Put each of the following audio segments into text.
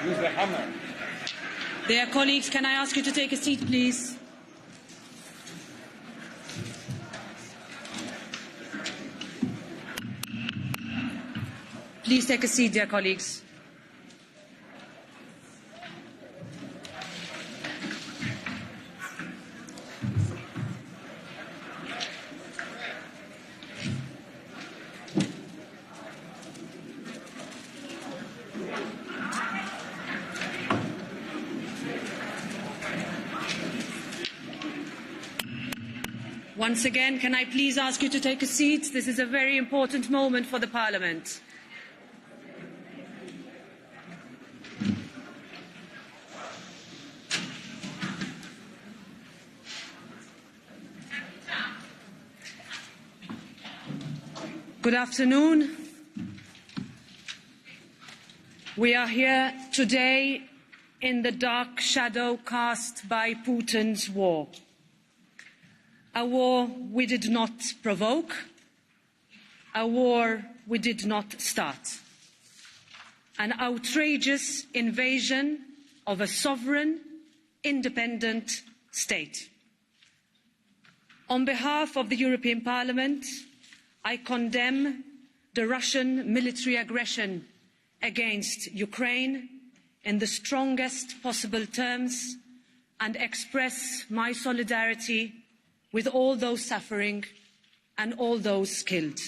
Use the hammer. Dear colleagues, can I ask you to take a seat, please? Please take a seat, dear colleagues. Once again, can I please ask you to take a seat? This is a very important moment for the Parliament. Good afternoon. We are here today in the dark shadow cast by Putin's war. A war we did not provoke, a war we did not start. An outrageous invasion of a sovereign, independent state. On behalf of the European Parliament, I condemn the Russian military aggression against Ukraine in the strongest possible terms and express my solidarity with all those suffering and all those killed.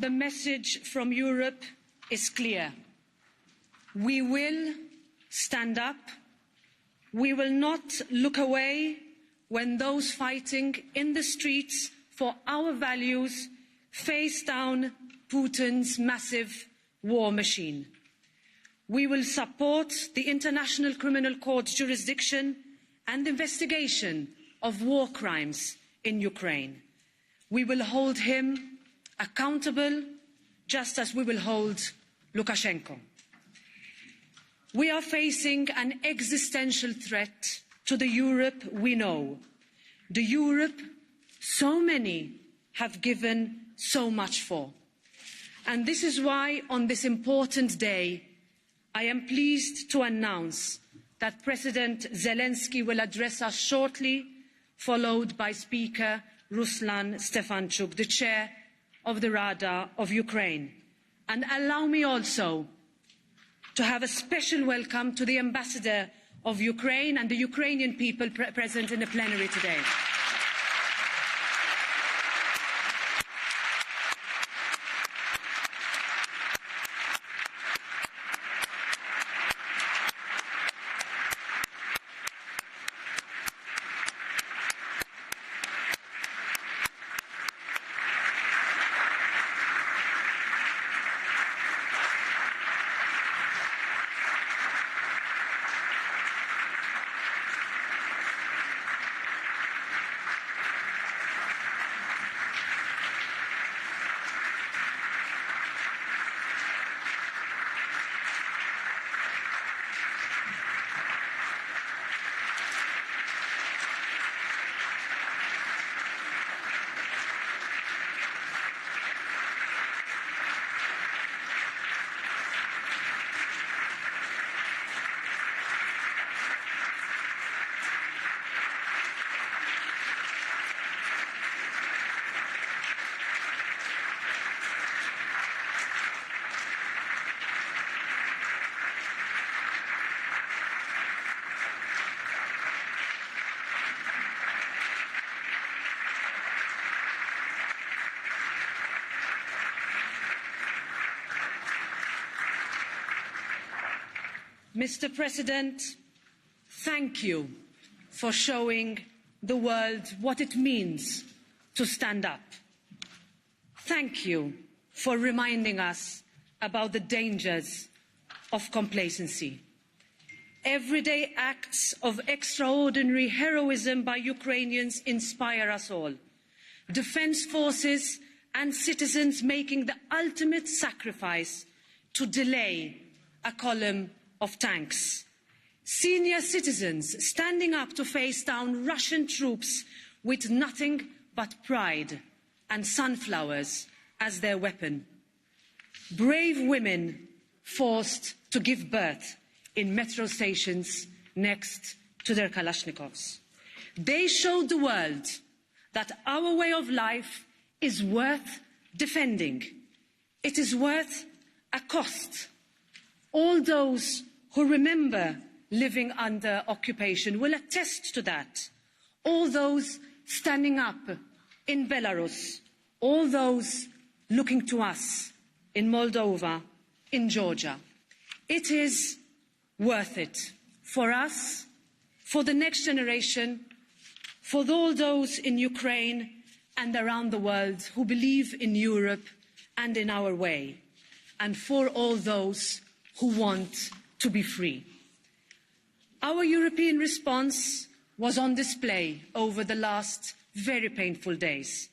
The message from Europe is clear. We will stand up. We will not look away when those fighting in the streets for our values face down Putin's massive war machine. We will support the International Criminal Court's jurisdiction and investigation of war crimes in Ukraine. We will hold him accountable, just as we will hold Lukashenko. We are facing an existential threat to the Europe we know, the Europe so many have given so much for. And this is why, on this important day, I am pleased to announce that President Zelensky will address us shortly, followed by Speaker Ruslan Stefanchuk, the chair of the Rada of Ukraine. And allow me also to have a special welcome to the Ambassador of Ukraine and the Ukrainian people present in the plenary today. Mr. President, thank you for showing the world what it means to stand up. Thank you for reminding us about the dangers of complacency. Everyday acts of extraordinary heroism by Ukrainians inspire us all. Defence forces and citizens making the ultimate sacrifice to delay a column of tanks. Senior citizens standing up to face down Russian troops with nothing but pride and sunflowers as their weapon. Brave women forced to give birth in metro stations next to their Kalashnikovs. They showed the world that our way of life is worth defending. It is worth a cost. All those who remember living under occupation will attest to that. All those standing up in Belarus, all those looking to us in Moldova, in Georgia. It is worth it for us, for the next generation, for all those in Ukraine and around the world who believe in Europe and in our way, and for all those who want to be free. Our European response was on display over the last very painful days.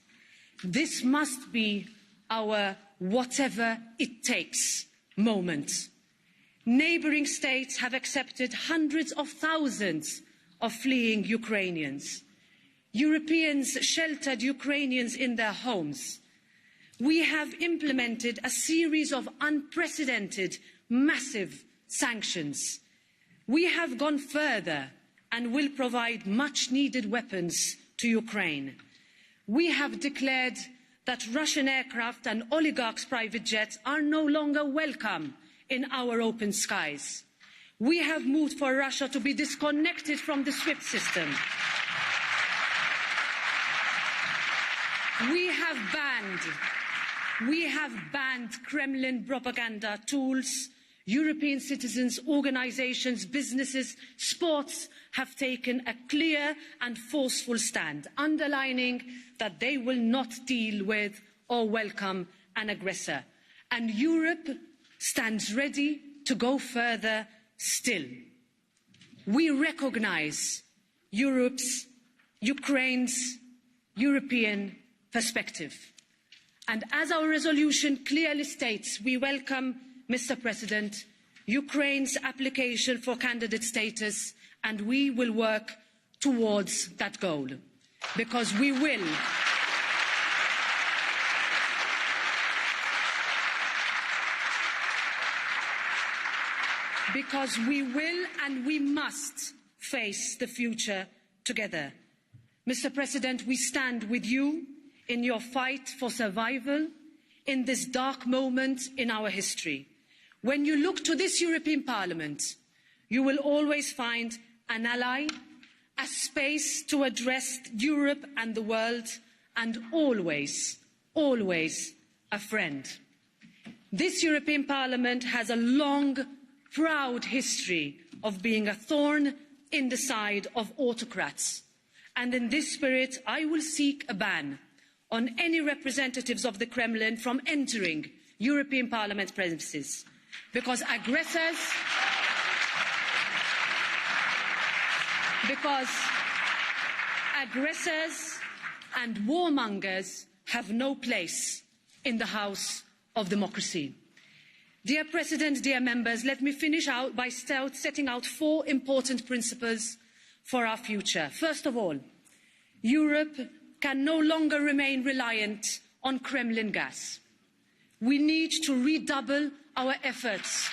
This must be our whatever it takes moment. Neighbouring states have accepted hundreds of thousands of fleeing Ukrainians. Europeans sheltered Ukrainians in their homes. We have implemented a series of unprecedented, massive sanctions. We have gone further and will provide much-needed weapons to Ukraine. We have declared that Russian aircraft and oligarchs' private jets are no longer welcome in our open skies. We have moved for Russia to be disconnected from the SWIFT system. We have banned Kremlin propaganda tools. European citizens, organisations, businesses, sports have taken a clear and forceful stand, underlining that they will not deal with or welcome an aggressor. And Europe stands ready to go further still. We recognise Ukraine's European perspective. And as our resolution clearly states, we welcome, Mr. President, Ukraine's application for candidate status, and we will work towards that goal, because we will. Because we will and we must face the future together. Mr. President, we stand with you in your fight for survival in this dark moment in our history. When you look to this European Parliament, you will always find an ally, a space to address Europe and the world, and always, always a friend. This European Parliament has a long, proud history of being a thorn in the side of autocrats. And in this spirit, I will seek a ban on any representatives of the Kremlin from entering European Parliament premises, because aggressors and warmongers have no place in the House of Democracy. Dear President, dear members, let me finish out by setting out 4 important principles for our future. First of all, Europe can no longer remain reliant on Kremlin gas. We need to redouble our efforts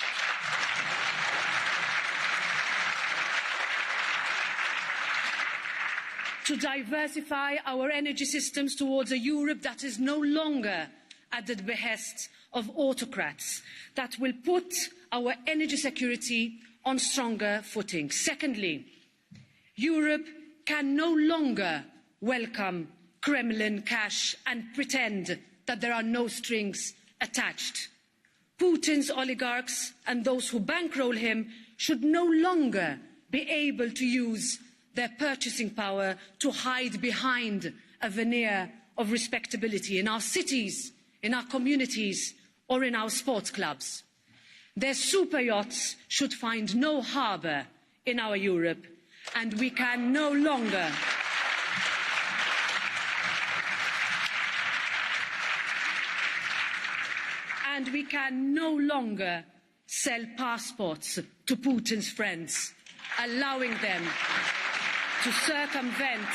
to diversify our energy systems towards a Europe that is no longer at the behest of autocrats, that will put our energy security on stronger footing. Secondly, Europe can no longer welcome Kremlin cash and pretend that there are no strings attached. Putin's oligarchs and those who bankroll him should no longer be able to use their purchasing power to hide behind a veneer of respectability in our cities, in our communities, or in our sports clubs. Their super yachts should find no harbour in our Europe, and we can no longer sell passports to Putin's friends, allowing them to circumvent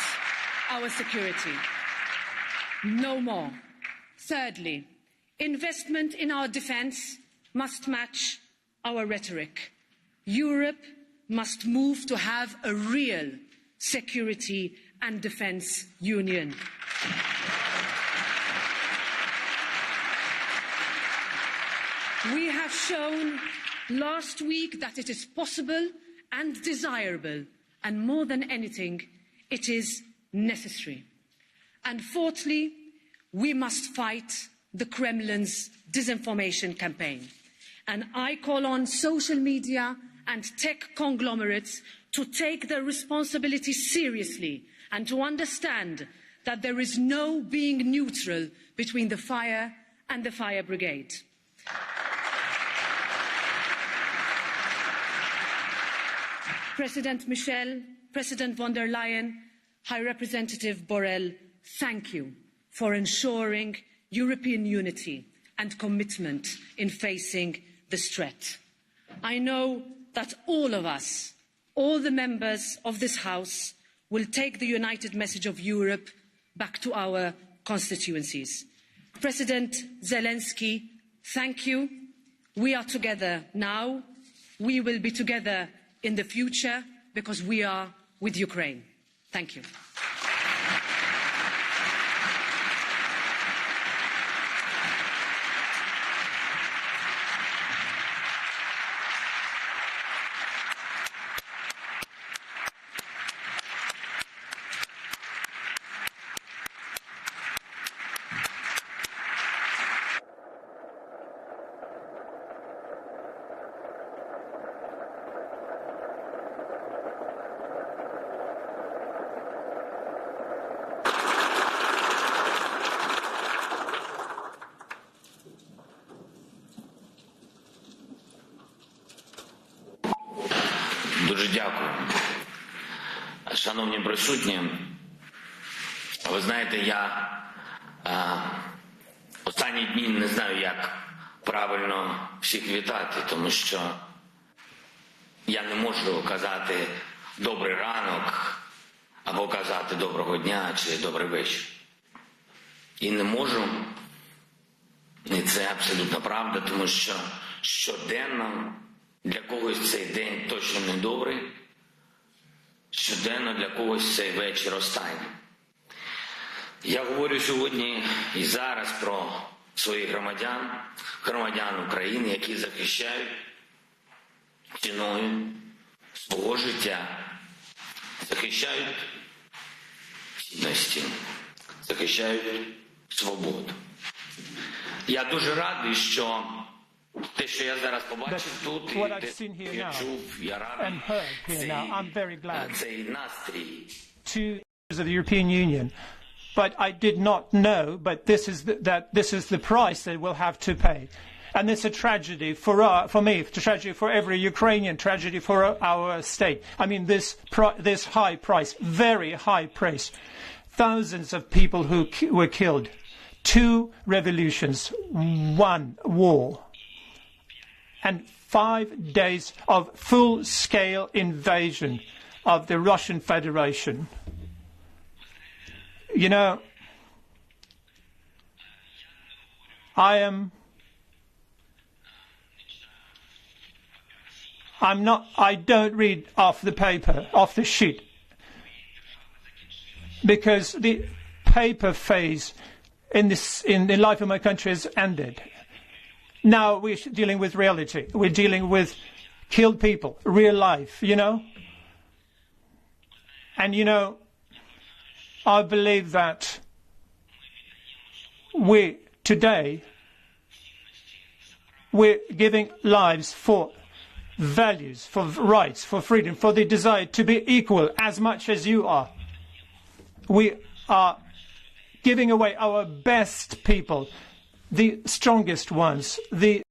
our security. No more. Thirdly, investment in our defence must match our rhetoric. Europe must move to have a real security and defence union. We have shown last week that it is possible and desirable, and more than anything, it is necessary. And fourthly, we must fight the Kremlin's disinformation campaign. And I call on social media and tech conglomerates to take their responsibility seriously and to understand that there is no being neutral between the fire and the fire brigade. President Michel, President von der Leyen, High Representative Borrell, thank you for ensuring European unity and commitment in facing this threat. I know that all of us, all the members of this House, will take the united message of Europe back to our constituencies. President Zelensky, thank you. We are together now. We will be together in the future because we are with Ukraine. Thank you. Дуже дякую. Шановні присутні, ви знаєте, я останні дні не знаю, як правильно всіх вітати, тому що я не можу казати «добрий ранок» або казати «доброго дня» чи «добрий вечір». І не можу, і це абсолютно правда, тому що щоденно для когось цей день точно не добрий, щоденно для когось цей вечір останній. Я говорю сьогодні і зараз про своїх громадян України, які захищають ціною свого життя, захищають цінності, захищають свободу. Я дуже радий, що те, що я зараз побачив тут, і те, я чув, я радий цей настрій. Of the European Union, but I did not know. But this is the price they will have to pay, and it's a tragedy for me, a tragedy for every Ukrainian, tragedy for our state. I mean, this high price, very high price. Thousands of people who were killed, 2 revolutions, 1 war, and 5 days of full-scale invasion of the Russian Federation. You know, I don't read off the paper, off the sheet, because the paper phase in the life of my country has ended. Now we're dealing with reality. We're dealing with killed people, real life, you know. And, you know, I believe that today, we're giving lives for values, for rights, for freedom, for the desire to be equal as much as you are. We are giving away our best people, the strongest ones, the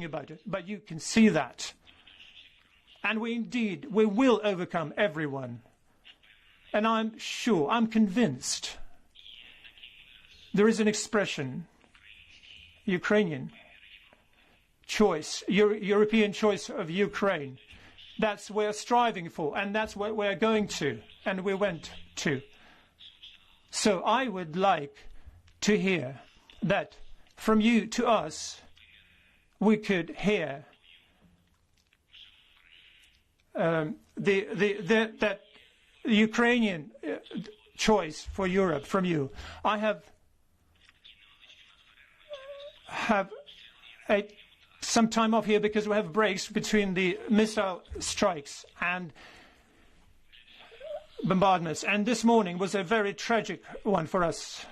about it, but you can see that. And we will overcome everyone. And I'm sure, I'm convinced, there is an expression, Ukrainian choice, European choice of Ukraine. That's what we're striving for, and that's what we're going to, and we went to. So I would like to hear that from you to us, we could hear that Ukrainian choice for Europe from you. I have some time off here because we have breaks between the missile strikes and bombardments. And this morning was a very tragic one for us.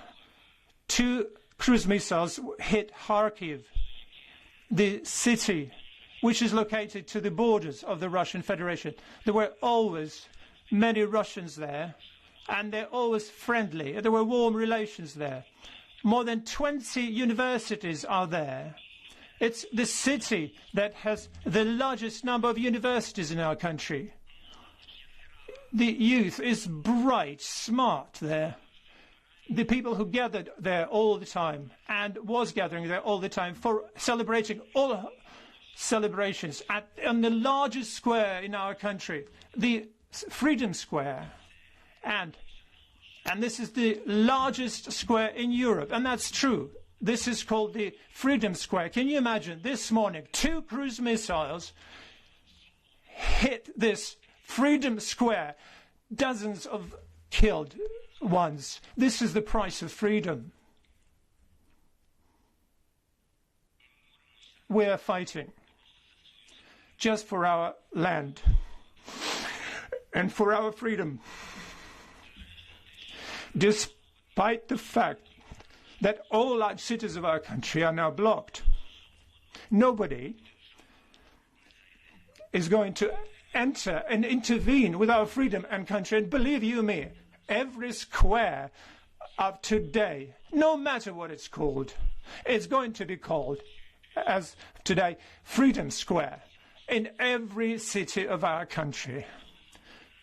2 cruise missiles hit Kharkiv, the city which is located to the borders of the Russian Federation. There were always many Russians there, and they're always friendly. There were warm relations there. More than 20 universities are there. It's the city that has the largest number of universities in our country. The youth is bright, smart there. The people who gathered there all the time and was gathering there all the time for celebrating all celebrations on the largest square in our country, the Freedom Square. And this is the largest square in Europe, and that's true. This is called the Freedom Square. Can you imagine this morning 2 cruise missiles hit this Freedom Square, dozens of killed ones. This is the price of freedom. We are fighting just for our land and for our freedom, despite the fact that all large cities of our country are now blocked. Nobody is going to enter and intervene with our freedom and country. And believe you me, every square of today, no matter what it's called, it's going to be called, as today, Freedom Square in every city of our country.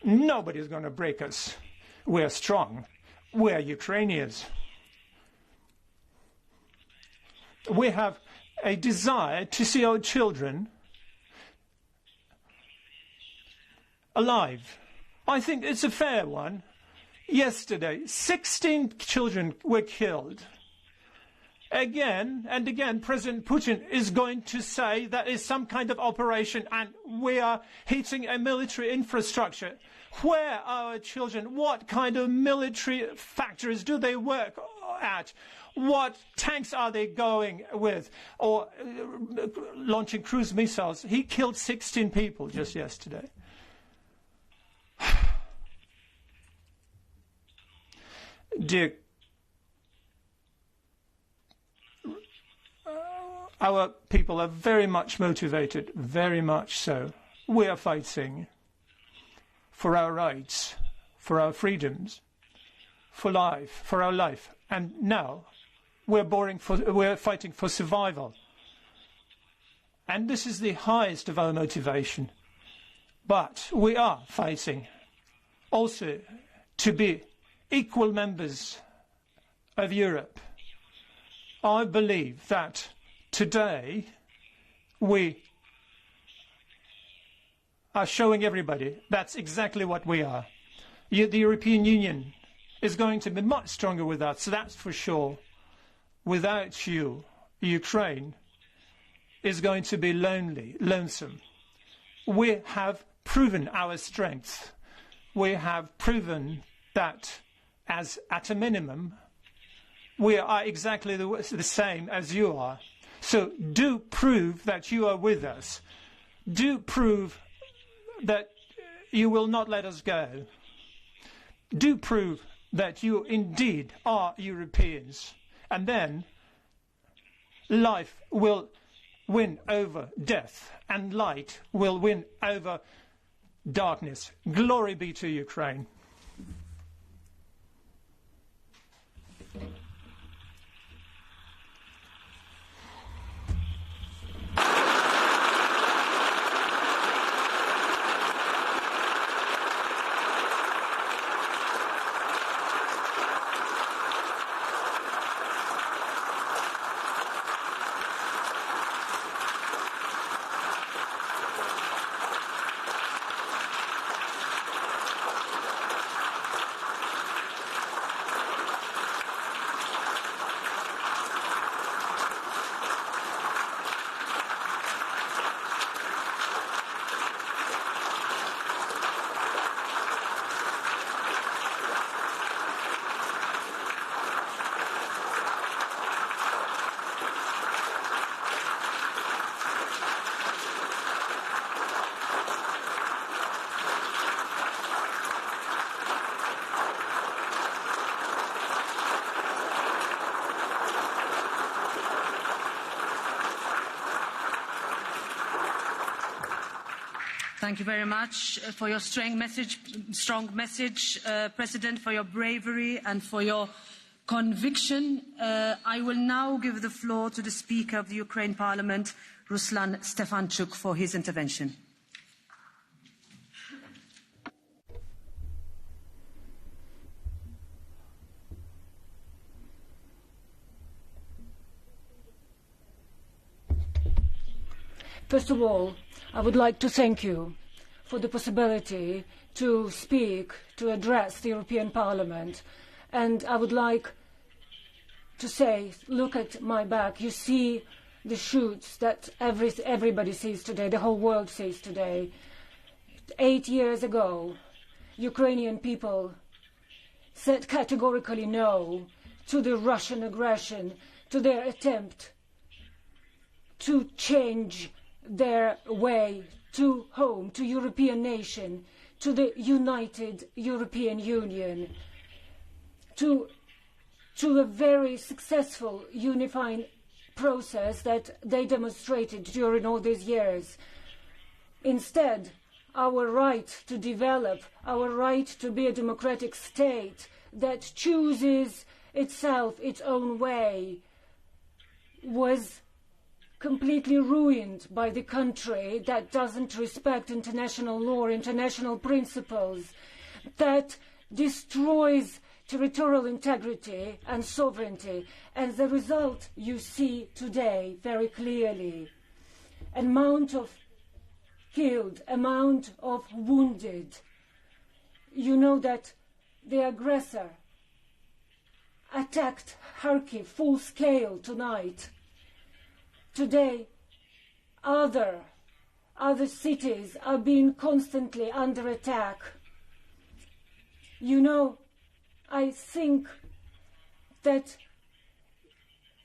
Nobody's going to break us. We're strong. We're Ukrainians. We have a desire to see our children alive. I think it's a fair one. Yesterday, 16 children were killed. Again and again, President Putin is going to say that is some kind of operation and we are hitting a military infrastructure. Where are our children? What kind of military factories do they work at? What tanks are they going with? Or launching cruise missiles? He killed 16 people just yesterday. Dear, our people are very much motivated, very much so. We are fighting for our rights, for our freedoms, for life, for our life. And now we're fighting for survival. And this is the highest of our motivation. But we are fighting also to be equal members of Europe. I believe that today we are showing everybody that's exactly what we are. The European Union is going to be much stronger with us, so that's for sure. Without you, Ukraine is going to be lonely, lonesome. We have proven our strength. we have proven that, as at a minimum, we are exactly the same as you are. So do prove that you are with us. Do prove that you will not let us go. Do prove that you indeed are Europeans. And then life will win over death, and light will win over darkness. Glory be to Ukraine. Thank you very much for your strong message, President, for your bravery and for your conviction. I will now give the floor to the Speaker of the Ukraine Parliament, Ruslan Stefanchuk, for his intervention. First of all, I would like to thank you for the possibility to speak, to address the European Parliament. And I would like to say, look at my back, you see the shoots that everybody sees today, the whole world sees today. 8 years ago, Ukrainian people said categorically no to the Russian aggression, to their attempt to change their way to home, to European nation, to the united European Union, to a very successful unifying process that they demonstrated during all these years. Instead, our right to develop, our right to be a democratic state that chooses itself, its own way, was completely ruined by the country that doesn't respect international law, international principles, that destroys territorial integrity and sovereignty. And the result you see today very clearly. Amount of killed, amount of wounded. You know that the aggressor attacked Kharkiv full scale tonight. Today, other cities are being constantly under attack. You know, I think that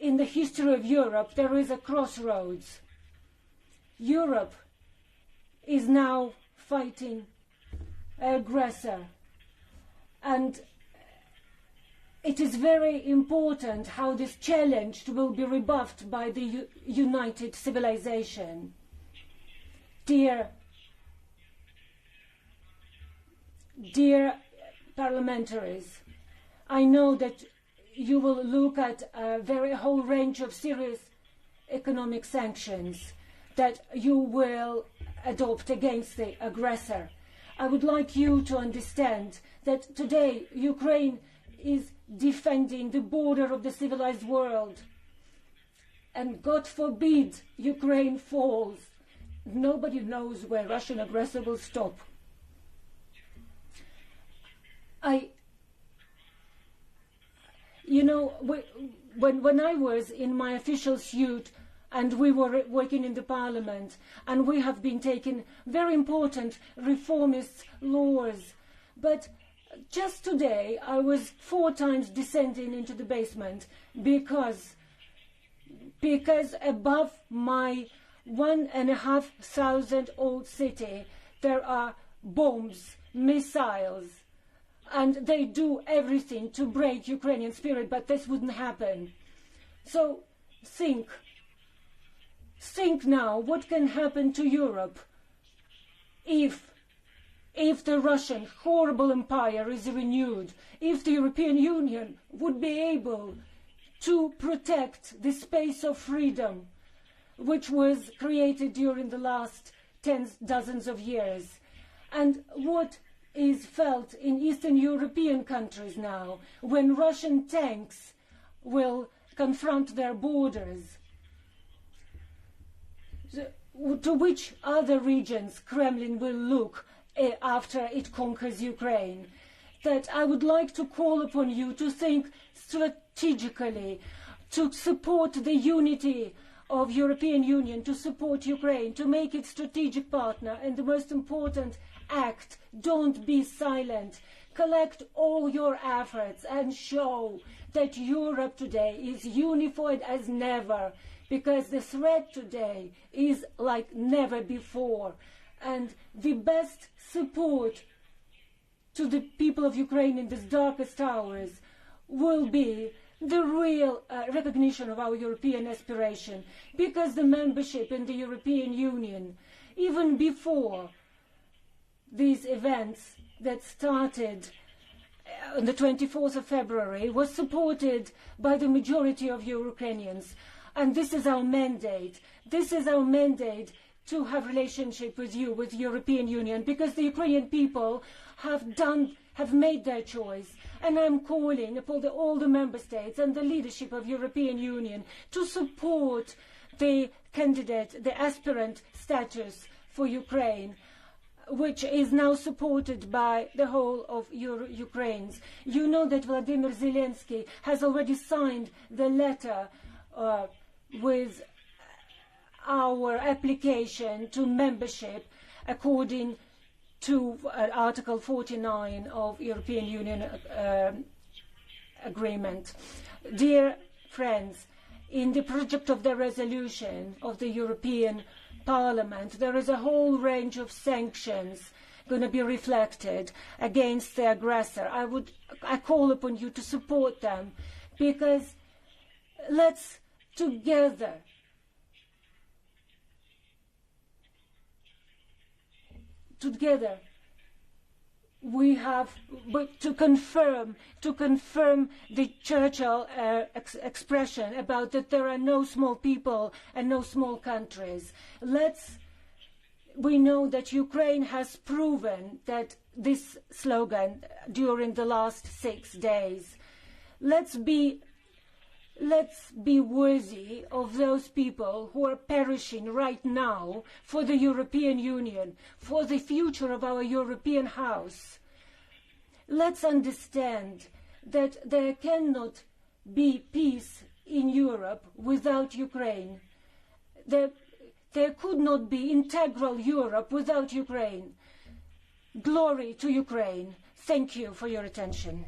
in the history of Europe there is a crossroads. Europe is now fighting an aggressor, and it is very important how this challenge will be rebuffed by the united civilization. Dear parliamentaries, I know that you will look at a very whole range of serious economic sanctions that you will adopt against the aggressor. I would like you to understand that today Ukraine is defending the border of the civilized world. And God forbid Ukraine falls. Nobody knows where Russian aggressor will stop. You know, when I was in my official suit and we were working in the parliament and we have been taking very important reformist laws But just today, I was 4 times descending into the basement because above my 1,500-old city, there are bombs, missiles, and they do everything to break Ukrainian spirit, but this wouldn't happen. So think now what can happen to Europe if the Russian horrible empire is renewed, if the European Union would be able to protect the space of freedom which was created during the last dozens of years. And what is felt in Eastern European countries now, when Russian tanks will confront their borders. To which other regions Kremlin will look after it conquers Ukraine? That I would like to call upon you to think strategically, to support the unity of European Union, to support Ukraine, to make it strategic partner, and the most important, act. Don't be silent. Collect all your efforts and show that Europe today is unified as never, because the threat today is like never before. And the best support to the people of Ukraine in these darkest hours will be the real recognition of our European aspiration, because the membership in the European Union, even before these events that started on the 24th of February, was supported by the majority of Ukrainians. And this is our mandate. This is our mandate to have relationship with you, with the European Union, because the Ukrainian people have made their choice. And I'm calling upon all the member states and the leadership of European Union to support the candidate, the aspirant status for Ukraine, which is now supported by the whole of Ukrainians. You know that Volodymyr Zelenskyy has already signed the letter with our application to membership according to Article 49 of European Union agreement. Dear friends, in the project of the resolution of the European Parliament, there is a whole range of sanctions going to be reflected against the aggressor. I call upon you to support them, because let's together we have to confirm the Churchill expression about that there are no small people and no small countries. We know that Ukraine has proven that this slogan during the last 6 days. Let's be worthy of those people who are perishing right now for the European Union, for the future of our European house. Let's understand that there cannot be peace in Europe without Ukraine. There could not be integral Europe without Ukraine. Glory to Ukraine. Thank you for your attention.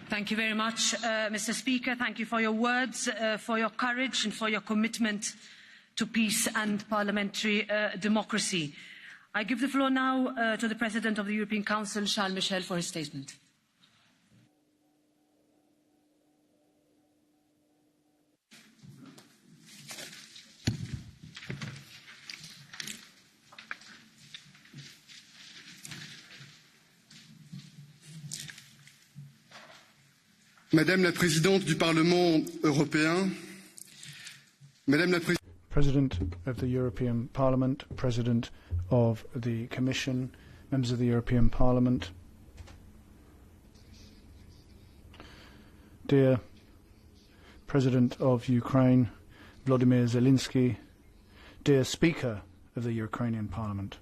Thank you very much, Mr. Speaker. Thank you for your words, for your courage and for your commitment to peace and parliamentary democracy. I give the floor now to the President of the European Council, Charles Michel, for his statement. Madame la Présidente du Parlement européen, Madame la President of the European Parliament, President of the Commission, members of the European Parliament, dear President of Ukraine, Volodymyr Zelenskyy, dear Speaker of the Ukrainian Parliament,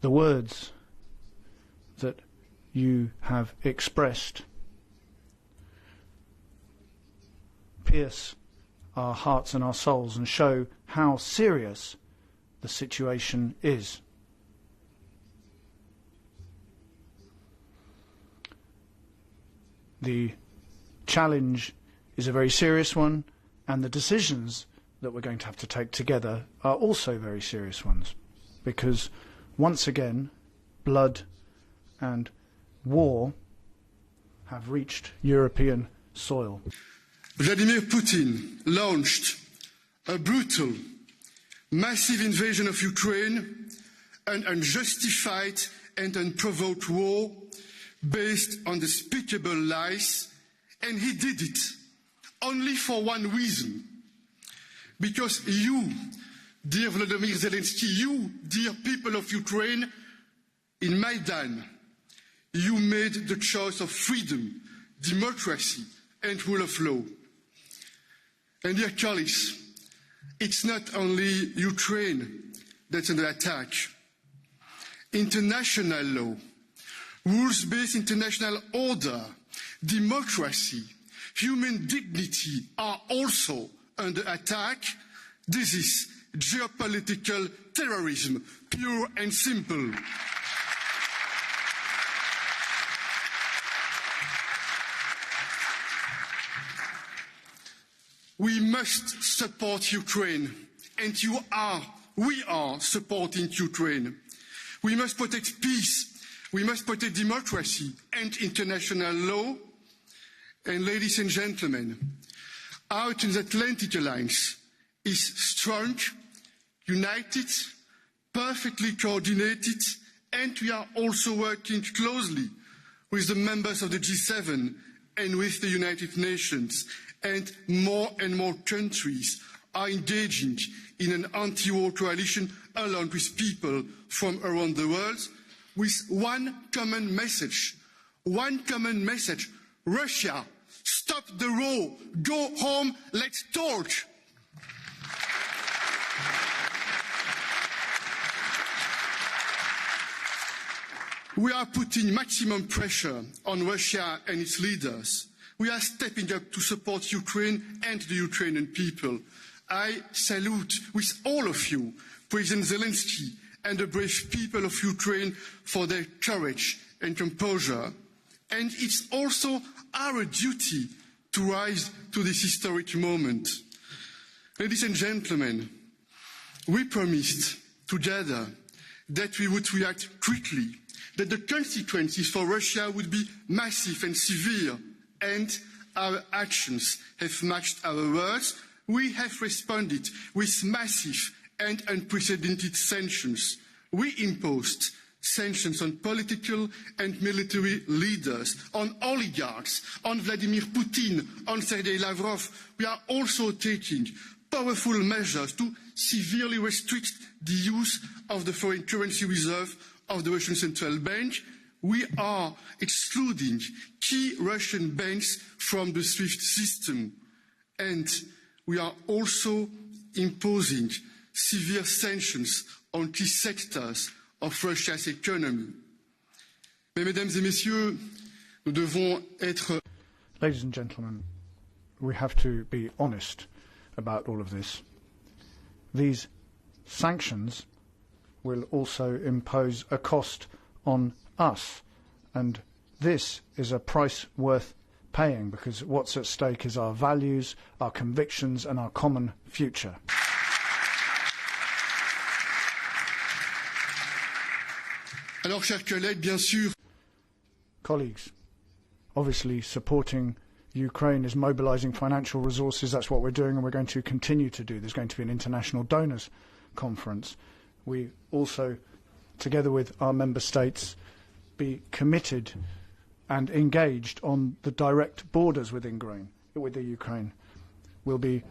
the words that you have expressed pierce our hearts and our souls and show how serious the situation is. The challenge is a very serious one, and the decisions that we're going to have to take together are also very serious ones, because once again, blood and war have reached European soil. Vladimir Putin launched a brutal, massive invasion of Ukraine, an unjustified and unprovoked war based on despicable lies, and he did it only for one reason. Because you, dear Volodymyr Zelenskyy, you, dear people of Ukraine, in Maidan, you made the choice of freedom, democracy, and rule of law. And dear colleagues, it's not only Ukraine that's under attack. International law, rules-based international order, democracy, human dignity are also under attack. This is geopolitical terrorism, pure and simple. We must support Ukraine, and we are supporting Ukraine. We must protect peace, we must protect democracy and international law. And ladies and gentlemen, our transatlantic alliance is strong, united, perfectly coordinated, and we are also working closely with the members of the G7 and with the United Nations. And more countries are engaging in an anti-war coalition along with people from around the world with one common message. Russia, stop the war, go home, let's talk. We are putting maximum pressure on Russia and its leaders. We are stepping up to support Ukraine and the Ukrainian people. I salute with all of you President Zelenskyy and the brave people of Ukraine for their courage and composure. And it's also our duty to rise to this historic moment. Ladies and gentlemen, we promised together that we would react quickly, that the consequences for Russia would be massive and severe. And our actions have matched our words. We have responded with massive and unprecedented sanctions. We imposed sanctions on political and military leaders, on oligarchs, on Vladimir Putin, on Sergei Lavrov. We are also taking powerful measures to severely restrict the use of the foreign currency reserve of the Russian Central Bank. We are excluding key Russian banks from the SWIFT system, and we are also imposing severe sanctions on key sectors of Russia's economy. Mais, mesdames et messieurs, nous devons être... Ladies and gentlemen, we have to be honest about all of this. These sanctions will also impose a cost on us, and this is a price worth paying, because what's at stake is our values, our convictions and our common future. Alors, chers collègues, bien sûr. Colleagues, obviously supporting Ukraine is mobilising financial resources. That's what we're doing, and we're going to continue to do. There's going to be an international donors conference. We also, together with our member states, be committed and engaged on the direct borders with the Ukraine. We'll be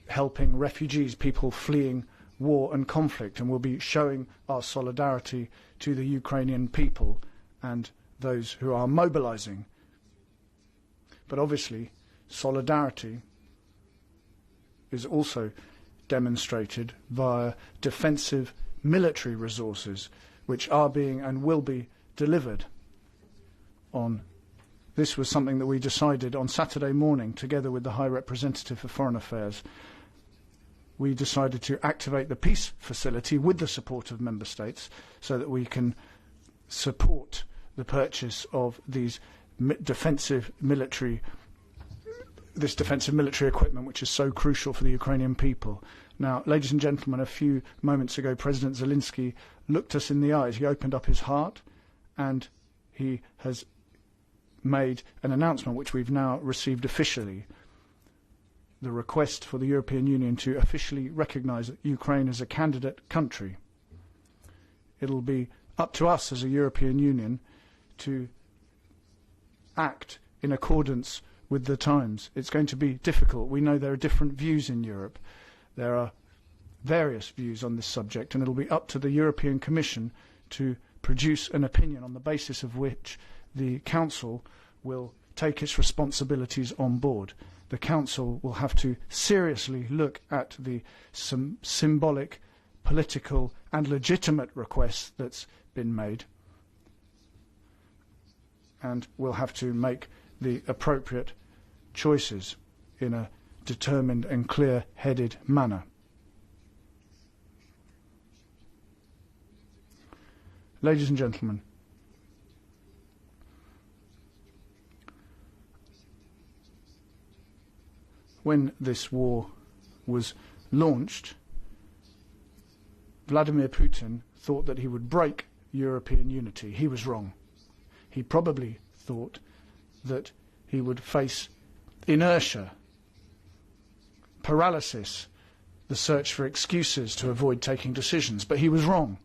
helping refugees, people fleeing war and conflict, and we'll be showing our solidarity to the Ukrainian people and those who are mobilising. But obviously, solidarity is also demonstrated via defensive military resources, which are being and will be delivered on. This was something that we decided on Saturday morning, together with the High Representative for Foreign Affairs. We decided to activate the peace facility with the support of member states so that we can support the purchase of these defensive military equipment, which is so crucial for the Ukrainian people. Now, ladies and gentlemen, a few moments ago, President Zelensky looked us in the eyes. He opened up his heart, and he has made an announcement which we've now received officially, the request for the European Union to officially recognise Ukraine as a candidate country. It'll be up to us as a European Union to act in accordance with the times. It's going to be difficult. We know there are different views in Europe. There are various views on this subject, and it'll be up to the European Commission to produce an opinion on the basis of which the Council will take its responsibilities on board. The Council will have to seriously look at the symbolic, political and legitimate request that's been made, and will have to make the appropriate choices in a determined and clear-headed manner. Ladies and gentlemen, when this war was launched, Vladimir Putin thought that he would break European unity. He was wrong. He probably thought that he would face inertia, paralysis, the search for excuses to avoid taking decisions. But he was wrong.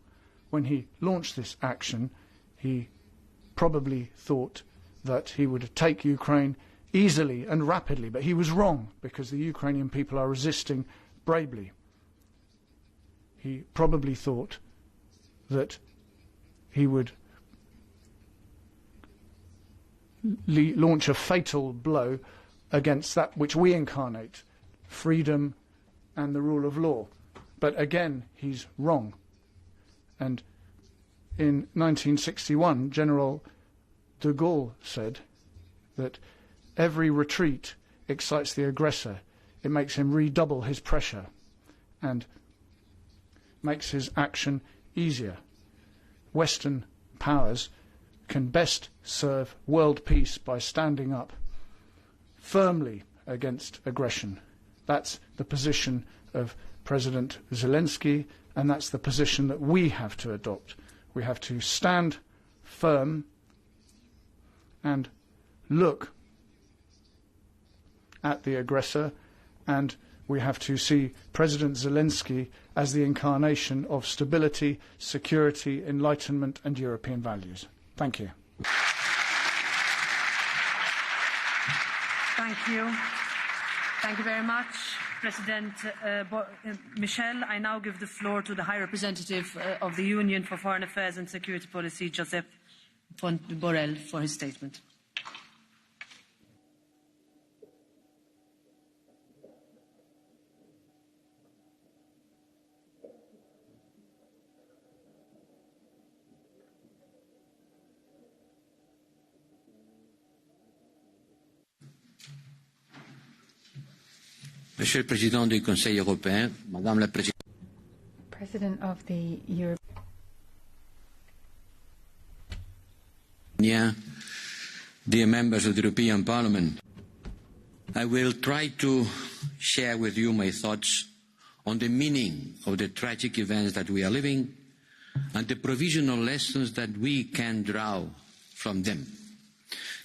When he launched this action, he probably thought that he would take Ukraine easily and rapidly. But he was wrong, because the Ukrainian people are resisting bravely. He probably thought that he would launch a fatal blow against that which we incarnate, freedom and the rule of law. But again, he's wrong. And in 1961, General de Gaulle said that every retreat excites the aggressor. It makes him redouble his pressure and makes his action easier. Western powers can best serve world peace by standing up firmly against aggression. That's the position of President Zelensky, and that's the position that we have to adopt. We have to stand firm and look at the aggressor, and we have to see President Zelensky as the incarnation of stability, security, enlightenment and European values. Thank you. Thank you. Thank you very much, President Michel. I now give the floor to the High Representative of the Union for Foreign Affairs and Security Policy, Josep Borrell, for his statement. Monsieur le Président du Conseil européen, Madame la Présidente. President of the dear members of the European Parliament, I will try to share with you my thoughts on the meaning of the tragic events that we are living and the provisional lessons that we can draw from them,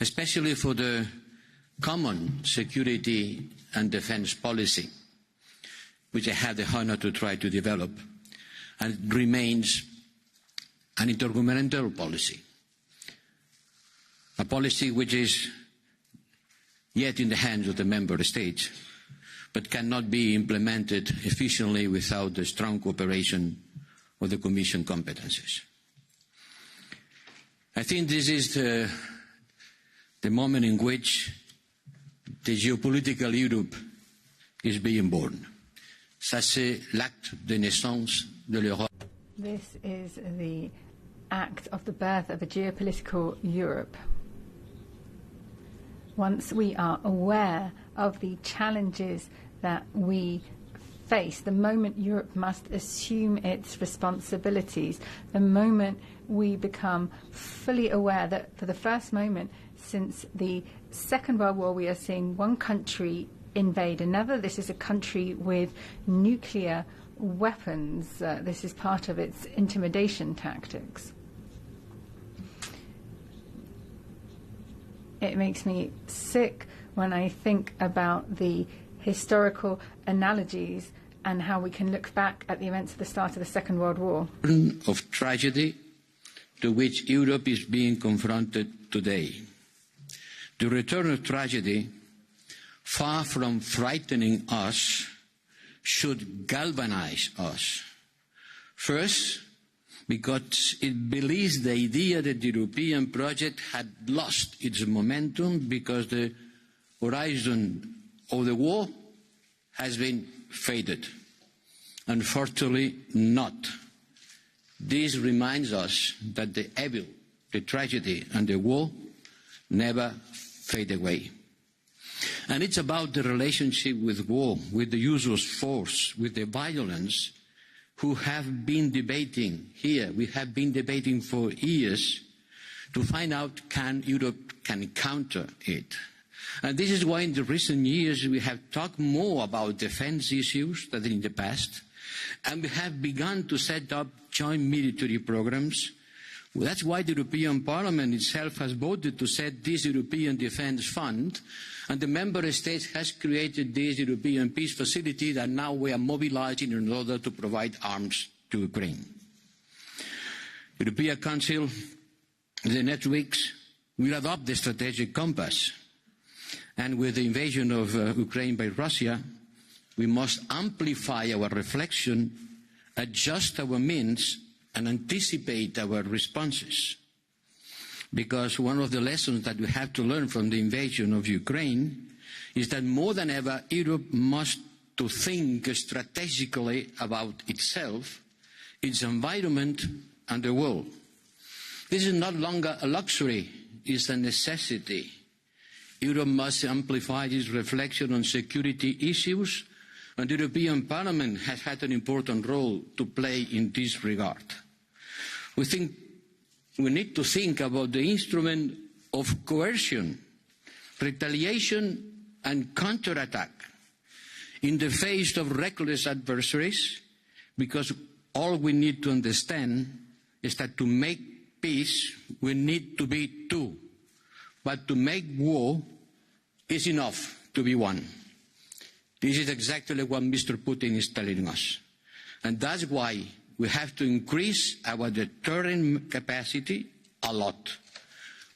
especially for the common security and defence policy, which I had the honour to try to develop, and it remains an intergovernmental policy, a policy which is yet in the hands of the member states, but cannot be implemented efficiently without the strong cooperation of the Commission competences. I think this is the moment in which the geopolitical Europe is being born. Ça, c'est l'acte de naissance de l'Europe. This is the act of the birth of a geopolitical Europe. Once we are aware of the challenges that we face, the moment Europe must assume its responsibilities, the moment we become fully aware that for the first moment since the Second World War we are seeing one country invade another. This is a country with nuclear weapons. This is part of its intimidation tactics. It makes me sick when I think about the historical analogies and how we can look back at the events of the start of the Second World War. Of tragedy to which Europe is being confronted today. The return of tragedy, far from frightening us, should galvanize us. First, because it believes the idea that the European project had lost its momentum because the horizon of the war has been faded. Unfortunately not. This reminds us that the evil, the tragedy and the war never fade away. And it's about the relationship with war, with the use of force, with the violence, who have been debating here. We have been debating for years to find out can Europe can counter it. And this is why in the recent years we have talked more about defence issues than in the past, and we have begun to set up joint military programmes. Well, that's why the European Parliament itself has voted to set this European Defence Fund, and the Member States has created this European Peace Facility that now we are mobilising in order to provide arms to Ukraine. The European Council in the next weeks will adopt the strategic compass, and with the invasion of Ukraine by Russia, we must amplify our reflection, adjust our means and anticipate our responses. Because one of the lessons that we have to learn from the invasion of Ukraine is that more than ever, Europe must to think strategically about itself, its environment and the world. This is no longer a luxury, it's a necessity. Europe must amplify its reflection on security issues, and the European Parliament has had an important role to play in this regard. We think we need to think about the instrument of coercion, retaliation and counterattack in the face of reckless adversaries, because all we need to understand is that to make peace we need to be two, but to make war is enough to be one. This is exactly what Mr. Putin is telling us. And that's why we have to increase our deterrent capacity a lot.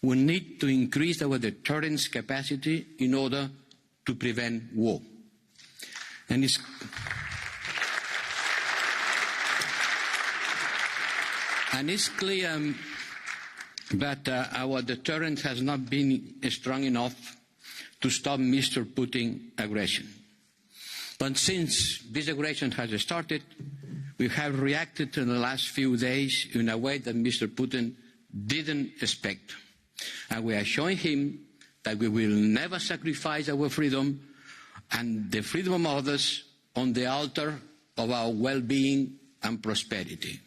We need to increase our deterrence capacity in order to prevent war. And it's clear that our deterrent has not been strong enough to stop Mr. Putin's aggression. But since this aggression has started, we have reacted in the last few days in a way that Mr. Putin didn't expect. And we are showing him that we will never sacrifice our freedom and the freedom of others on the altar of our well-being and prosperity.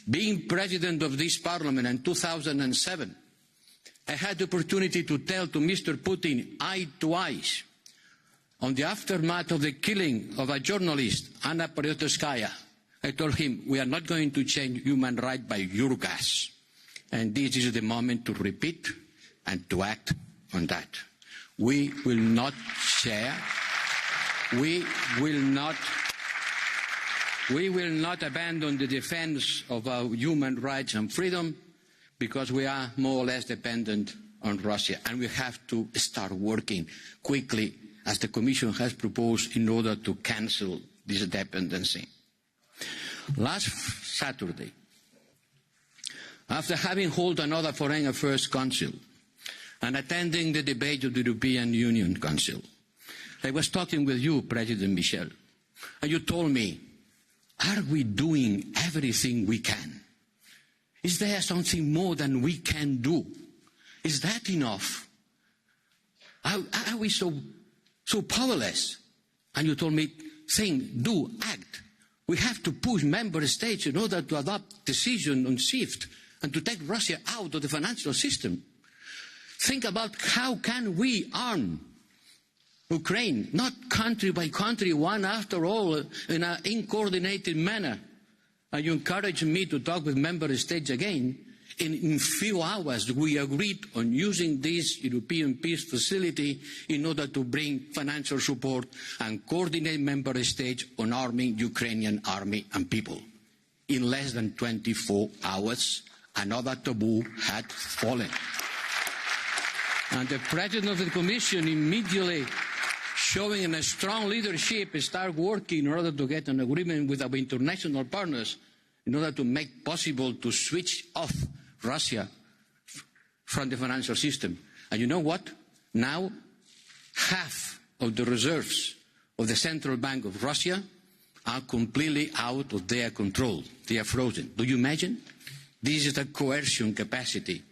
Being president of this parliament in 2007 I had the opportunity to tell to Mr. Putin eye to eyes on the aftermath of the killing of a journalist, Anna Politkovskaya. I told him, we are not going to change human rights by your gas. And this is the moment to repeat and to act on that. We will not share, we will not abandon the defense of our human rights and freedom, because we are more or less dependent on Russia, and we have to start working quickly, as the Commission has proposed, in order to cancel this dependency. Last Saturday, after having held another Foreign Affairs Council and attending the debate of the European Union Council, I was talking with you, President Michel, and you told me, are we doing everything we can? Is there something more than we can do? Is that enough? Are we so powerless? And you told me, think, do, act. We have to push member states in order to adopt decisions on SWIFT and to take Russia out of the financial system. Think about how can we arm Ukraine, not country by country, one after all, in an uncoordinated manner. And you encouraged me to talk with member states again. In few hours, we agreed on using this European peace facility in order to bring financial support and coordinate member states on arming Ukrainian army and people. In less than 24 hours, another taboo had fallen. And the President of the Commission immediately, showing a strong leadership, started working in order to get an agreement with our international partners in order to make possible to switch off Russia from the financial system. And you know what? Now, half of the reserves of the Central Bank of Russia are completely out of their control. They are frozen. Do you imagine? This is the coercion capacity.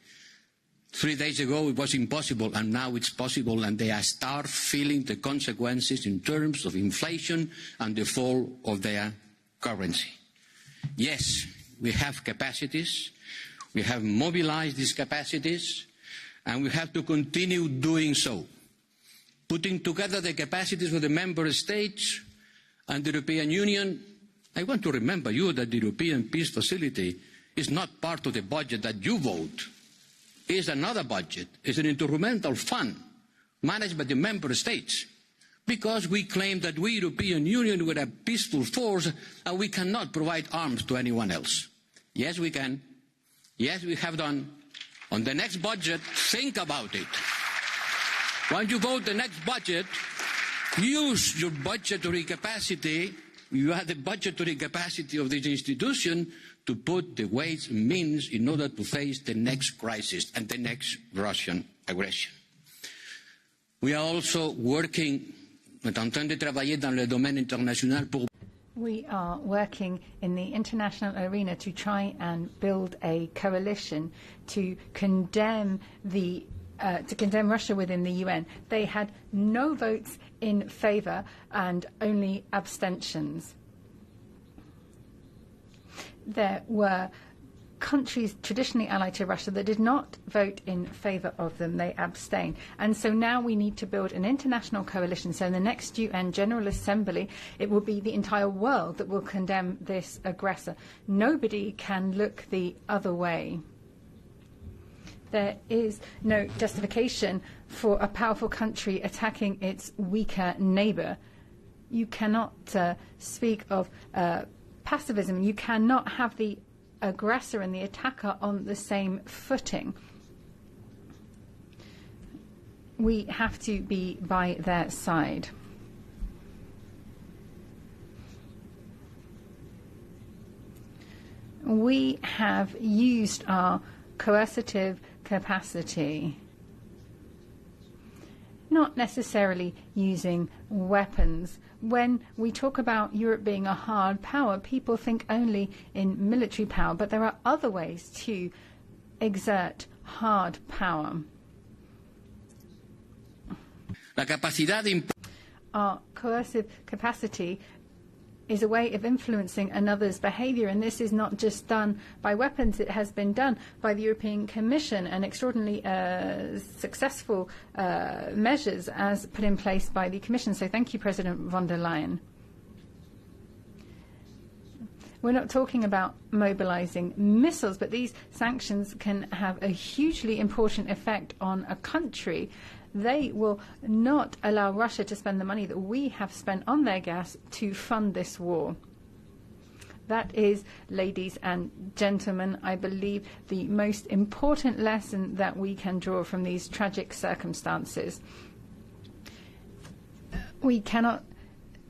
3 days ago it was impossible, and now it's possible, and they are start feeling the consequences in terms of inflation and the fall of their currency. Yes, we have capacities. We have mobilized these capacities, and we have to continue doing so, putting together the capacities of the member states and the European Union. I want to remember you that the European Peace Facility is not part of the budget that you vote. It is another budget. It's an instrumental fund managed by the member states, because we claim that we, European Union, were a peaceful force and we cannot provide arms to anyone else. Yes, we can. Yes, we have done. On the next budget, think about it. When you vote the next budget, use your budgetary capacity. You have the budgetary capacity of this institution to put the ways and means in order to face the next crisis and the next Russian aggression. We are also working, we are working in the international arena to try and build a coalition to condemn Russia within the UN. They had no votes in favour and only abstentions. There were countries traditionally allied to Russia that did not vote in favour of them. They abstained. And so now we need to build an international coalition. So in the next UN General Assembly, it will be the entire world that will condemn this aggressor. Nobody can look the other way. There is no justification for a powerful country attacking its weaker neighbour. You cannot speak of pacifism. You cannot have the aggressor and the attacker on the same footing. We have to be by their side. We have used our coercive capacity, not necessarily using weapons. When we talk about Europe being a hard power, people think only in military power, but there are other ways to exert hard power. Our coercive capacity is a way of influencing another's behaviour, and this is not just done by weapons. It has been done by the European Commission, and extraordinarily successful measures as put in place by the Commission. So thank you, President von der Leyen. We're not talking about mobilizing missiles, but these sanctions can have a hugely important effect on a country. They will not allow Russia to spend the money that we have spent on their gas to fund this war. That is, ladies and gentlemen, I believe the most important lesson that we can draw from these tragic circumstances. We cannot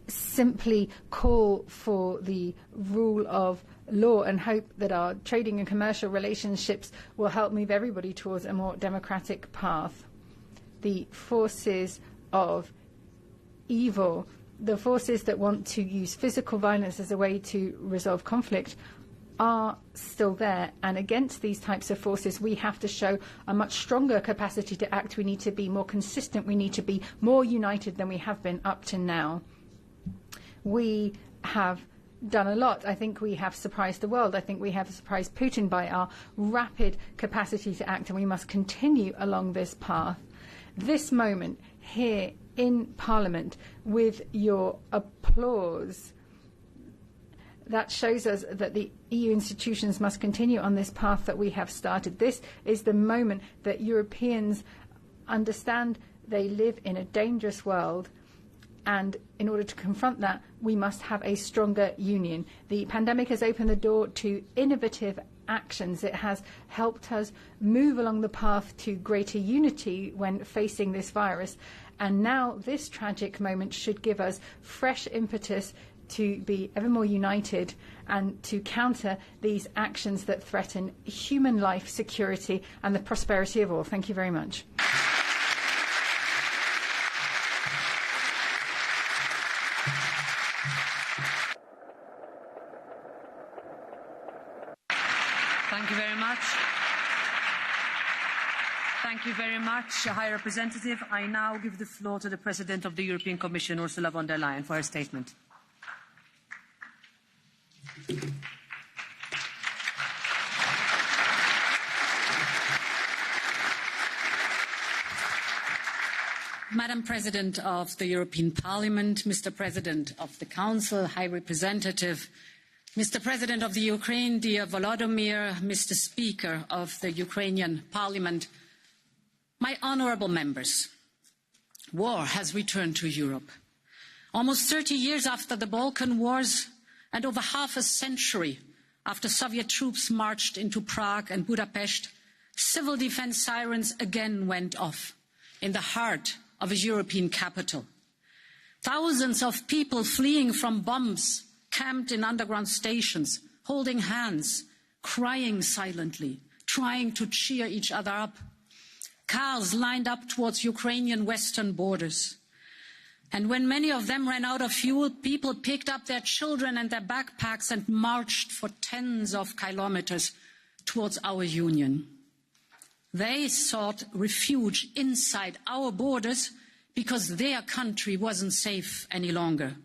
simply call for the rule of law and hope that our trading and commercial relationships will help move everybody towards a more democratic path. The forces of evil, the forces that want to use physical violence as a way to resolve conflict, are still there, and against these types of forces we have to show a much stronger capacity to act. We need to be more consistent, we need to be more united than we have been up to now. We have done a lot. I think we have surprised the world. I think we have surprised Putin by our rapid capacity to act, and we must continue along this path. This moment here in Parliament, with your applause, that shows us that the EU institutions must continue on this path that we have started. This is the moment that Europeans understand they live in a dangerous world, and in order to confront that, we must have a stronger union. The pandemic has opened the door to innovative actions. It has helped us move along the path to greater unity when facing this virus. And now this tragic moment should give us fresh impetus to be ever more united and to counter these actions that threaten human life, security and the prosperity of all. Thank you very much. Thank you very much. Thank you very much, High Representative. I now give the floor to the President of the European Commission, Ursula von der Leyen, for her statement. Madam President of the European Parliament, Mr. President of the Council, High Representative, Mr. President of the Ukraine, dear Volodymyr, Mr. Speaker of the Ukrainian Parliament, my honourable members, war has returned to Europe. Almost 30 years after the Balkan Wars and over half a century after Soviet troops marched into Prague and Budapest, civil defence sirens again went off in the heart of a European capital. Thousands of people fleeing from bombs camped in underground stations, holding hands, crying silently, trying to cheer each other up. Cars lined up towards Ukrainian western borders. And when many of them ran out of fuel, people picked up their children and their backpacks and marched for tens of kilometers towards our union. They sought refuge inside our borders because their country wasn't safe any longer.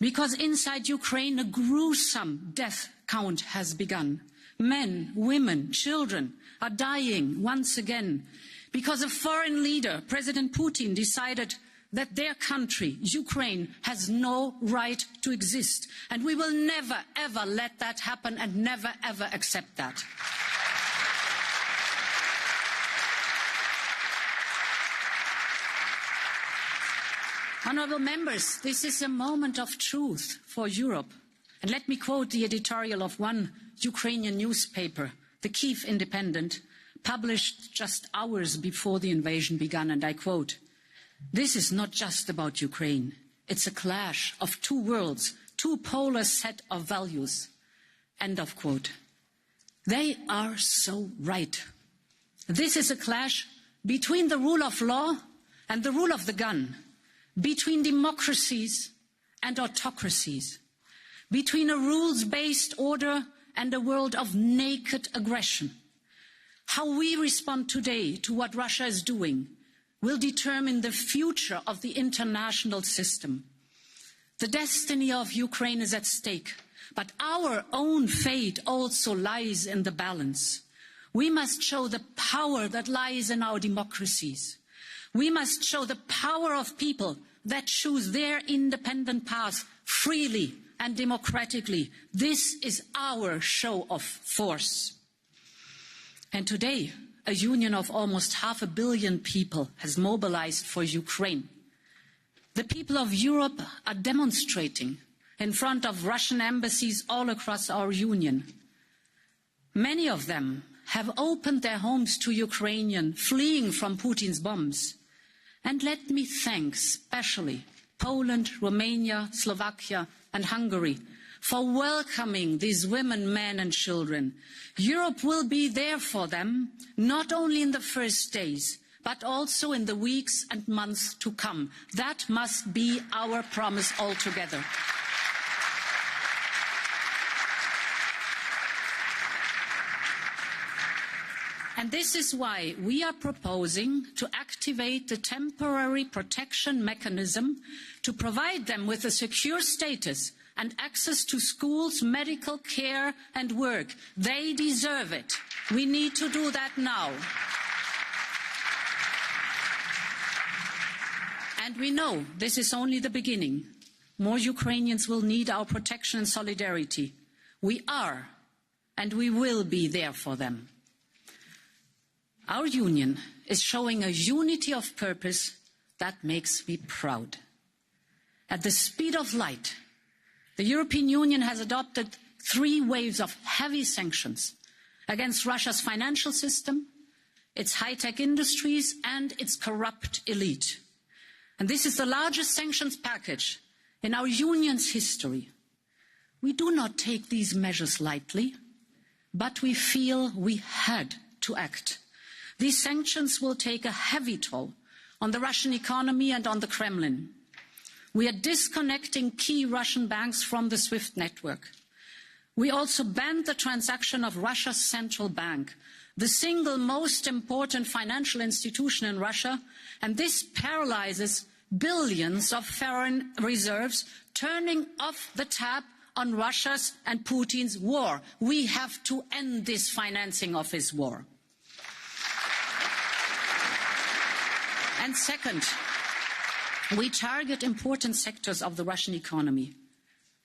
Because inside Ukraine, a gruesome death count has begun. Men, women, children are dying once again because a foreign leader, President Putin, decided that their country, Ukraine, has no right to exist. And we will never, ever let that happen and never, ever accept that. Honourable members, this is a moment of truth for Europe. And let me quote the editorial of one Ukrainian newspaper, the Kiev Independent, published just hours before the invasion began, and I quote, "This is not just about Ukraine. It's a clash of two worlds, two polar set of values." End of quote. They are so right. This is a clash between the rule of law and the rule of the gun, between democracies and autocracies, between a rules-based order and a world of naked aggression. How we respond today to what Russia is doing will determine the future of the international system. The destiny of Ukraine is at stake, but our own fate also lies in the balance. We must show the power that lies in our democracies. We must show the power of people that choose their independent path freely and democratically. This is our show of force. And today, a union of almost 500 million people has mobilized for Ukraine. The people of Europe are demonstrating in front of Russian embassies all across our union. Many of them have opened their homes to Ukrainians fleeing from Putin's bombs. And let me thank especially Poland, Romania, Slovakia and Hungary for welcoming these women, men and children. Europe will be there for them, not only in the first days, but also in the weeks and months to come. That must be our promise altogether. And this is why we are proposing to activate the temporary protection mechanism to provide them with a secure status and access to schools, medical care and work. They deserve it. We need to do that now. And we know this is only the beginning. More Ukrainians will need our protection and solidarity. We are and we will be there for them. Our union is showing a unity of purpose that makes me proud. At the speed of light, the European Union has adopted 3 waves of heavy sanctions against Russia's financial system, its high-tech industries and its corrupt elite. And this is the largest sanctions package in our union's history. We do not take these measures lightly, but we feel we had to act. These sanctions will take a heavy toll on the Russian economy and on the Kremlin. We are disconnecting key Russian banks from the SWIFT network. We also banned the transaction of Russia's central bank, the single most important financial institution in Russia, and this paralyzes billions of foreign reserves, turning off the tap on Russia's and Putin's war. We have to end this financing of his war. And second, we target important sectors of the Russian economy.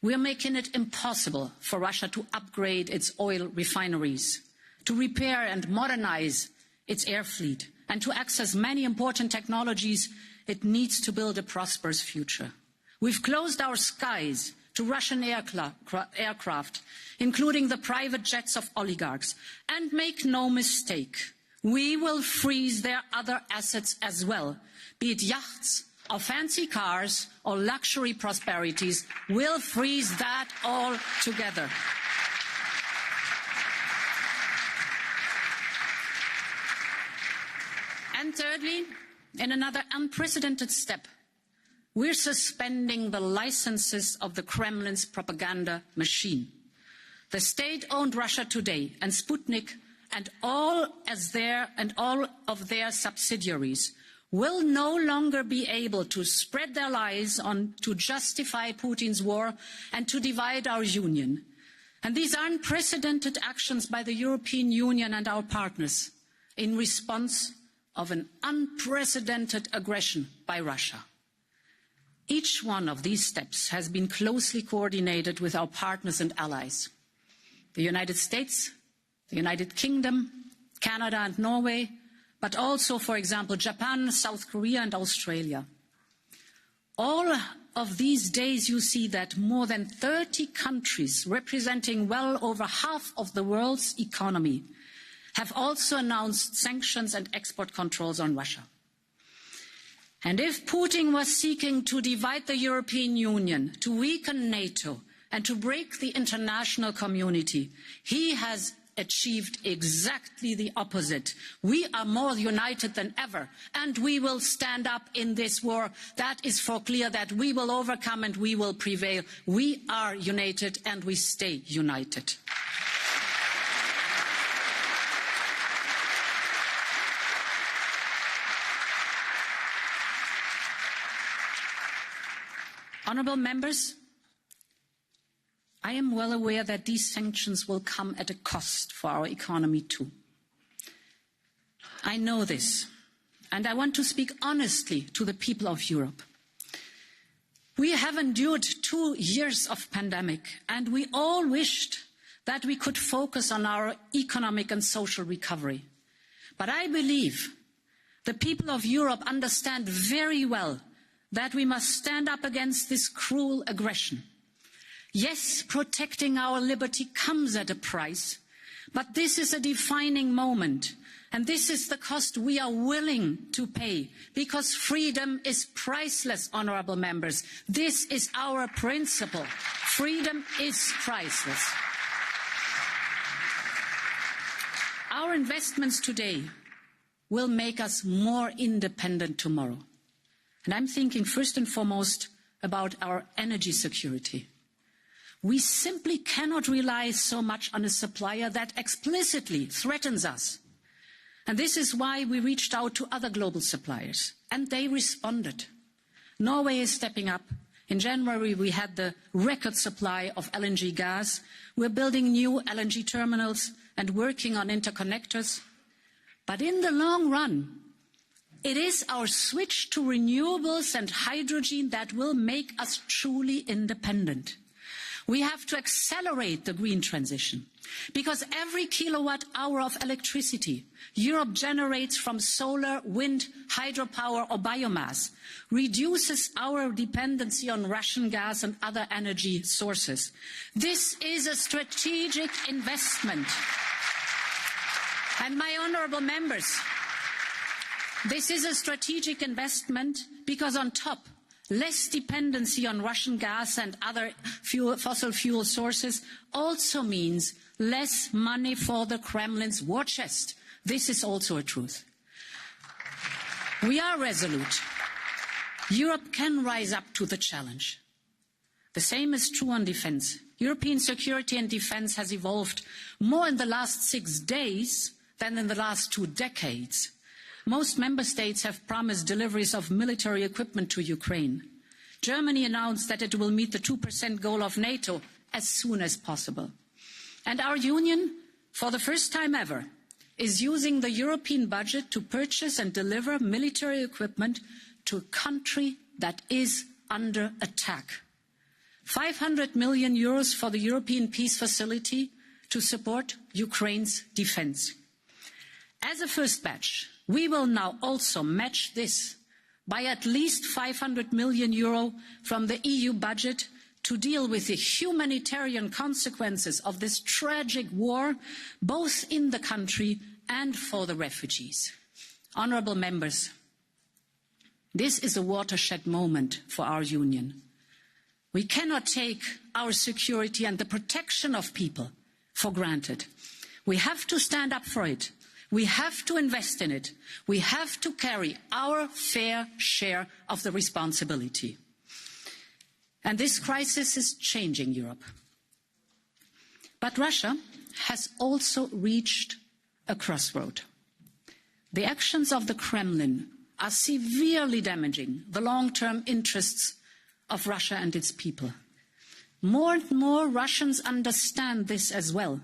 We are making it impossible for Russia to upgrade its oil refineries, to repair and modernize its air fleet, and to access many important technologies it needs to build a prosperous future. We've closed our skies to Russian aircraft, including the private jets of oligarchs. And make no mistake, we will freeze their other assets as well, be it yachts or fancy cars or luxury prosperities. We'll freeze that all together. And thirdly, in another unprecedented step, we're suspending the licenses of the Kremlin's propaganda machine. The state-owned Russia Today and Sputnik and all of their subsidiaries will no longer be able to spread their lies to justify Putin's war and to divide our union. And these are unprecedented actions by the European Union and our partners in response of an unprecedented aggression by Russia. Each one of these steps has been closely coordinated with our partners and allies. The United States, the United Kingdom, Canada and Norway, but also, for example, Japan, South Korea and Australia. All of these days you see that more than 30 countries representing well over half of the world's economy have also announced sanctions and export controls on Russia. And if Putin was seeking to divide the European Union, to weaken NATO and to break the international community, he has achieved exactly the opposite. We are more united than ever, and we will stand up in this war. That is for clear, that we will overcome and we will prevail. We are united and we stay united. Honourable members, I am well aware that these sanctions will come at a cost for our economy too. I know this, and I want to speak honestly to the people of Europe. We have endured 2 years of pandemic, and we all wished that we could focus on our economic and social recovery. But I believe the people of Europe understand very well that we must stand up against this cruel aggression. Yes, protecting our liberty comes at a price, but this is a defining moment, and this is the cost we are willing to pay, because freedom is priceless, honourable members. This is our principle. Freedom is priceless. Our investments today will make us more independent tomorrow. And I'm thinking first and foremost about our energy security. We simply cannot rely so much on a supplier that explicitly threatens us. And this is why we reached out to other global suppliers, and they responded. Norway is stepping up. In January, we had the record supply of LNG gas. We're building new LNG terminals and working on interconnectors. But in the long run, it is our switch to renewables and hydrogen that will make us truly independent. We have to accelerate the green transition, because every kilowatt hour of electricity Europe generates from solar, wind, hydropower or biomass reduces our dependency on Russian gas and other energy sources. This is a strategic investment. And my honourable members, this is a strategic investment because on top, less dependency on Russian gas and other fossil fuel sources also means less money for the Kremlin's war chest. This is also a truth. We are resolute. Europe can rise up to the challenge. The same is true on defence. European security and defence has evolved more in the last 6 days than in the last 2 decades. Most member states have promised deliveries of military equipment to Ukraine. Germany announced that it will meet the 2% goal of NATO as soon as possible. And our union, for the first time ever, is using the European budget to purchase and deliver military equipment to a country that is under attack. 500 million euros for the European Peace Facility to support Ukraine's defence. As a first batch, we will now also match this by at least 500 million euro from the EU budget to deal with the humanitarian consequences of this tragic war, both in the country and for the refugees. Honourable members, this is a watershed moment for our union. We cannot take our security and the protection of people for granted. We have to stand up for it. We have to invest in it. We have to carry our fair share of the responsibility. And this crisis is changing Europe. But Russia has also reached a crossroad. The actions of the Kremlin are severely damaging the long-term interests of Russia and its people. More and more Russians understand this as well.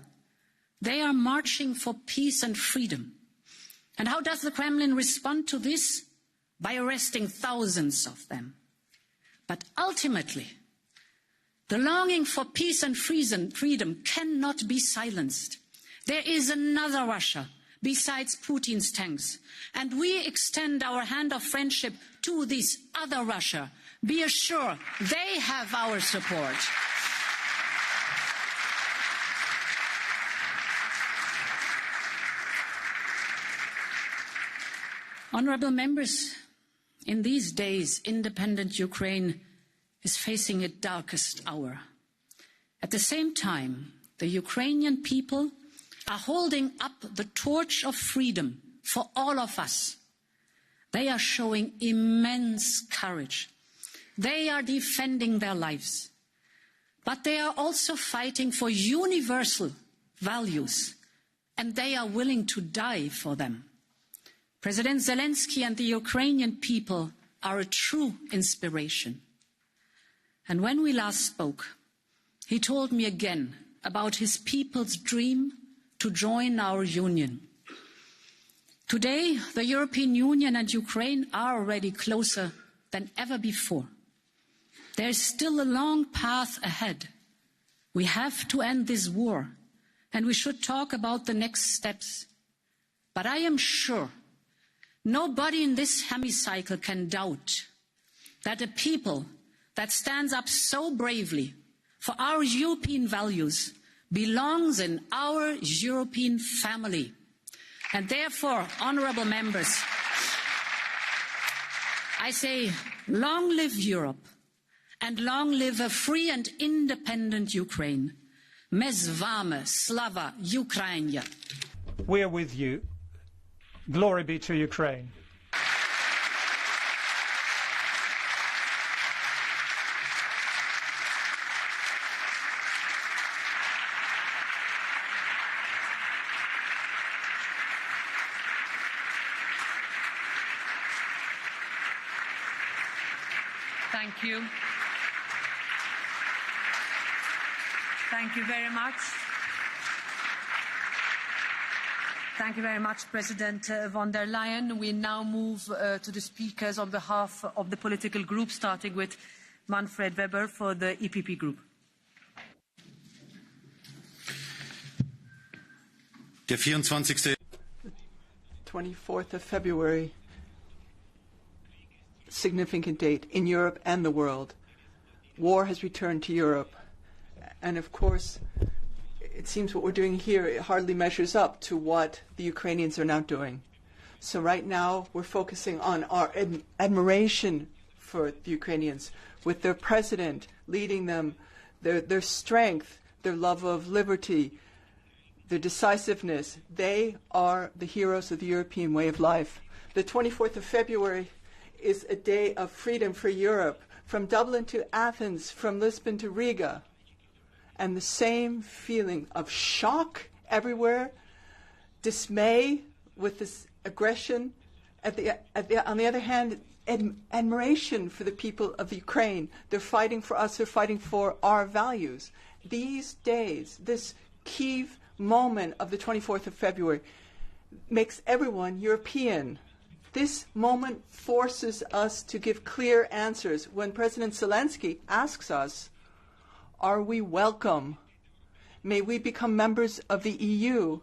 They are marching for peace and freedom. And how does the Kremlin respond to this? By arresting thousands of them. But ultimately, the longing for peace and freedom cannot be silenced. There is another Russia besides Putin's tanks, and we extend our hand of friendship to this other Russia. Be assured they have our support. Honourable members, in these days, independent Ukraine is facing its darkest hour. At the same time, the Ukrainian people are holding up the torch of freedom for all of us. They are showing immense courage. They are defending their lives. But they are also fighting for universal values, and they are willing to die for them. President Zelensky and the Ukrainian people are a true inspiration. And when we last spoke, he told me again about his people's dream to join our union. Today, the European Union and Ukraine are already closer than ever before. There is still a long path ahead. We have to end this war, and we should talk about the next steps. But I am sure nobody in this hemicycle can doubt that a people that stands up so bravely for our European values belongs in our European family. And therefore, honourable members, I say, long live Europe, and long live a free and independent Ukraine. Me z vami, slava Ukrainia. We are with you. Glory be to Ukraine. Thank you. Thank you very much. Thank you very much, President von der Leyen. We now move to the speakers on behalf of the political group, starting with Manfred Weber for the EPP group. Der 24th of February, significant date in Europe and the world. War has returned to Europe. And of course, it seems what we're doing here, it hardly measures up to what the Ukrainians are now doing. So right now, we're focusing on our admiration for the Ukrainians, with their president leading them, their strength, their love of liberty, their decisiveness. They are the heroes of the European way of life. The 24th of February is a day of freedom for Europe, from Dublin to Athens, from Lisbon to Riga. And the same feeling of shock everywhere, dismay with this aggression. On the other hand, admiration for the people of Ukraine. They're fighting for us, they're fighting for our values. These days, this Kiev moment of the 24th of February makes everyone European. This moment forces us to give clear answers. When President Zelensky asks us, are we welcome? May we become members of the EU?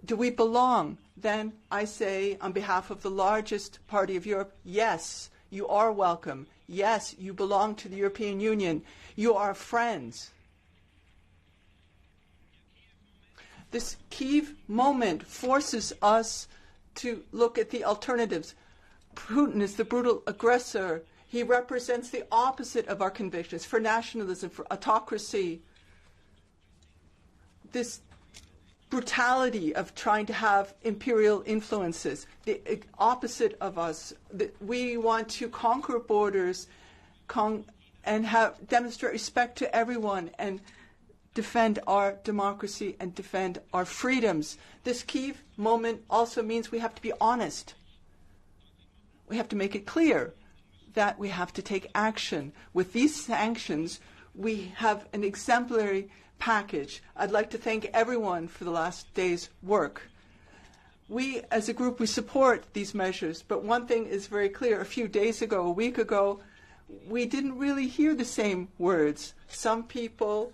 Do we belong? Then I say, on behalf of the largest party of Europe, yes, you are welcome. Yes, you belong to the European Union. You are friends. This Kiev moment forces us to look at the alternatives. Putin is the brutal aggressor. He represents the opposite of our convictions, for nationalism, for autocracy. This brutality of trying to have imperial influences, the opposite of us. We want to conquer borders and demonstrate respect to everyone and defend our democracy and defend our freedoms. This Kiev moment also means we have to be honest. We have to make it clear that we have to take action. With these sanctions, we have an exemplary package. I'd like to thank everyone for the last day's work. We, as a group, we support these measures, but one thing is very clear. A few days ago, a week ago, we didn't really hear the same words. Some people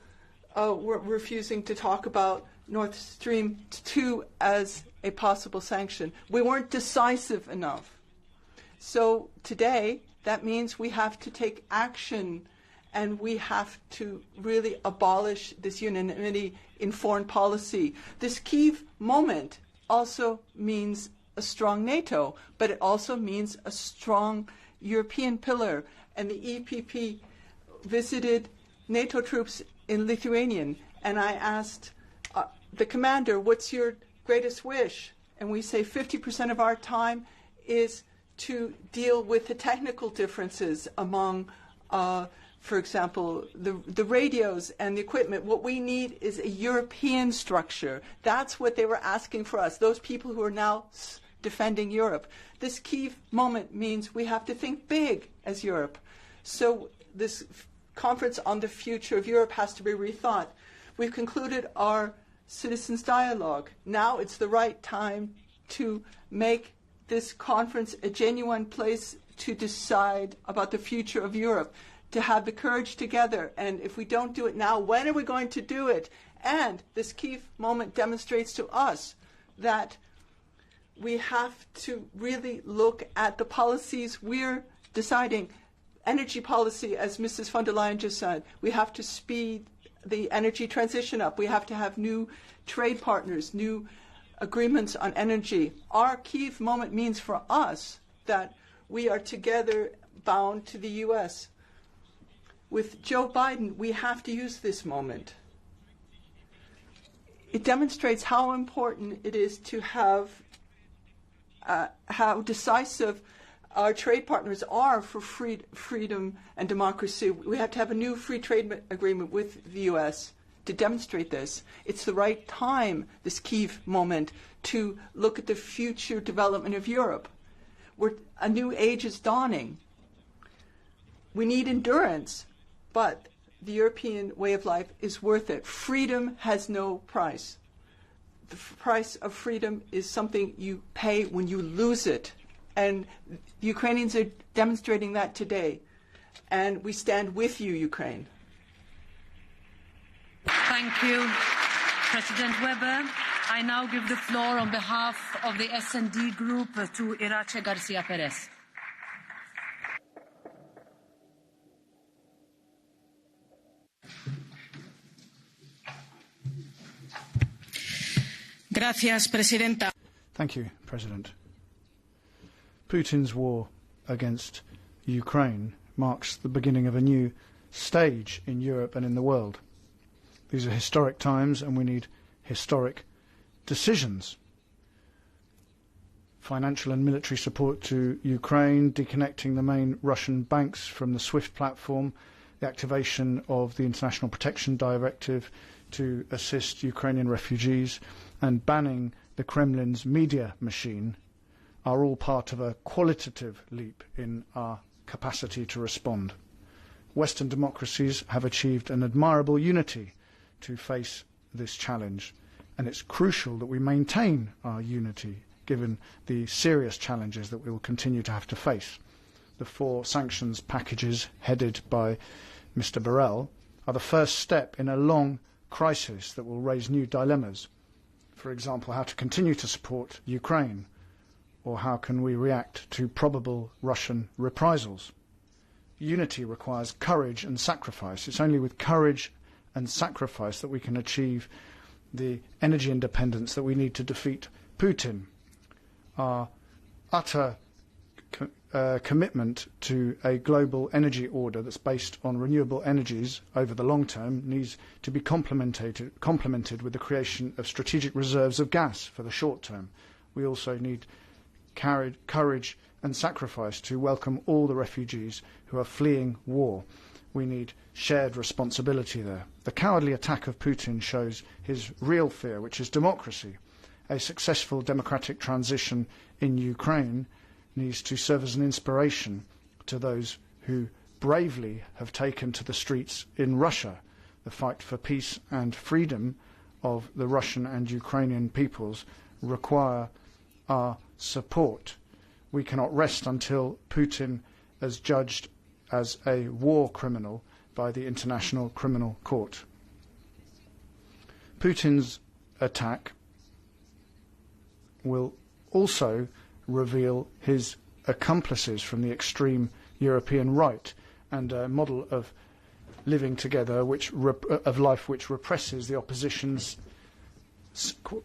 were refusing to talk about Nord Stream 2 as a possible sanction. We weren't decisive enough. So today, that means we have to take action and we have to really abolish this unanimity in foreign policy. This Kiev moment also means a strong NATO, but it also means a strong European pillar. And the EPP visited NATO troops in Lithuania, and I asked the commander, what's your greatest wish? And we say 50% of our time is to deal with the technical differences among, for example, the radios and the equipment. What we need is a European structure. That's what they were asking for us, those people who are now defending Europe. This Kiev moment means we have to think big as Europe. So this conference on the future of Europe has to be rethought. We've concluded our citizens' dialogue. Now it's the right time to make this conference a genuine place to decide about the future of Europe, to have the courage together. And if we don't do it now, when are we going to do it? And this Kiev moment demonstrates to us that we have to really look at the policies we're deciding. Energy policy, as Mrs. von der Leyen just said, we have to speed the energy transition up. We have to have new trade partners, new agreements on energy. Our Kiev moment means for us that we are together bound to the U.S. With Joe Biden, we have to use this moment. It demonstrates how important it is to have how decisive our trade partners are for freedom and democracy. We have to have a new free trade agreement with the U.S. to demonstrate this. It's the right time, this Kiev moment, to look at the future development of Europe. A new age is dawning. We need endurance, but the European way of life is worth it. Freedom has no price. The price of freedom is something you pay when you lose it. And the Ukrainians are demonstrating that today. And we stand with you, Ukraine. Thank you, President Weber. I now give the floor on behalf of the S&D Group to Iratxe Garcia Perez. Gracias, Presidenta. Thank you, President. Putin's war against Ukraine marks the beginning of a new stage in Europe and in the world. These are historic times and we need historic decisions. Financial and military support to Ukraine, deconnecting the main Russian banks from the SWIFT platform, the activation of the International Protection Directive to assist Ukrainian refugees, and banning the Kremlin's media machine are all part of a qualitative leap in our capacity to respond. Western democracies have achieved an admirable unity to face this challenge, and it's crucial that we maintain our unity given the serious challenges that we will continue to have to face. The 4 sanctions packages headed by Mr. Borrell are the first step in a long crisis that will raise new dilemmas. For example, how to continue to support Ukraine, or how can we react to probable Russian reprisals? Unity requires courage and sacrifice. It's only with courage and sacrifice that we can achieve the energy independence that we need to defeat Putin. Our utter commitment to a global energy order that's based on renewable energies over the long term needs to be complemented with the creation of strategic reserves of gas for the short term. We also need courage and sacrifice to welcome all the refugees who are fleeing war. We need shared responsibility there. The cowardly attack of Putin shows his real fear, which is democracy. A successful democratic transition in Ukraine needs to serve as an inspiration to those who bravely have taken to the streets in Russia. The fight for peace and freedom of the Russian and Ukrainian peoples require our support. We cannot rest until Putin is judged as a war criminal by the International Criminal Court. Putin's attack will also reveal his accomplices from the extreme European right and a model of living together of life which represses the opposition's,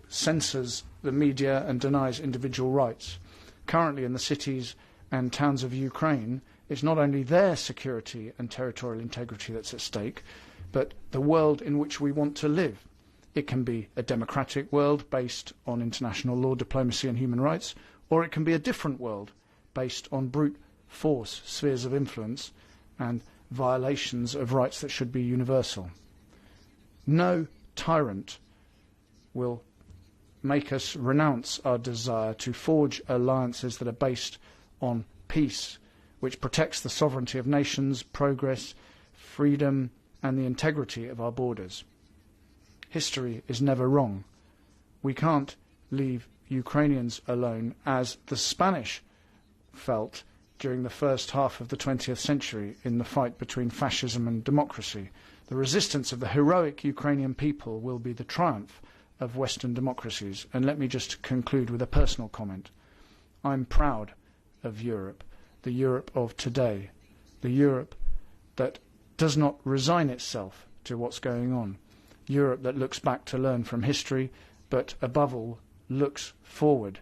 censors the media and denies individual rights. Currently in the cities and towns of Ukraine, it's not only their security and territorial integrity that's at stake, but the world in which we want to live. It can be a democratic world based on international law, diplomacy and human rights, or it can be a different world based on brute force, spheres of influence and violations of rights that should be universal. No tyrant will make us renounce our desire to forge alliances that are based on peace, which protects the sovereignty of nations, progress, freedom and the integrity of our borders. History is never wrong. We can't leave Ukrainians alone, as the Spanish felt during the first half of the 20th century in the fight between fascism and democracy. The resistance of the heroic Ukrainian people will be the triumph of Western democracies. And let me just conclude with a personal comment. I'm proud of Europe, the Europe of today, the Europe that does not resign itself to what's going on, Europe that looks back to learn from history, but above all looks forward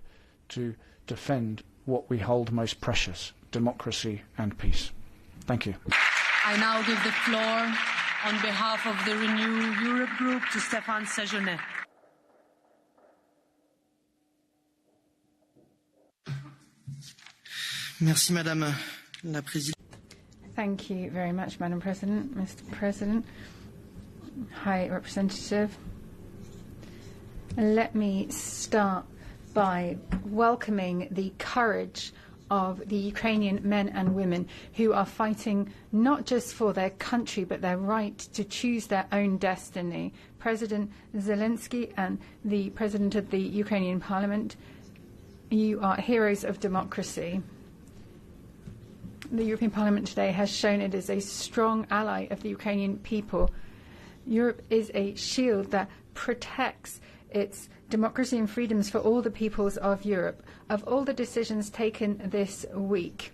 to defend what we hold most precious, democracy and peace. Thank you. I now give the floor on behalf of the Renew Europe group to Stefan Sejourne. Merci, Madame la Présidente. Thank you very much, Madam President, Mr. President, High Representative. Let me start by welcoming the courage of the Ukrainian men and women who are fighting not just for their country but their right to choose their own destiny. President Zelensky and the President of the Ukrainian Parliament, you are heroes of democracy. The European Parliament today has shown it is a strong ally of the Ukrainian people. Europe is a shield that protects its democracy and freedoms for all the peoples of Europe. Of all the decisions taken this week,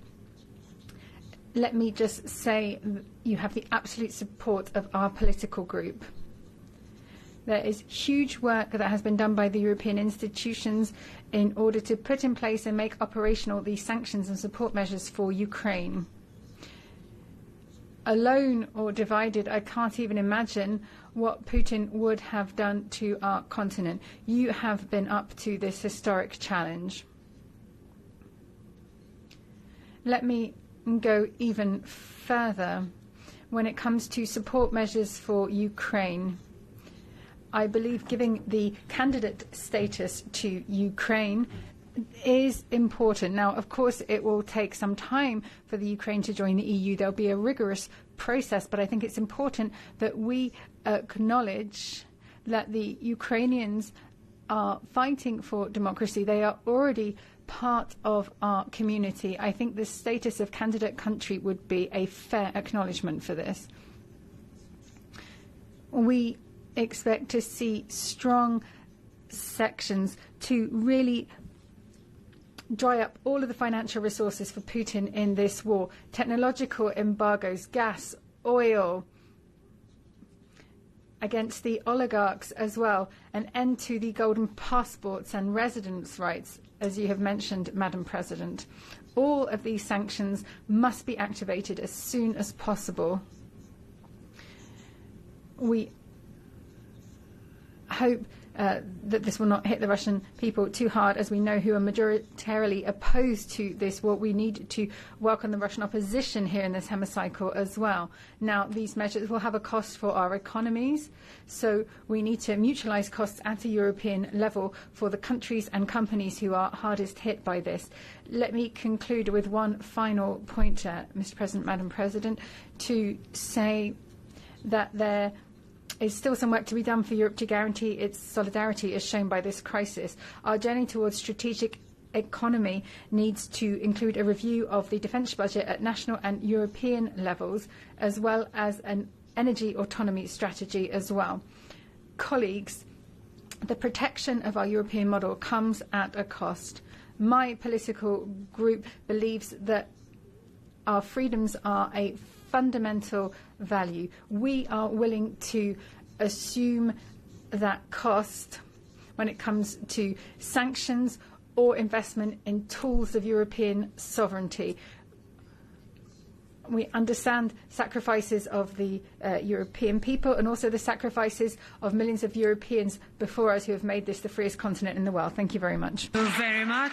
let me just say you have the absolute support of our political group. There is huge work that has been done by the European institutions in order to put in place and make operational these sanctions and support measures for Ukraine. Alone or divided, I can't even imagine what Putin would have done to our continent. You have been up to this historic challenge. Let me go even further when it comes to support measures for Ukraine. I believe giving the candidate status to Ukraine is important. Now, of course, it will take some time for the Ukraine to join the EU. There'll be a rigorous process, but I think it's important that we acknowledge that the Ukrainians are fighting for democracy. They are already part of our community. I think the status of candidate country would be a fair acknowledgement for this. We expect to see strong sections to really dry up all of the financial resources for Putin in this war. Technological embargoes, gas, oil, against the oligarchs as well, an end to the golden passports and residence rights, as you have mentioned, Madam President. All of these sanctions must be activated as soon as possible. We hope that this will not hit the Russian people too hard, as we know who are majoritarily opposed to this war. We need to welcome the Russian opposition here in this hemicycle as well. Now, these measures will have a cost for our economies, so we need to mutualise costs at a European level for the countries and companies who are hardest hit by this. Let me conclude with one final point, Mr. President, Madam President, to say that there is still some work to be done for Europe to guarantee its solidarity as shown by this crisis. Our journey towards strategic economy needs to include a review of the defence budget at national and European levels, as well as an energy autonomy strategy as well. Colleagues, the protection of our European model comes at a cost. My political group believes that our freedoms are a fundamental value. We are willing to assume that cost when it comes to sanctions or investment in tools of European sovereignty. We understand sacrifices of the European people and also the sacrifices of millions of Europeans before us who have made this the freest continent in the world. Thank you very much. Thank you very much.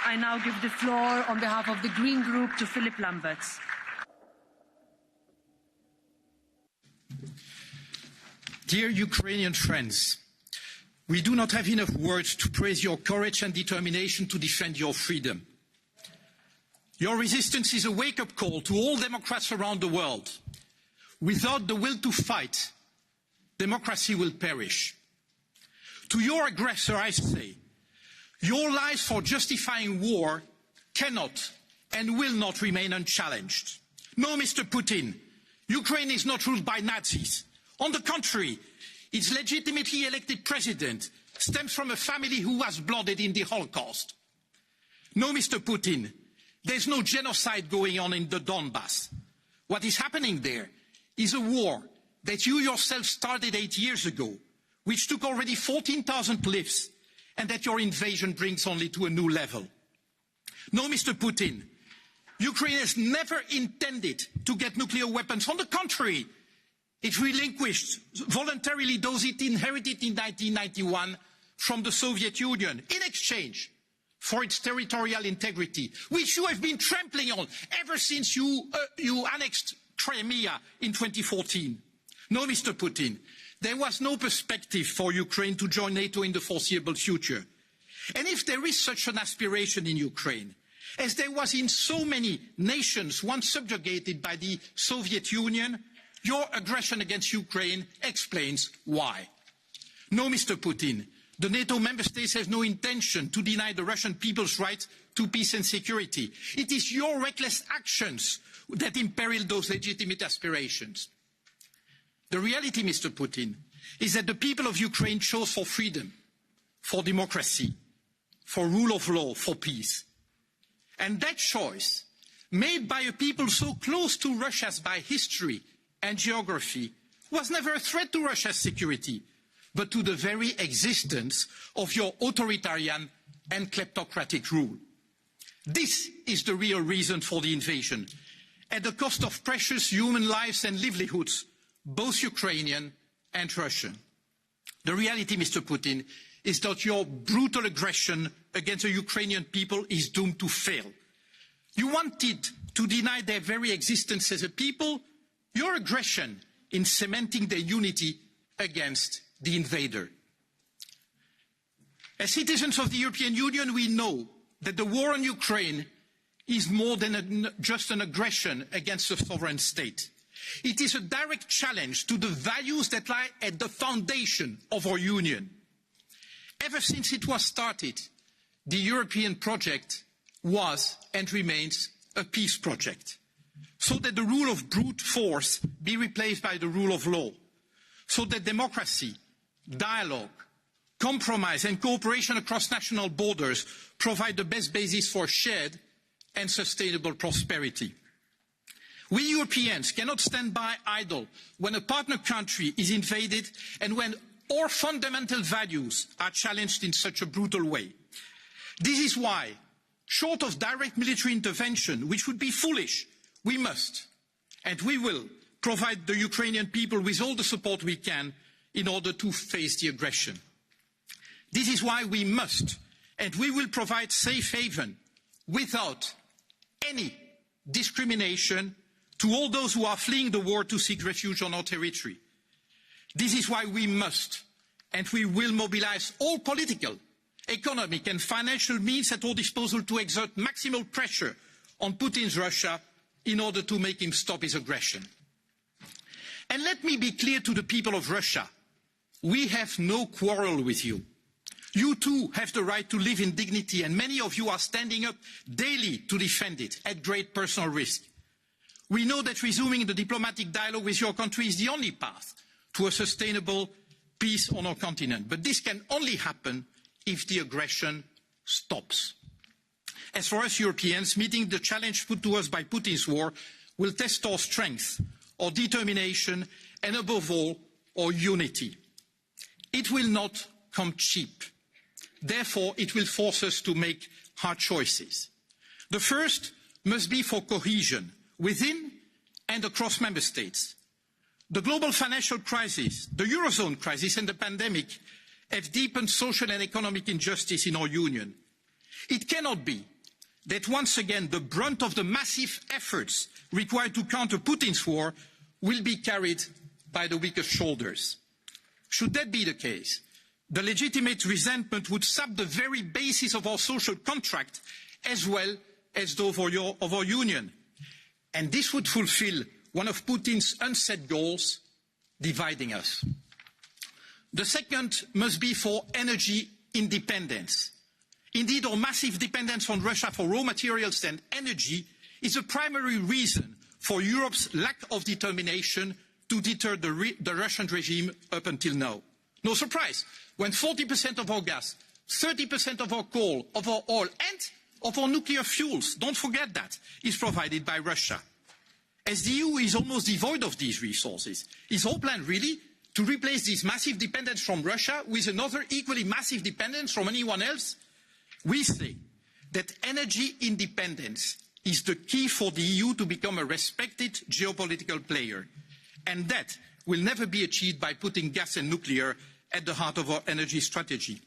I now give the floor on behalf of the Green Group to Philippe Lamberts. Dear Ukrainian friends, we do not have enough words to praise your courage and determination to defend your freedom. Your resistance is a wake-up call to all democrats around the world. Without the will to fight, democracy will perish. To your aggressor, I say, your lies for justifying war cannot and will not remain unchallenged. No, Mr. Putin, Ukraine is not ruled by Nazis. On the contrary, its legitimately elected president stems from a family who was blooded in the Holocaust. No, Mr. Putin, there's no genocide going on in the Donbass. What is happening there is a war that you yourself started 8 years ago, which took already 14,000 lives, and that your invasion brings only to a new level. No, Mr. Putin, Ukraine has never intended to get nuclear weapons. On the contrary, it relinquished voluntarily those it inherited in 1991 from the Soviet Union in exchange for its territorial integrity, which you have been trampling on ever since you annexed Crimea in 2014. No, Mr. Putin, there was no perspective for Ukraine to join NATO in the foreseeable future. And if there is such an aspiration in Ukraine, as there was in so many nations once subjugated by the Soviet Union, your aggression against Ukraine explains why. No, Mr. Putin, the NATO member states have no intention to deny the Russian people's right to peace and security. It is your reckless actions that imperil those legitimate aspirations. The reality, Mr. Putin, is that the people of Ukraine chose for freedom, for democracy, for rule of law, for peace. And that choice, made by a people so close to Russia by history and geography, was never a threat to Russia's security, but to the very existence of your authoritarian and kleptocratic rule. This is the real reason for the invasion, at the cost of precious human lives and livelihoods, both Ukrainian and Russian. The reality, Mr. Putin, is that your brutal aggression against the Ukrainian people is doomed to fail. You wanted to deny their very existence as a people. Your aggression in cementing their unity against the invader. As citizens of the European Union, we know that the war on Ukraine is more than just an aggression against a sovereign state. It is a direct challenge to the values that lie at the foundation of our union. Ever since it was started, the European project was and remains a peace project, so that the rule of brute force be replaced by the rule of law, so that democracy, dialogue, compromise and cooperation across national borders provide the best basis for shared and sustainable prosperity. We Europeans cannot stand by idle when a partner country is invaded and when our fundamental values are challenged in such a brutal way. This is why, short of direct military intervention, which would be foolish, we must and we will provide the Ukrainian people with all the support we can in order to face the aggression. This is why we must and we will provide safe haven without any discrimination to all those who are fleeing the war to seek refuge on our territory. This is why we must and we will mobilize all political, economic and financial means at our disposal to exert maximal pressure on Putin's Russia in order to make him stop his aggression. And let me be clear to the people of Russia, we have no quarrel with you. You too have the right to live in dignity, and many of you are standing up daily to defend it at great personal risk. We know that resuming the diplomatic dialogue with your country is the only path to a sustainable peace on our continent. But this can only happen if the aggression stops. As for us Europeans, meeting the challenge put to us by Putin's war will test our strength, our determination, and above all, our unity. It will not come cheap. Therefore, it will force us to make hard choices. The first must be for cohesion within and across member states. The global financial crisis, the Eurozone crisis and the pandemic have deepened social and economic injustice in our union. It cannot be that once again the brunt of the massive efforts required to counter Putin's war will be carried by the weakest shoulders. Should that be the case, the legitimate resentment would sap the very basis of our social contract as well as those of our union. And this would fulfill one of Putin's unset goals, dividing us. The second must be for energy independence. Indeed, our massive dependence on Russia for raw materials and energy is a primary reason for Europe's lack of determination to deter the Russian regime up until now. No surprise, when 40% of our gas, 30% of our coal, of our oil and of our nuclear fuels, don't forget that, is provided by Russia. As the EU is almost devoid of these resources, is our plan really to replace this massive dependence from Russia with another equally massive dependence from anyone else? We say that energy independence is the key for the EU to become a respected geopolitical player, and that will never be achieved by putting gas and nuclear at the heart of our energy strategy.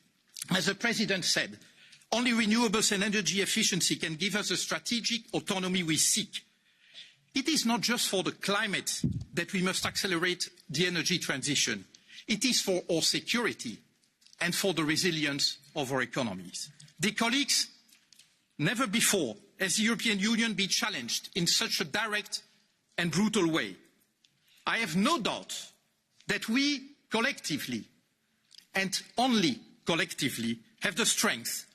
As the President said, only renewables and energy efficiency can give us the strategic autonomy we seek. It is not just for the climate that we must accelerate the energy transition. It is for our security and for the resilience of our economies. Dear colleagues, never before has the European Union been challenged in such a direct and brutal way. I have no doubt that we collectively, and only collectively, have the strength,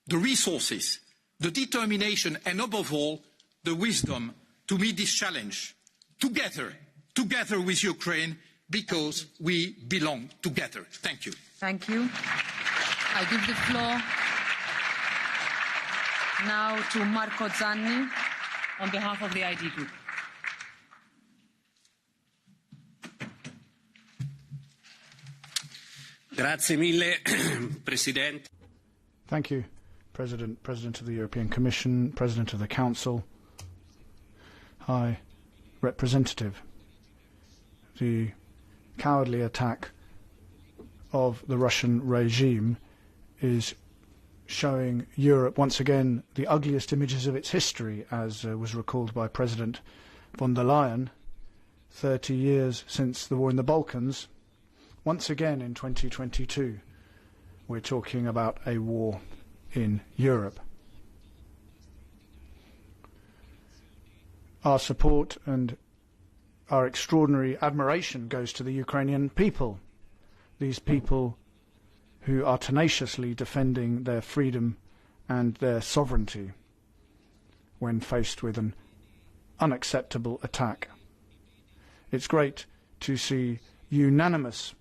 the resources, the determination, and above all, the wisdom to meet this challenge together with Ukraine, because we belong together. Thank you. Thank you. I give the floor now to Marco Zanni on behalf of the ID Group. Grazie mille, Presidente. Thank you, President, President of the European Commission, President of the Council, High Representative. The cowardly attack of the Russian regime is showing Europe once again the ugliest images of its history, as was recalled by President von der Leyen 30 years since the war in the Balkans. Once again in 2022 we're talking about a war in Europe. Our support and our extraordinary admiration goes to the Ukrainian people, these people who are tenaciously defending their freedom and their sovereignty when faced with an unacceptable attack. It's great to see unanimous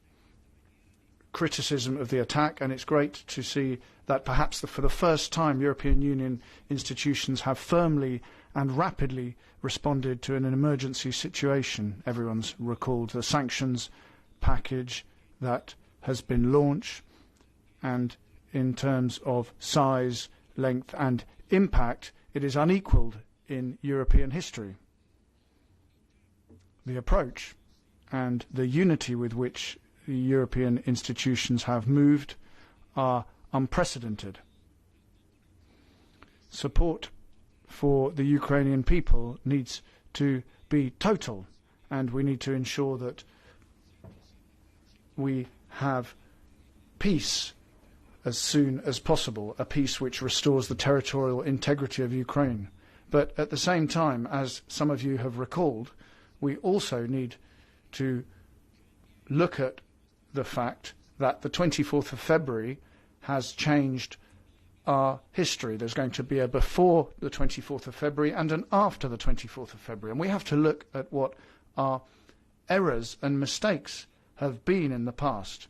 criticism of the attack, and it's great to see that perhaps for the first time European Union institutions have firmly and rapidly responded to an emergency situation. Everyone's recalled the sanctions package that has been launched, and in terms of size, length and impact, it is unequalled in European history. The approach and the unity with which the European institutions have moved are unprecedented. Support for the Ukrainian people needs to be total, and we need to ensure that we have peace as soon as possible, a peace which restores the territorial integrity of Ukraine. But at the same time, as some of you have recalled, we also need to look at the fact that the 24th of February has changed our history. There's going to be a before the 24th of February and an after the 24th of February. And we have to look at what our errors and mistakes have been in the past.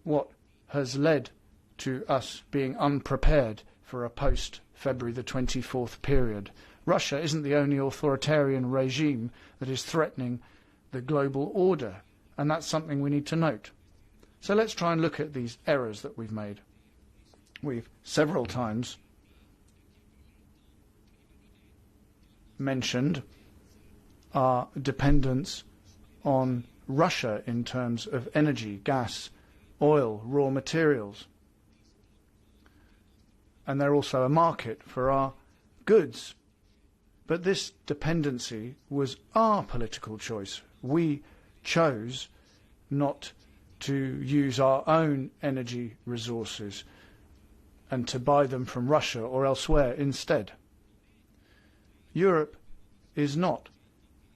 What has led to us being unprepared for a post-February the 24th period. Russia isn't the only authoritarian regime that is threatening the global order, and that's something we need to note. So let's try and look at these errors that we've made. We've several times mentioned our dependence on Russia in terms of energy, gas, oil, raw materials. And they're also a market for our goods. But this dependency was our political choice. We chose not to use our own energy resources and to buy them from Russia or elsewhere instead. Europe is not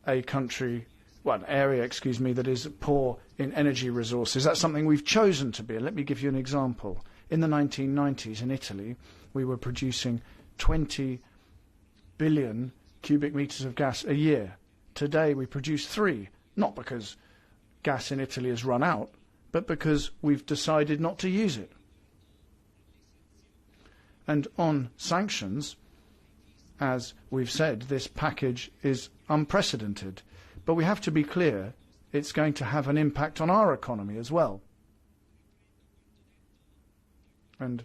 a country, well, an area, excuse me, that is poor in energy resources. That's something we've chosen to be. Let me give you an example. In the 1990s in Italy, we were producing 20 billion cubic meters of gas a year. Today we produce 3, not because gas in Italy has run out, but because we've decided not to use it. And on sanctions, as we've said, this package is unprecedented. But we have to be clear, it's going to have an impact on our economy as well. And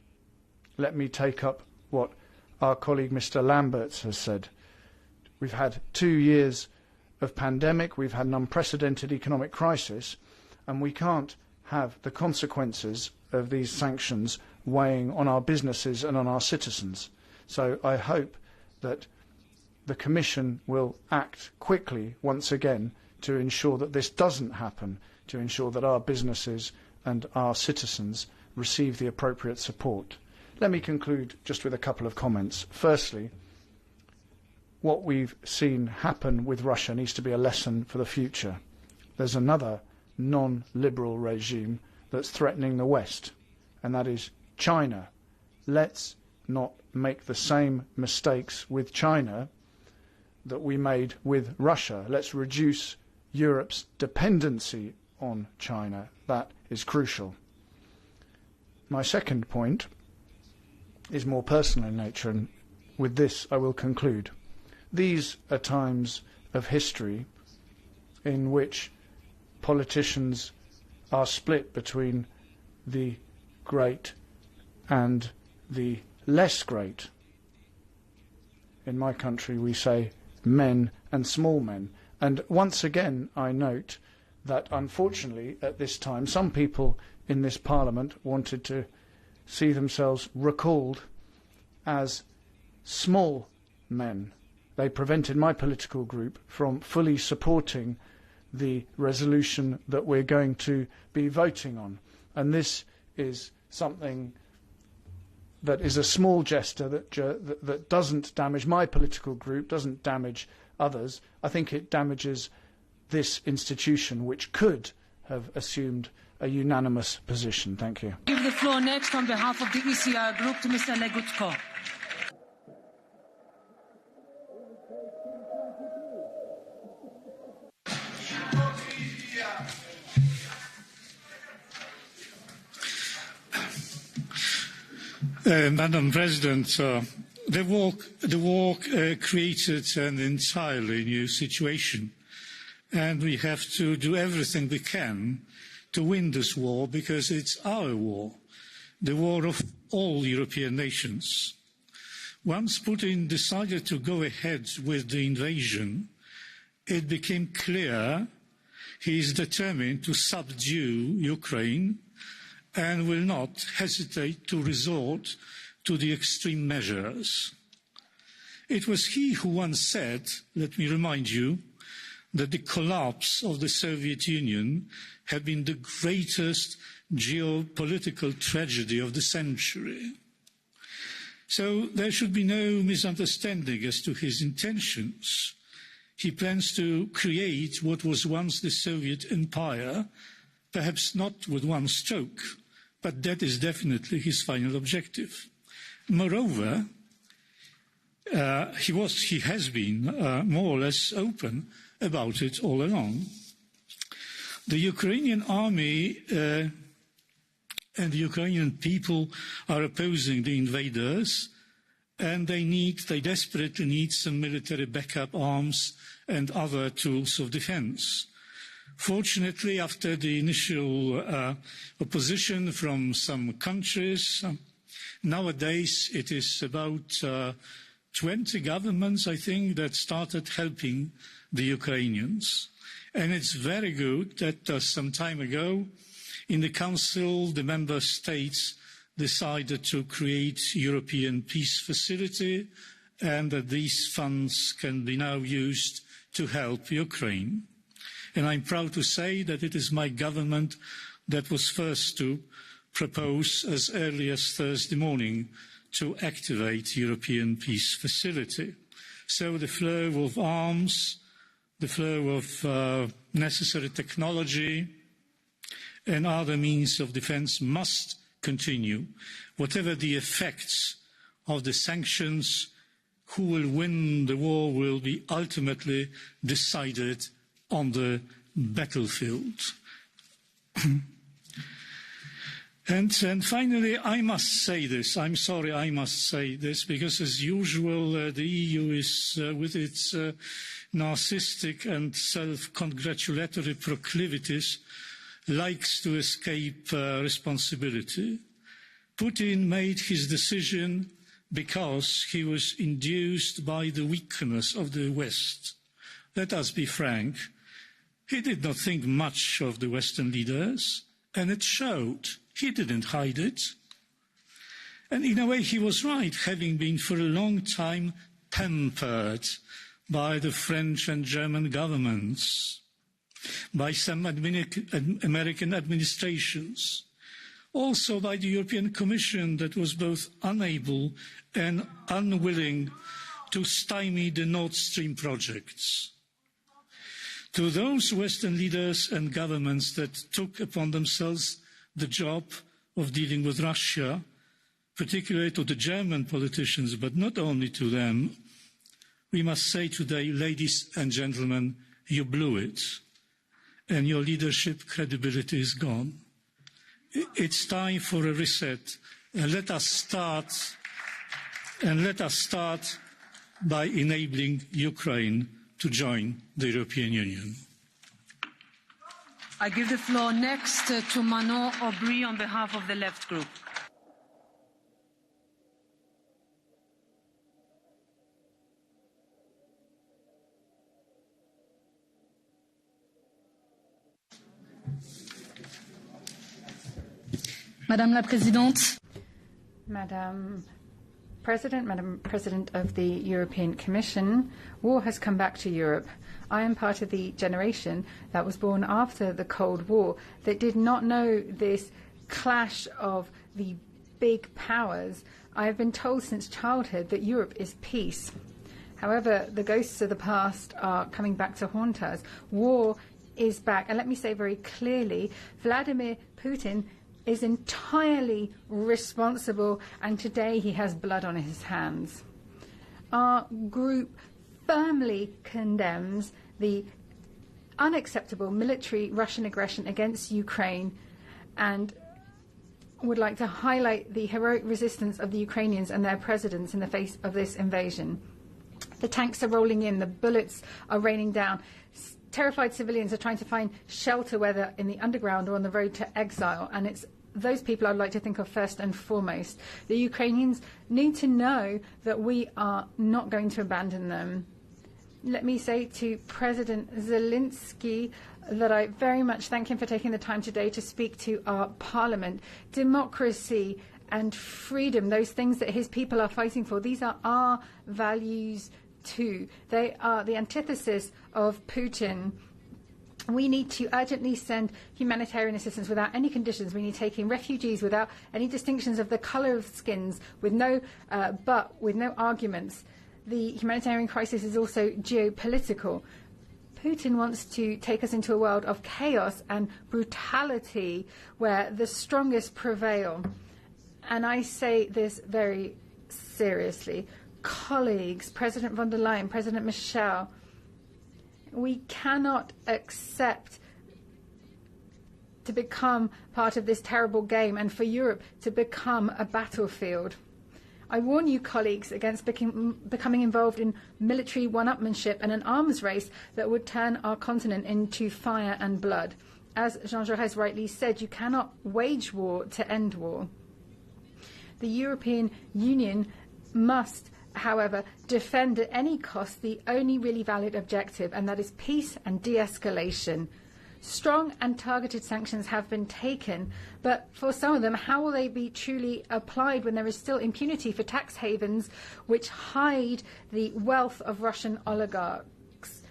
let me take up what our colleague Mr. Lamberts has said. We've had 2 years of pandemic, we've had an unprecedented economic crisis, and we can't have the consequences of these sanctions weighing on our businesses and on our citizens. So I hope that the Commission will act quickly once again to ensure that this doesn't happen, to ensure that our businesses and our citizens receive the appropriate support. Let me conclude just with a couple of comments. Firstly, what we've seen happen with Russia needs to be a lesson for the future. There's another non-liberal regime that's threatening the West, and that is China. Let's not make the same mistakes with China that we made with Russia. Let's reduce Europe's dependency on China. That is crucial. My second point is more personal in nature, and with this I will conclude. These are times of history in which politicians are split between the great and the less great. In my country we say men and small men. And once again I note that unfortunately at this time some people in this Parliament wanted to see themselves recalled as small men. They prevented my political group from fully supporting the resolution that we're going to be voting on. And this is something that is a small gesture that doesn't damage my political group, doesn't damage others. I think it damages this institution, which could have assumed a unanimous position. Thank you. I give the floor next on behalf of the ECR group to Mr. Legutko. Madam President, the war created an entirely new situation, and we have to do everything we can to win this war, because it's our war, the war of all European nations. Once Putin decided to go ahead with the invasion, it became clear he is determined to subdue Ukraine and will not hesitate to resort to the extreme measures. It was he who once said, let me remind you, that the collapse of the Soviet Union had been the greatest geopolitical tragedy of the century. So there should be no misunderstanding as to his intentions. He plans to create what was once the Soviet Empire, perhaps not with one stroke, but that is definitely his final objective. Moreover, he has been more or less open about it all along. The Ukrainian army and the Ukrainian people are opposing the invaders, and they desperately need some military backup arms and other tools of defense. Fortunately, after the initial opposition from some countries, nowadays it is about 20 governments, I think, that started helping the Ukrainians. And it's very good that some time ago in the Council, the member states decided to create European Peace Facility, and that these funds can be now used to help Ukraine. And I'm proud to say that it is my government that was first to propose as early as Thursday morning to activate European Peace Facility. So the flow of arms the flow of necessary technology and other means of defence must continue, whatever the effects of the sanctions. Who will win the war will be ultimately decided on the battlefield. And finally, I must say this. I'm sorry, I must say this, because as usual, the EU is, with its narcissistic and self-congratulatory proclivities, likes to escape responsibility. Putin made his decision because he was induced by the weakness of the West. Let us be frank, he did not think much of the Western leaders, and it showed. He didn't hide it. And in a way he was right, having been for a long time pampered by the French and German governments, by some American administrations, also by the European Commission that was both unable and unwilling to stymie the Nord Stream projects. To those Western leaders and governments that took upon themselves the job of dealing with Russia, particularly to the German politicians, but not only to them, we must say today, ladies and gentlemen, you blew it, and your leadership credibility is gone. It's time for a reset, and let us start by enabling Ukraine to join the European Union. I give the floor next to Manon Aubry on behalf of the Left Group. Madame la Présidente. Madame President of the European Commission, war has come back to Europe. I am part of the generation that was born after the Cold War that did not know this clash of the big powers. I have been told since childhood that Europe is peace. However, the ghosts of the past are coming back to haunt us. War is back. And let me say very clearly, Vladimir Putin is entirely responsible, and today he has blood on his hands. Our group firmly condemns the unacceptable military Russian aggression against Ukraine and would like to highlight the heroic resistance of the Ukrainians and their presidents in the face of this invasion. The tanks are rolling in, the bullets are raining down. Terrified civilians are trying to find shelter, whether in the underground or on the road to exile, and it's those people I'd like to think of first and foremost. The Ukrainians need to know that we are not going to abandon them. Let me say to President Zelensky that I very much thank him for taking the time today to speak to our parliament. Democracy and freedom, those things that his people are fighting for, these are our values too. They are the antithesis of Putin. We need to urgently send humanitarian assistance without any conditions. We need to take in refugees without any distinctions of the colour of skins, with no arguments. The humanitarian crisis is also geopolitical. Putin wants to take us into a world of chaos and brutality where the strongest prevail. And I say this very seriously. Colleagues, President von der Leyen, President Michel, we cannot accept to become part of this terrible game and for Europe to become a battlefield. I warn you, colleagues, against becoming involved in military one-upmanship and an arms race that would turn our continent into fire and blood. As Jean Jaurès rightly said, you cannot wage war to end war. The European Union must, however, defend at any cost the only really valid objective, and that is peace and de-escalation. Strong and targeted sanctions have been taken, but for some of them, how will they be truly applied when there is still impunity for tax havens which hide the wealth of Russian oligarchs?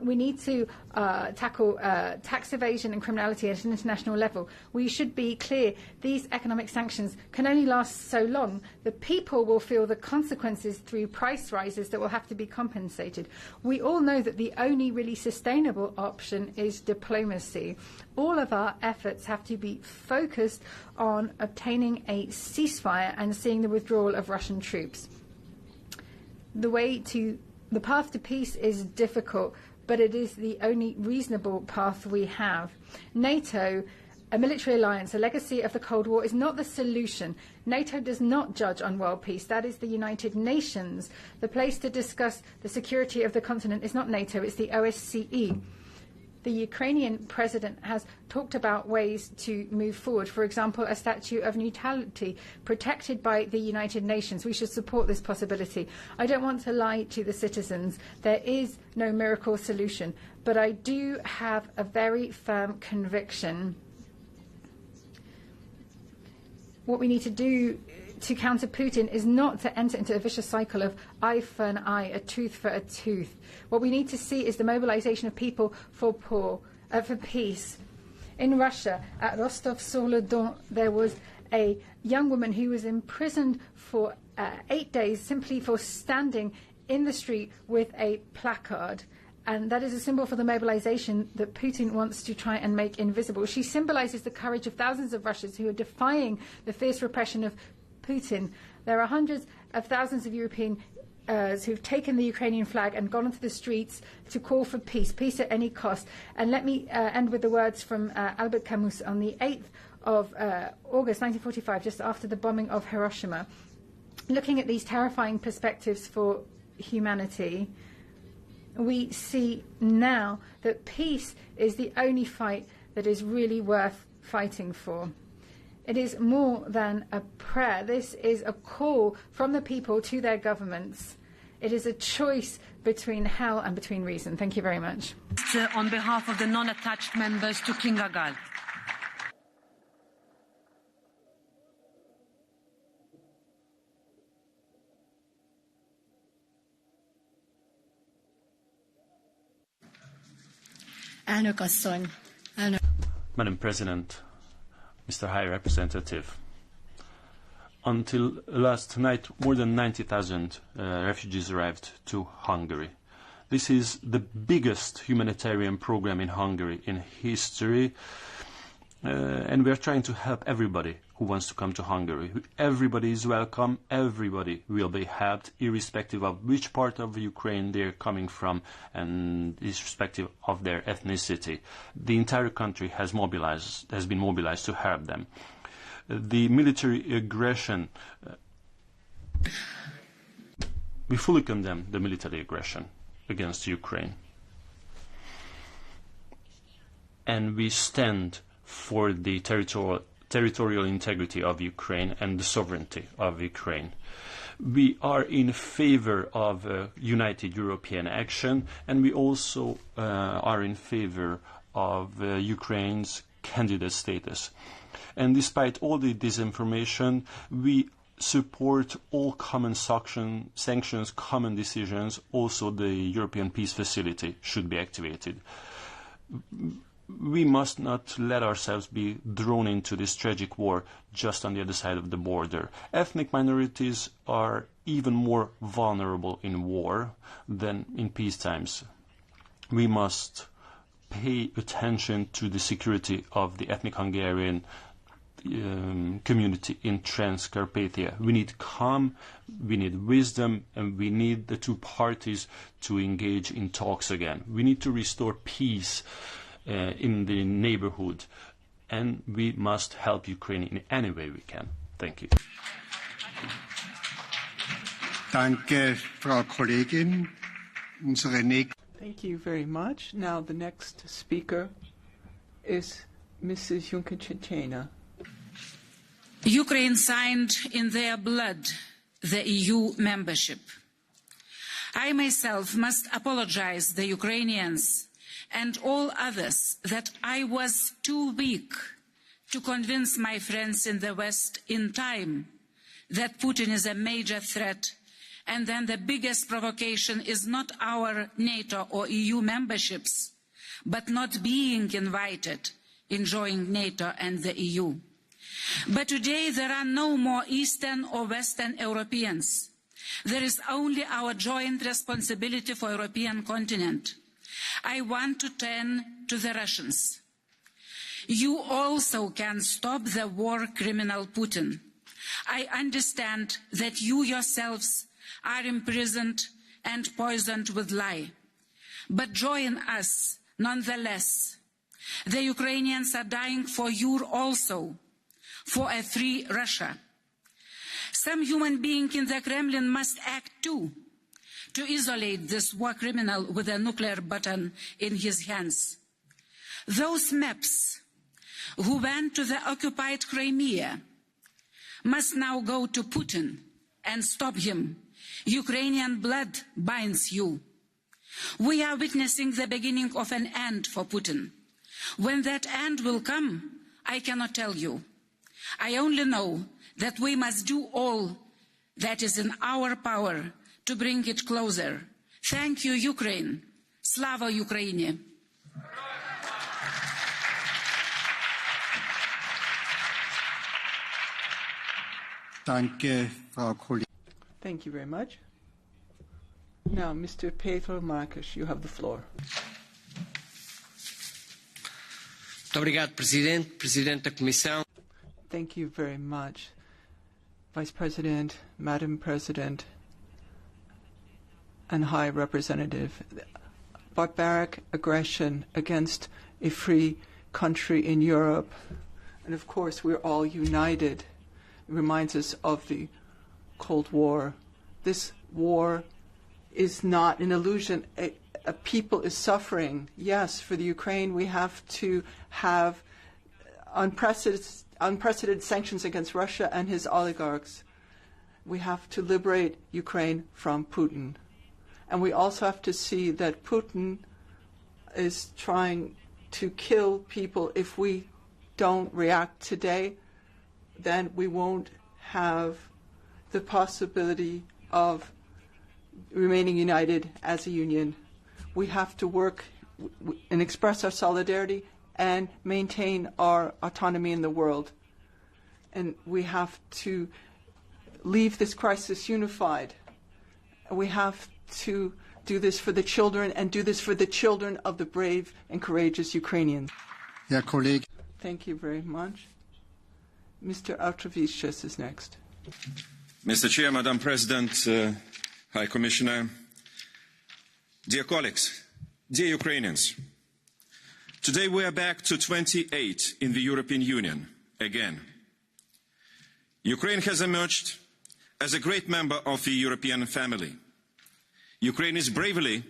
we need to tackle tax evasion and criminality at an international level. We should be clear, these economic sanctions can only last so long. The people will feel the consequences through price rises that will have to be compensated. We all know that the only really sustainable option is diplomacy. All of our efforts have to be focused on obtaining a ceasefire and seeing the withdrawal of Russian troops. The path to peace is difficult, but it is the only reasonable path we have. NATO, a military alliance, a legacy of the Cold War, is not the solution. NATO does not judge on world peace. That is the United Nations. The place to discuss the security of the continent is not NATO, it's the OSCE. The Ukrainian president has talked about ways to move forward. For example, a statute of neutrality protected by the United Nations. We should support this possibility. I don't want to lie to the citizens. There is no miracle solution. But I do have a very firm conviction. What we need to do to counter Putin is not to enter into a vicious cycle of eye for an eye, a tooth for a tooth. What we need to see is the mobilization of people for peace. In Russia, at Rostov-sur-le-Don, there was a young woman who was imprisoned for 8 days simply for standing in the street with a placard. And that is a symbol for the mobilization that Putin wants to try and make invisible. She symbolizes the courage of thousands of Russians who are defying the fierce repression of Putin. There are hundreds of thousands of Europeans who've taken the Ukrainian flag and gone onto the streets to call for peace, peace at any cost. And let me end with the words from Albert Camus on the 8th of August 1945, just after the bombing of Hiroshima. Looking at these terrifying perspectives for humanity, we see now that peace is the only fight that is really worth fighting for. It is more than a prayer. This is a call from the people to their governments. It is a choice between hell and between reason. Thank you very much. On behalf of the non-attached members, to Kinga Gál. Madam President, Mr. High Representative, until last night, more than 90,000 refugees arrived to Hungary. This is the biggest humanitarian program in Hungary in history, and we are trying to help everybody who wants to come to Hungary. Everybody is welcome, everybody will be helped, irrespective of which part of Ukraine they are coming from and irrespective of their ethnicity. The entire country has been mobilized to help them. The military aggression, we fully condemn the military aggression against Ukraine. And we stand for the territorial integrity of Ukraine and the sovereignty of Ukraine. We are in favor of united European action, and we also are in favor of Ukraine's candidate status. And despite all the disinformation, we support all common sanctions, common decisions. Also, the European Peace Facility should be activated. We must not let ourselves be drawn into this tragic war just on the other side of the border. Ethnic minorities are even more vulnerable in war than in peace times. We must pay attention to the security of the ethnic Hungarian community in Transcarpathia. We need calm, we need wisdom, and we need the two parties to engage in talks again. We need to restore peace in the neighborhood, and we must help Ukraine in any way we can. Thank you. Danke, Frau Kollegin. Thank you very much. Now the next speaker is Mrs. Juncker-Cecena. Ukraine signed in their blood the EU membership. I myself must apologize the Ukrainians and all others that I was too weak to convince my friends in the West in time that Putin is a major threat And then the biggest provocation is not our NATO or EU memberships, but not being invited in joining NATO and the EU. But today there are no more Eastern or Western Europeans. There is only our joint responsibility for the European continent. I want to turn to the Russians. You also can stop the war criminal Putin. I understand that you yourselves are imprisoned and poisoned with lie. But join us nonetheless. The Ukrainians are dying for you also, for a free Russia. Some human being in the Kremlin must act too, to isolate this war criminal with a nuclear button in his hands. Those MEPs who went to the occupied Crimea must now go to Putin and stop him. Ukrainian blood binds you. We are witnessing the beginning of an end for Putin. When that end will come, I cannot tell you. I only know that we must do all that is in our power to bring it closer. Thank you, Ukraine. Slava Ukraini. Danke, Frau Kollegin. Thank you very much. Now, Mr. Pedro Marques, you have the floor. Muito obrigado, Presidente, Presidente da Comissão. Thank you very much, Vice President, Madam President, and High Representative. Barbaric aggression against a free country in Europe, and of course we're all united. It reminds us of the Cold War. This war is not an illusion. A people is suffering. Yes, for the Ukraine we have to have unprecedented sanctions against Russia and his oligarchs. We have to liberate Ukraine from Putin. And we also have to see that Putin is trying to kill people. If we don't react today, then we won't have the possibility of remaining united as a union. We have to work and express our solidarity and maintain our autonomy in the world. And we have to leave this crisis unified. We have to do this for the children and do this for the children of the brave and courageous Ukrainians. Herr Kollege. Thank you very much. Mr. Autrevicius is next. Mr. Chair, Madam President, High Commissioner, dear colleagues, dear Ukrainians, today we are back to 28 in the European Union again. Ukraine has emerged as a great member of the European family. Ukraine is bravely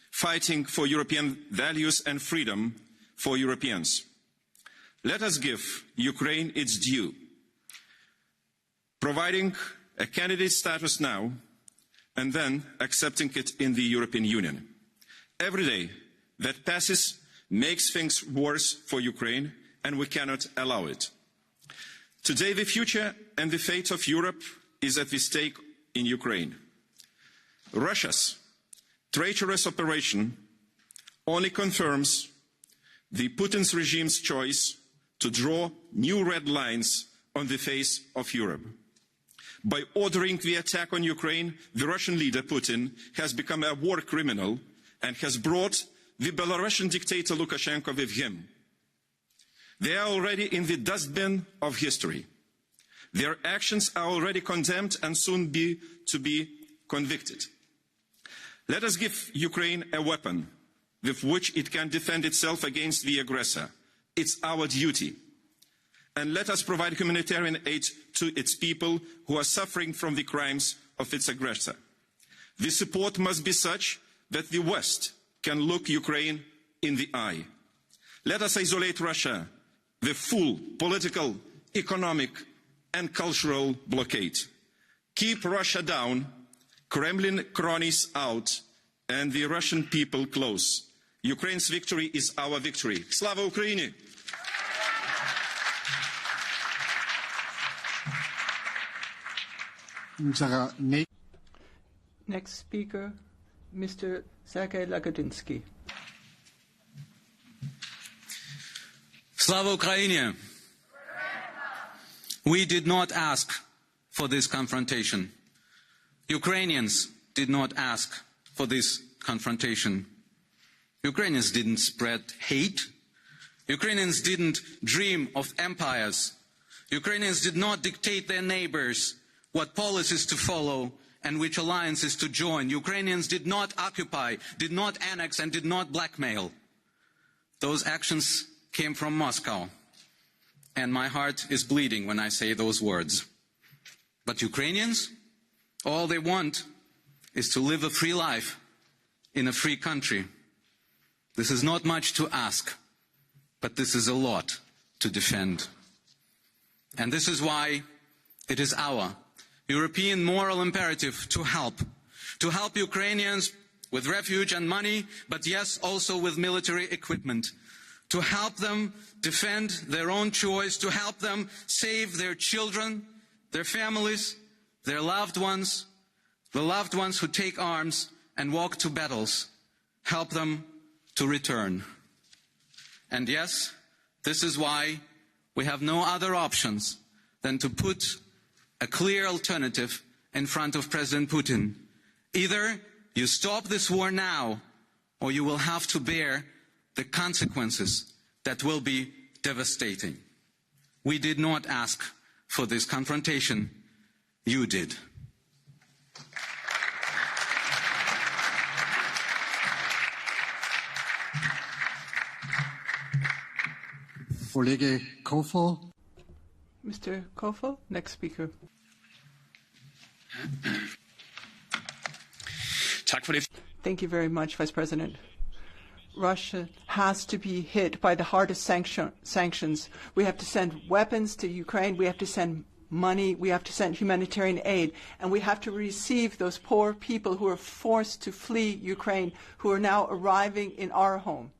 fighting for European values and freedom for Europeans. Let us give Ukraine its due, providing a candidate status now and then accepting it in the European Union. Every day that passes makes things worse for Ukraine, and we cannot allow it. Today, the future and the fate of Europe is at stake in Ukraine. Russia's traitorous operation only confirms the Putin's regime's choice to draw new red lines on the face of Europe. By ordering the attack on Ukraine, the Russian leader Putin has become a war criminal and has brought the Belarusian dictator Lukashenko with him. They are already in the dustbin of history. Their actions are already condemned and soon to be convicted. Let us give Ukraine a weapon with which it can defend itself against the aggressor. It's our duty. And let us provide humanitarian aid to its people who are suffering from the crimes of its aggressor. The support must be such that the West can look Ukraine in the eye. Let us isolate Russia with full political, economic and cultural blockade. Keep Russia down, Kremlin cronies out, and the Russian people close. Ukraine's victory is our victory. Slava Ukraini! Next speaker, Mr. Sergei Legutko. Slava Ukraine! We did not ask for this confrontation. Ukrainians did not ask for this confrontation. Ukrainians didn't spread hate. Ukrainians didn't dream of empires. Ukrainians did not dictate their neighbors what policies to follow and which alliances to join. Ukrainians did not occupy, did not annex, and did not blackmail. Those actions came from Moscow. And my heart is bleeding when I say those words. But Ukrainians, all they want is to live a free life in a free country. This is not much to ask, but this is a lot to defend. And this is why it is our European moral imperative to help Ukrainians with refuge and money, but yes, also with military equipment, to help them defend their own choice, to help them save their children, their families, their loved ones, the loved ones who take arms and walk to battles, help them to return. And yes, this is why we have no other options than to put a clear alternative in front of President Putin. Either you stop this war now, or you will have to bear the consequences that will be devastating. We did not ask for this confrontation. You did. Kollege Kofod. Mr. Kofod, next speaker. Thank you very much, Vice President. Russia has to be hit by the hardest sanctions. We have to send weapons to Ukraine. We have to send money. We have to send humanitarian aid. And we have to receive those poor people who are forced to flee Ukraine, who are now arriving in our home.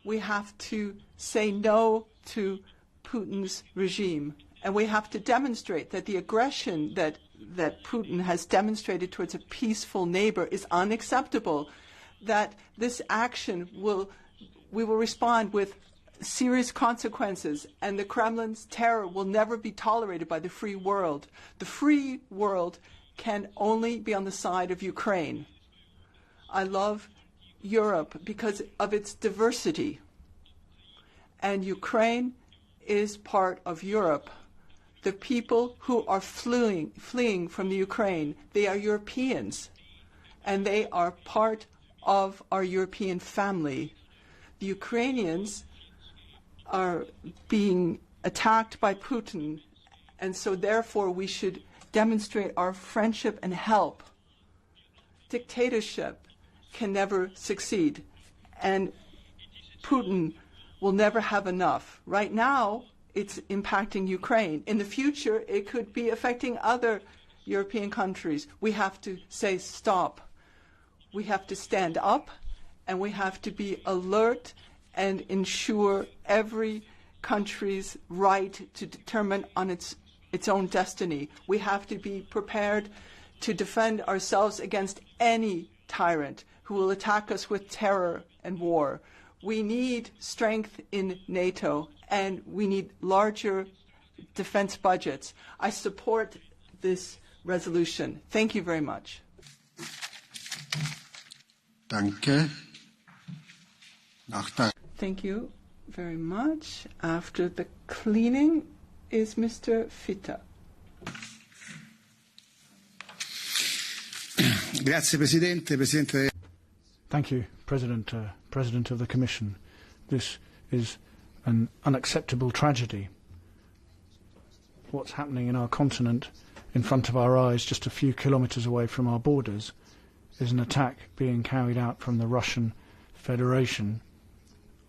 We have to say no to Putin's regime. And we have to demonstrate that the aggression that Putin has demonstrated towards a peaceful neighbor is unacceptable, that this action we will respond with serious consequences, and the Kremlin's terror will never be tolerated by the free world. The free world can only be on the side of Ukraine. I love Europe because of its diversity, and Ukraine is part of Europe. The people who are fleeing from the Ukraine, they are Europeans, and they are part of our European family. The Ukrainians are being attacked by Putin, and so therefore we should demonstrate our friendship and help. Dictatorship can never succeed, and Putin will never have enough. Right now, it's impacting Ukraine. In the future, it could be affecting other European countries. We have to say stop. We have to stand up, and we have to be alert and ensure every country's right to determine on its own destiny. We have to be prepared to defend ourselves against any tyrant who will attack us with terror and war. We need strength in NATO, and we need larger defense budgets. I support this resolution. Thank you very much. Danke. Thank you very much. After the cleaning is Mr. Fitta. Grazie, Presidente. Presidente. Thank you, President of the Commission. This is an unacceptable tragedy. What's happening in our continent, in front of our eyes, just a few kilometres away from our borders, is an attack being carried out from the Russian Federation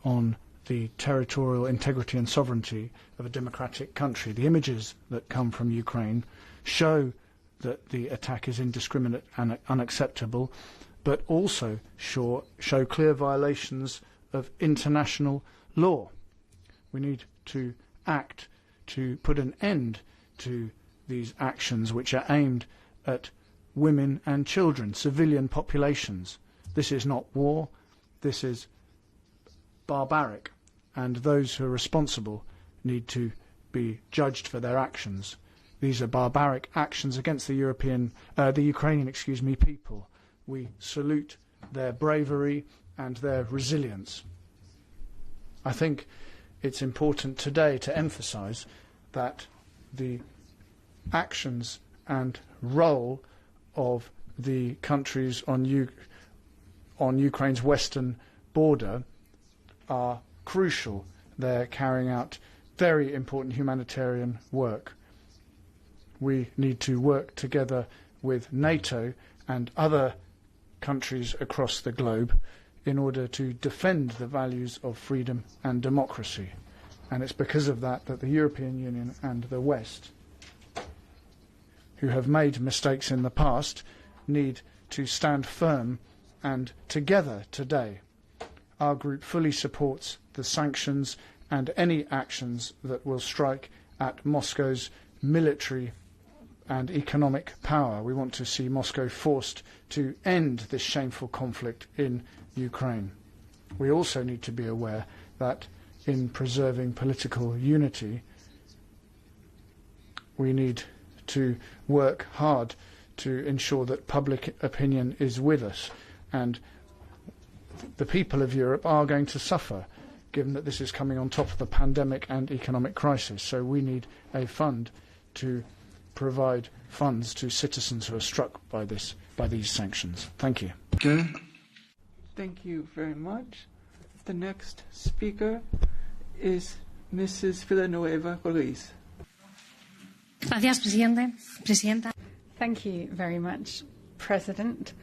on the territorial integrity and sovereignty of a democratic country. The images that come from Ukraine show that the attack is indiscriminate and unacceptable, but also show clear violations of international law. We need to act to put an end to these actions which are aimed at women and children, civilian populations. This is not war, this is barbaric, and those who are responsible need to be judged for their actions. These are barbaric actions against the Ukrainian people. We salute their bravery and their resilience. I think it's important today to emphasize that the actions and role of the countries on Ukraine's western border are crucial. They're carrying out very important humanitarian work. We need to work together with NATO and other countries across the globe in order to defend the values of freedom and democracy. And it's because of that that the European Union and the West, who have made mistakes in the past, need to stand firm and together today. Our group fully supports the sanctions and any actions that will strike at Moscow's military and economic power. We want to see Moscow forced to end this shameful conflict in Ukraine. We also need to be aware that in preserving political unity, we need to work hard to ensure that public opinion is with us, and the people of Europe are going to suffer, given that this is coming on top of the pandemic and economic crisis. So we need a fund to provide funds to citizens who are struck by these sanctions. Thank you. Okay. Thank you very much. The next speaker is Mrs. Villanueva Ruiz. Gracias, Presidenta. Thank you very much, President.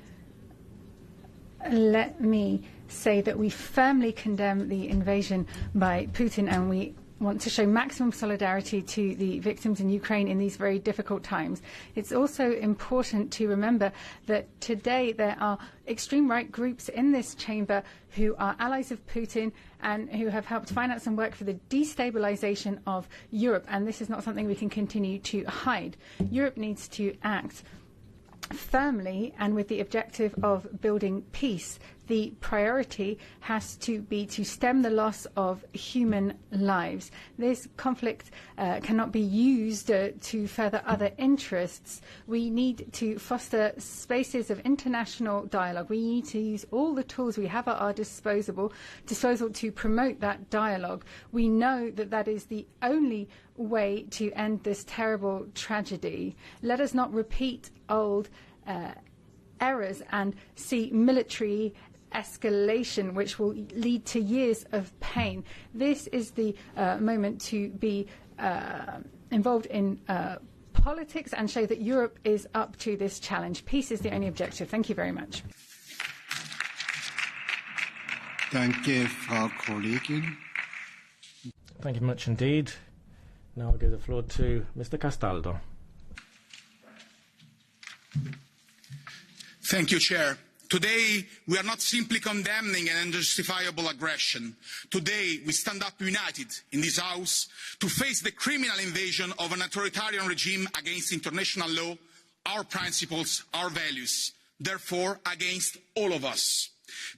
Let me say that we firmly condemn the invasion by Putin, and we want to show maximum solidarity to the victims in Ukraine in these very difficult times. It's also important to remember that today there are extreme right groups in this chamber who are allies of Putin and who have helped finance and work for the destabilization of Europe. And this is not something we can continue to hide. Europe needs to act firmly and with the objective of building peace. The priority has to be to stem the loss of human lives. This conflict cannot be used to further other interests. We need to foster spaces of international dialogue. We need to use all the tools we have at our disposal to promote that dialogue. We know that that is the only way to end this terrible tragedy. Let us not repeat old errors and see military escalation, which will lead to years of pain. This is the moment to be involved in politics and show that Europe is up to this challenge. Peace is the only objective. Thank you very much. Danke, Frau Kollegin. Thank you much indeed. Now I'll give the floor to Mr. Castaldo. Thank you, Chair. Today, we are not simply condemning an unjustifiable aggression. Today, we stand up united in this House to face the criminal invasion of an authoritarian regime against international law, our principles, our values, therefore against all of us.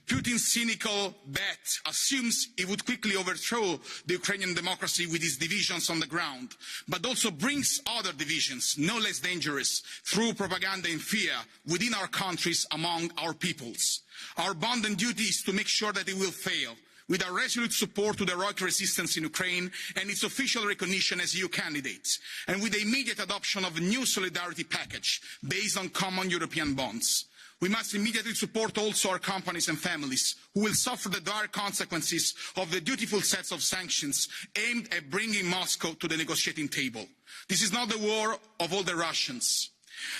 Putin's cynical bet assumes he would quickly overthrow the Ukrainian democracy with his divisions on the ground, but also brings other divisions, no less dangerous, through propaganda and fear within our countries among our peoples. Our bond and duty is to make sure that it will fail, with our resolute support to the heroic resistance in Ukraine and its official recognition as EU candidates, and with the immediate adoption of a new solidarity package based on common European bonds. We must immediately support also our companies and families who will suffer the dire consequences of the dutiful sets of sanctions aimed at bringing Moscow to the negotiating table. This is not the war of all the Russians.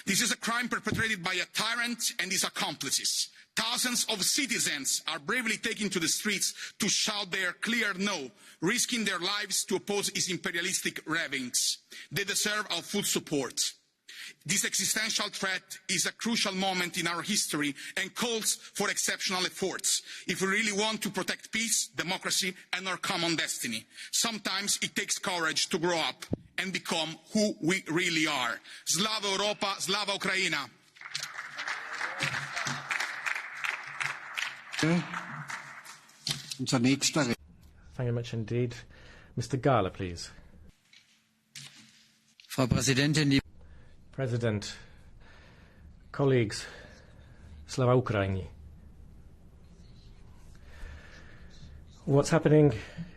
This is a crime perpetrated by a tyrant and his accomplices. Thousands of citizens are bravely taking to the streets to shout their clear no, risking their lives to oppose his imperialistic ravings. They deserve our full support. This existential threat is a crucial moment in our history and calls for exceptional efforts if we really want to protect peace, democracy and our common destiny. Sometimes it takes courage to grow up and become who we really are. Slava Europa, Slava Ukraina. Thank you very much indeed. Mr. Gahler, please. Frau Präsidentin, President, colleagues, Slava Ukraini. What's happening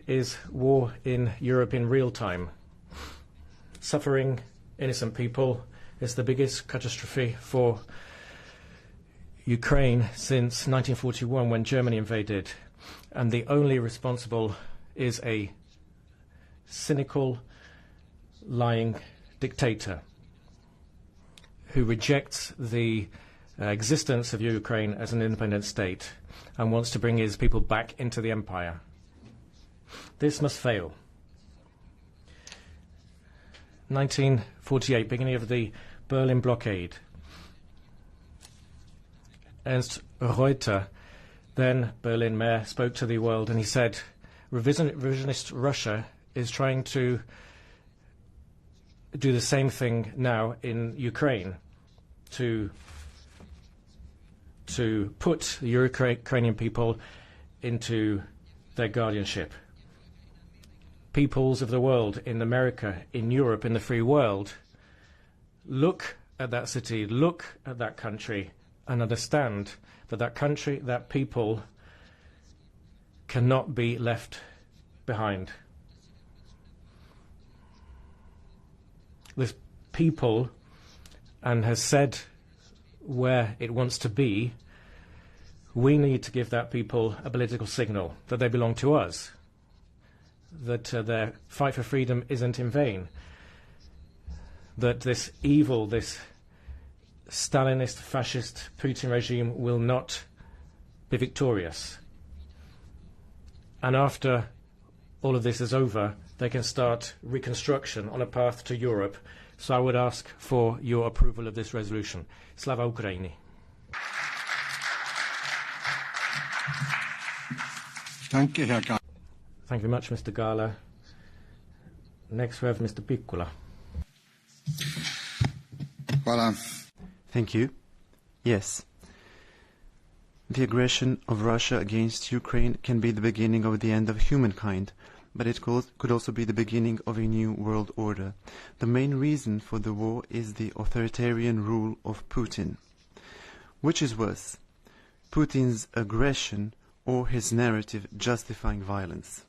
is war in Europe in real time. Suffering innocent people is the biggest catastrophe for Ukraine since 1941 when Germany invaded. And the only responsible is a cynical, lying dictator who rejects the existence of Ukraine as an independent state and wants to bring his people back into the empire. This must fail. 1948, beginning of the Berlin blockade. Ernst Reuter, then Berlin mayor, spoke to the world and he said, revisionist Russia is trying to do the same thing now in Ukraine, to put the Ukrainian people into their guardianship. Peoples of the world, in America, in Europe, in the free world, look at that city, look at that country, and understand that that country, that people, cannot be left behind. This people, and has said where it wants to be, we need to give that people a political signal that they belong to us, that their fight for freedom isn't in vain, that this evil, this Stalinist, fascist Putin regime will not be victorious. And after all of this is over, they can start reconstruction on a path to Europe. So I would ask for your approval of this resolution. Slava Ukraini. Thank you very much, Mr. Gahler. Next we have Mr. Piccola. Thank you. Yes. The aggression of Russia against Ukraine can be the beginning of the end of humankind, but it could also be the beginning of a new world order. The main reason for the war is the authoritarian rule of Putin. Which is worse, Putin's aggression or his narrative justifying violence?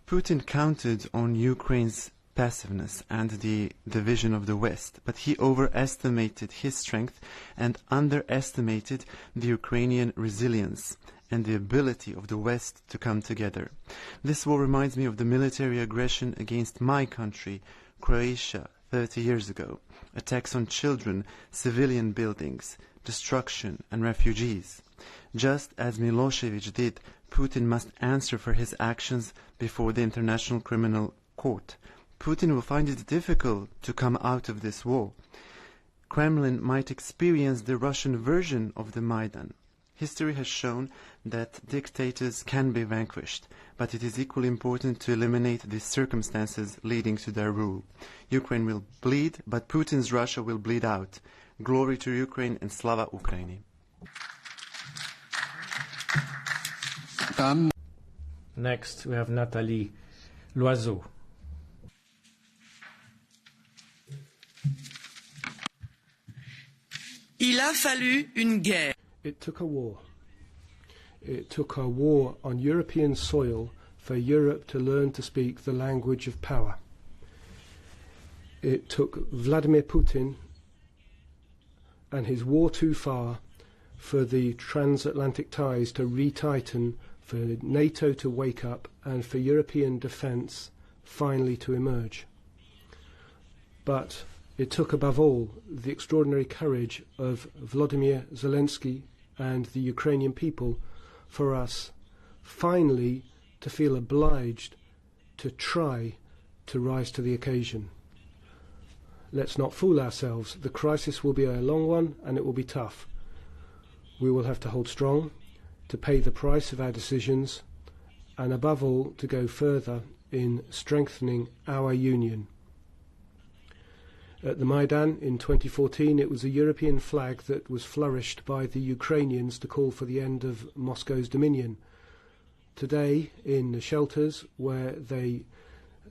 Putin counted on Ukraine's passiveness and the division of the West, but he overestimated his strength and underestimated the Ukrainian resilience and the ability of the West to come together. This war reminds me of the military aggression against my country, Croatia, 30 years ago. Attacks on children, civilian buildings, destruction and refugees. Just as Milosevic did, Putin must answer for his actions before the International Criminal Court. Putin will find it difficult to come out of this war. Kremlin might experience the Russian version of the Maidan. History has shown that dictators can be vanquished, but it is equally important to eliminate the circumstances leading to their rule. Ukraine will bleed, but Putin's Russia will bleed out. Glory to Ukraine and Slava Ukraini. Next we have Nathalie Loiseau. Il a fallu une guerre. It took a war. It took a war on European soil for Europe to learn to speak the language of power. It took Vladimir Putin and his war too far for the transatlantic ties to retighten, for NATO to wake up, and for European defence finally to emerge. But it took, above all, the extraordinary courage of Volodymyr Zelenskyy and the Ukrainian people for us finally to feel obliged to try to rise to the occasion. Let's not fool ourselves. The crisis will be a long one and it will be tough. We will have to hold strong, to pay the price of our decisions, and above all to go further in strengthening our union. At the Maidan in 2014, it was a European flag that was flourished by the Ukrainians to call for the end of Moscow's dominion. Today, in the shelters where they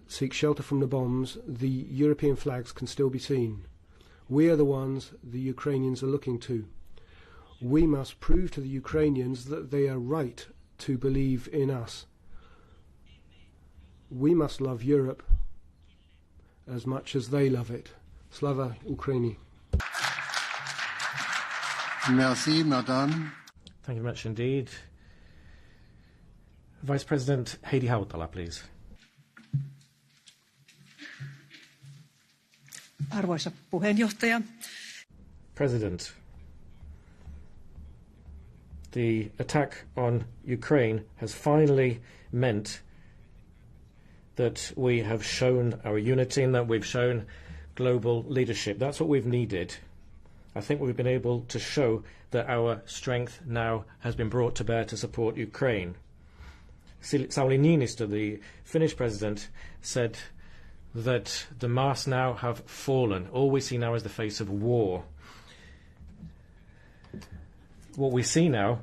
seek shelter from the bombs, the European flags can still be seen. We are the ones the Ukrainians are looking to. We must prove to the Ukrainians that they are right to believe in us. We must love Europe as much as they love it. Slava Ukraini. Merci, Madame. Thank you very much indeed. Vice President Heidi Hautala, please. Arvoisa puheenjohtaja. President, the attack on Ukraine has finally meant that we have shown our unity and that we've shown global leadership. That's what we've needed. I think we've been able to show that our strength now has been brought to bear to support Ukraine. Sauli Niinistö, the Finnish president, said that the masks now have fallen. All we see now is the face of war. What we see now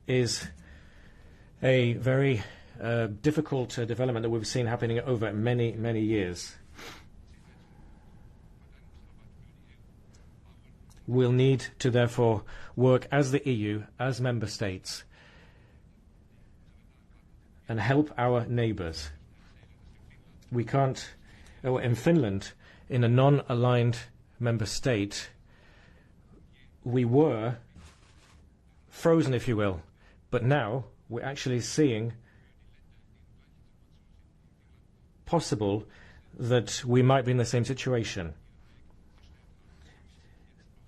is a very difficult development that we've seen happening over many, many years. We'll need to therefore work as the EU, as member states, and help our neighbours. We can't, in Finland, in a non-aligned member state, we were frozen, if you will, but now we're actually seeing possible that we might be in the same situation.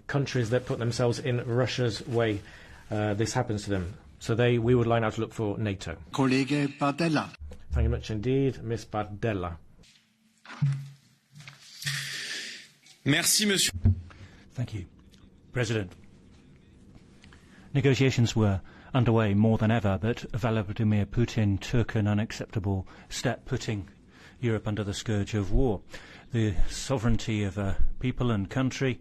Countries that put themselves in Russia's way, this happens to them. So we would line out to look for NATO. Colleague Bardella. Thank you much indeed, Ms. Bardella. Merci, Monsieur. Thank you, President. Negotiations were underway more than ever, but Vladimir Putin took an unacceptable step, putting Europe under the scourge of war. The sovereignty of a people and country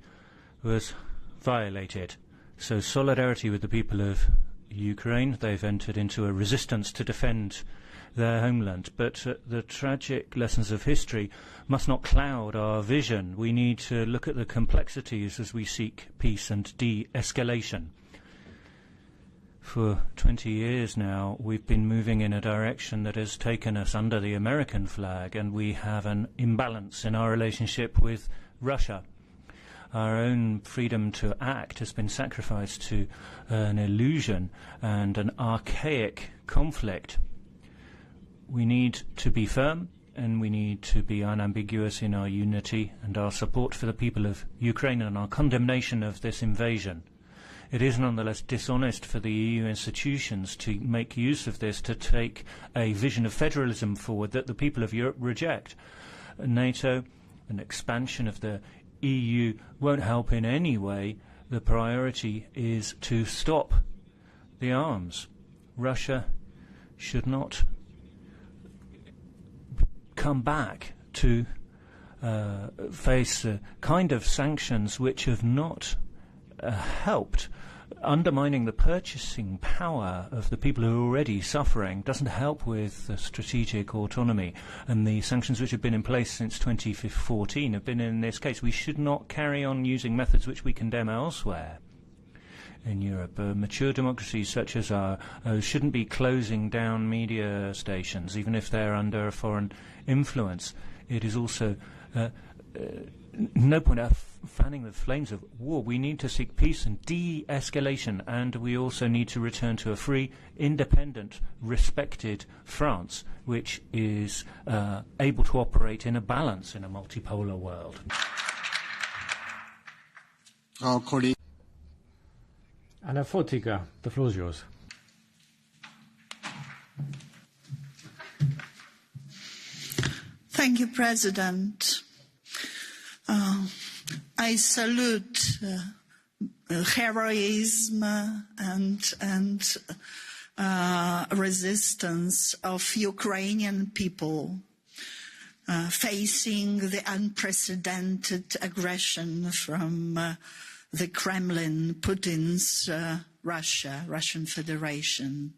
was violated. So solidarity with the people of Ukraine, they've entered into a resistance to defend their homeland. But the tragic lessons of history must not cloud our vision. We need to look at the complexities as we seek peace and de-escalation. For 20 years now, we've been moving in a direction that has taken us under the American flag, and we have an imbalance in our relationship with Russia. Our own freedom to act has been sacrificed to an illusion and an archaic conflict. We need to be firm, and we need to be unambiguous in our unity and our support for the people of Ukraine and our condemnation of this invasion. It is nonetheless dishonest for the EU institutions to make use of this to take a vision of federalism forward that the people of Europe reject. NATO, an expansion of the EU, won't help in any way. The priority is to stop the arms. Russia should not come back to face the kind of sanctions which have not helped. Undermining the purchasing power of the people who are already suffering doesn't help with the strategic autonomy, and the sanctions which have been in place since 2014 have been in this case. We should not carry on using methods which we condemn elsewhere in Europe. Mature democracies such as ours shouldn't be closing down media stations, even if they're under foreign influence. It is also no point fanning the flames of war. We need to seek peace and de-escalation, and we also need to return to a free, independent, respected France, which is able to operate in a balance in a multipolar world. Our colleague Anna Fotyga, the floor is yours. Thank you, President. I salute heroism and resistance of Ukrainian people. facing the unprecedented aggression from the Kremlin, Putin's Russian Federation.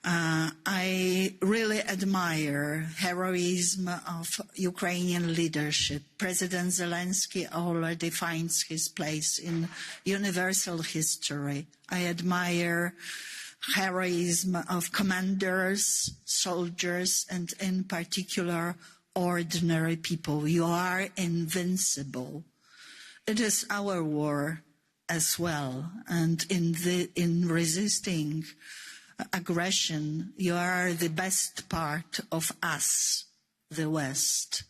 I really admire heroism of Ukrainian leadership. President Zelensky already finds his place in universal history. I admire heroism of commanders, soldiers, and in particular, ordinary people. You are invincible. It is our war as well, and in resisting aggression, you are the best part of us, the West.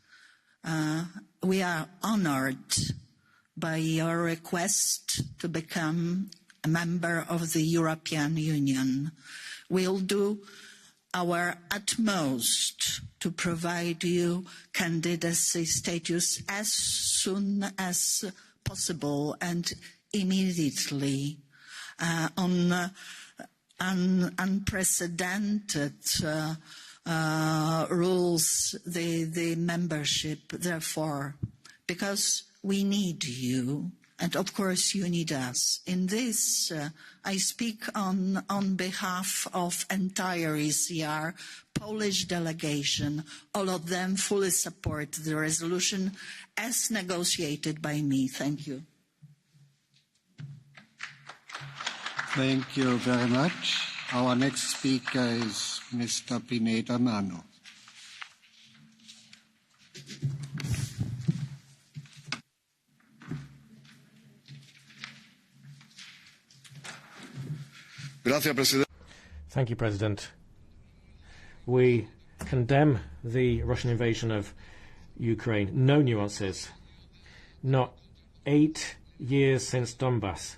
We are honored by your request to become a member of the European Union. We'll do our utmost to provide you candidacy status as soon as possible and immediately. On unprecedented rules, the membership, therefore, because we need you, and of course you need us. In this, I speak on behalf of entire ECR, Polish delegation. All of them fully support the resolution as negotiated by me. Thank you. Thank you very much. Our next speaker is Mr. Pineda Mano. Thank you, President. We condemn the Russian invasion of Ukraine. No nuances. Not 8 years since Donbass.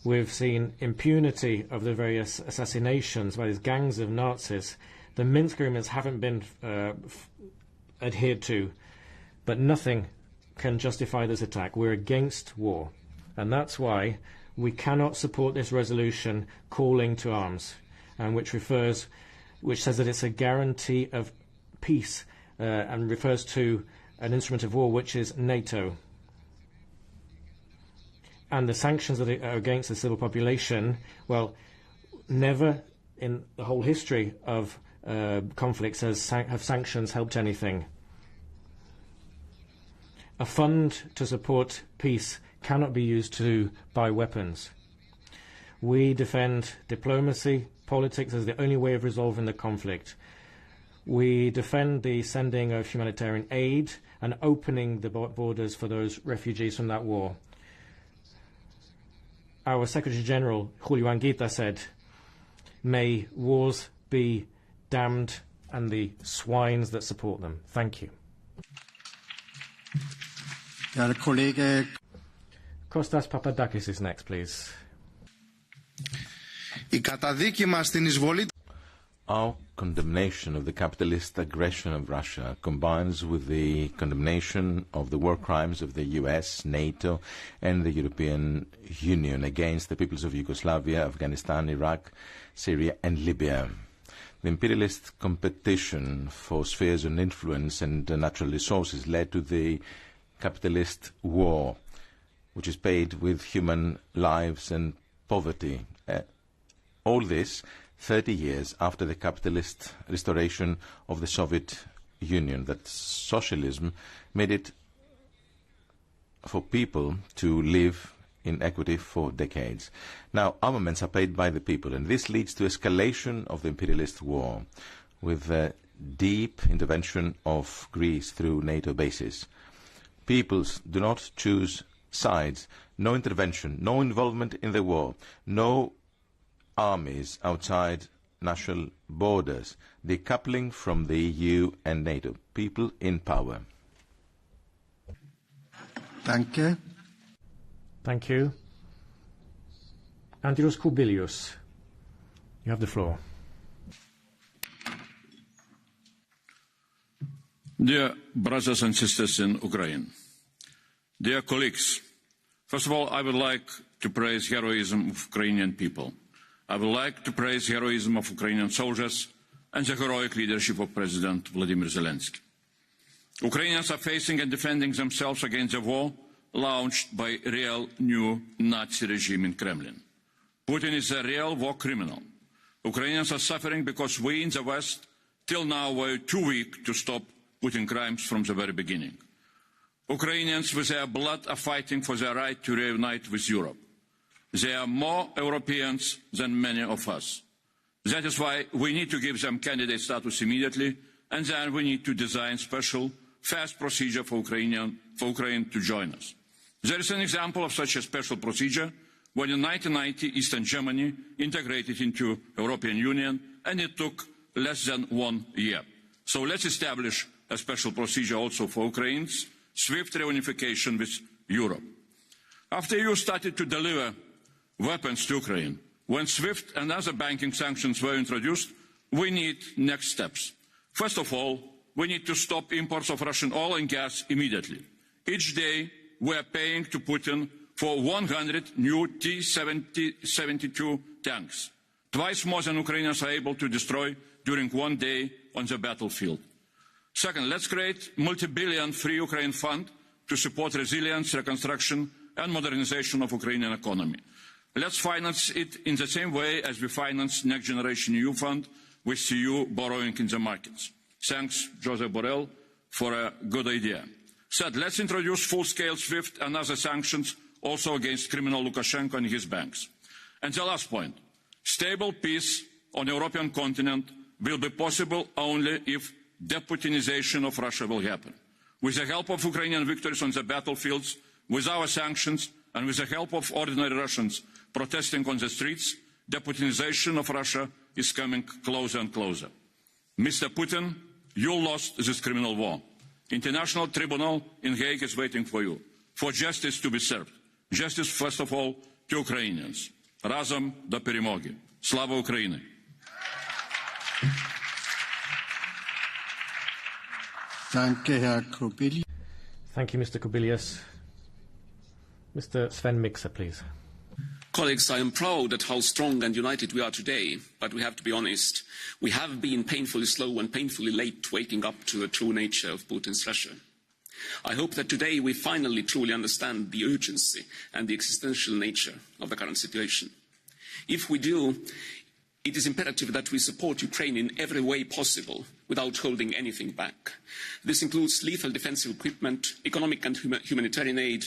We've seen impunity of the various assassinations by these gangs of Nazis. The Minsk agreements haven't been adhered to, but nothing can justify this attack. We're against war, and that's why we cannot support this resolution calling to arms, and which says that it's a guarantee of peace and refers to an instrument of war, which is NATO. And the sanctions that are against the civil population, well, never in the whole history of conflicts have sanctions helped anything. A fund to support peace cannot be used to buy weapons. We defend diplomacy, politics as the only way of resolving the conflict. We defend the sending of humanitarian aid and opening the borders for those refugees from that war. Our Secretary General, Julio Anguita, said, "May wars be damned and the swines that support them." Thank you. Kostas Papadakis is next, please. Our condemnation of the capitalist aggression of Russia combines with the condemnation of the war crimes of the US, NATO and the European Union against the peoples of Yugoslavia, Afghanistan, Iraq, Syria and Libya. The imperialist competition for spheres of influence and natural resources led to the capitalist war, which is paid with human lives and poverty. All this 30 years after the capitalist restoration of the Soviet Union, that socialism made it for people to live in equity for decades. Now, armaments are paid by the people, and this leads to escalation of the imperialist war, with deep intervention of Greece through NATO bases. Peoples do not choose sides, no intervention, no involvement in the war, no armies outside national borders, decoupling from the EU and NATO, people in power. Danke. Thank you. Andrius Kubilius, you have the floor. Dear brothers and sisters in Ukraine, dear colleagues, first of all, I would like to praise heroism of Ukrainian people. I would like to praise heroism of Ukrainian soldiers and the heroic leadership of President Volodymyr Zelenskyy. Ukrainians are facing and defending themselves against a war launched by a real new Nazi regime in Kremlin. Putin is a real war criminal. Ukrainians are suffering because we in the West till now were too weak to stop Putin crimes from the very beginning. Ukrainians with their blood are fighting for their right to reunite with Europe. They are more Europeans than many of us. That is why we need to give them candidate status immediately, and then we need to design special, fast procedure for Ukraine to join us. There is an example of such a special procedure when in 1990 Eastern Germany integrated into the European Union, and it took less than 1 year. So let's establish a special procedure also for Ukraine's swift reunification with Europe. After EU started to deliver weapons to Ukraine, when SWIFT and other banking sanctions were introduced, we need next steps. First of all, we need to stop imports of Russian oil and gas immediately. Each day, we are paying to Putin for 100 new T-72 tanks, twice more than Ukrainians are able to destroy during 1 day on the battlefield. Second, let's create a multi-billion free Ukraine fund to support resilience, reconstruction and modernization of Ukrainian economy. Let's finance it in the same way as we finance Next Generation EU fund with EU borrowing in the markets. Thanks, Josep Borrell, for a good idea. Third, let's introduce full-scale SWIFT and other sanctions also against criminal Lukashenko and his banks. And the last point, stable peace on the European continent will be possible only if deputinization of Russia will happen. With the help of Ukrainian victories on the battlefields, with our sanctions, and with the help of ordinary Russians protesting on the streets, deputinization of Russia is coming closer and closer. Mr. Putin, you lost this criminal war. International Tribunal in Hague is waiting for you, for justice to be served. Justice, first of all, to Ukrainians. Razom do перемоги. Slava Ukraini. Thank you, Mr. Kubilius. Mr. Sven Mikser, please. Colleagues, I am proud at how strong and united we are today, but we have to be honest. We have been painfully slow and painfully late waking up to the true nature of Putin's Russia. I hope that today we finally truly understand the urgency and the existential nature of the current situation. If we do, it is imperative that we support Ukraine in every way possible without holding anything back. This includes lethal defensive equipment, economic and humanitarian aid,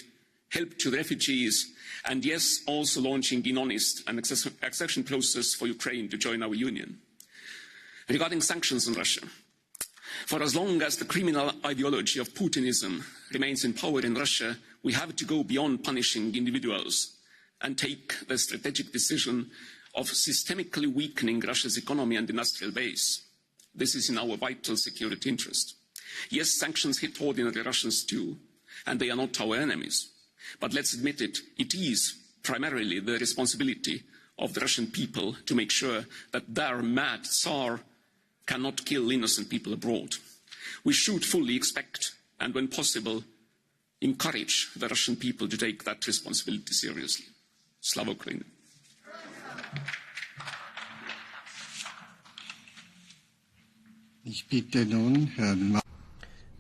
help to the refugees, and yes, also launching an honest and accession process for Ukraine to join our union. Regarding sanctions on Russia, for as long as the criminal ideology of Putinism remains in power in Russia, we have to go beyond punishing individuals and take the strategic decision of systemically weakening Russia's economy and industrial base. This is in our vital security interest. Yes, sanctions hit ordinary Russians too, and they are not our enemies. But let's admit it, it is primarily the responsibility of the Russian people to make sure that their mad Tsar cannot kill innocent people abroad. We should fully expect, and when possible, encourage the Russian people to take that responsibility seriously. Slava Ukraini.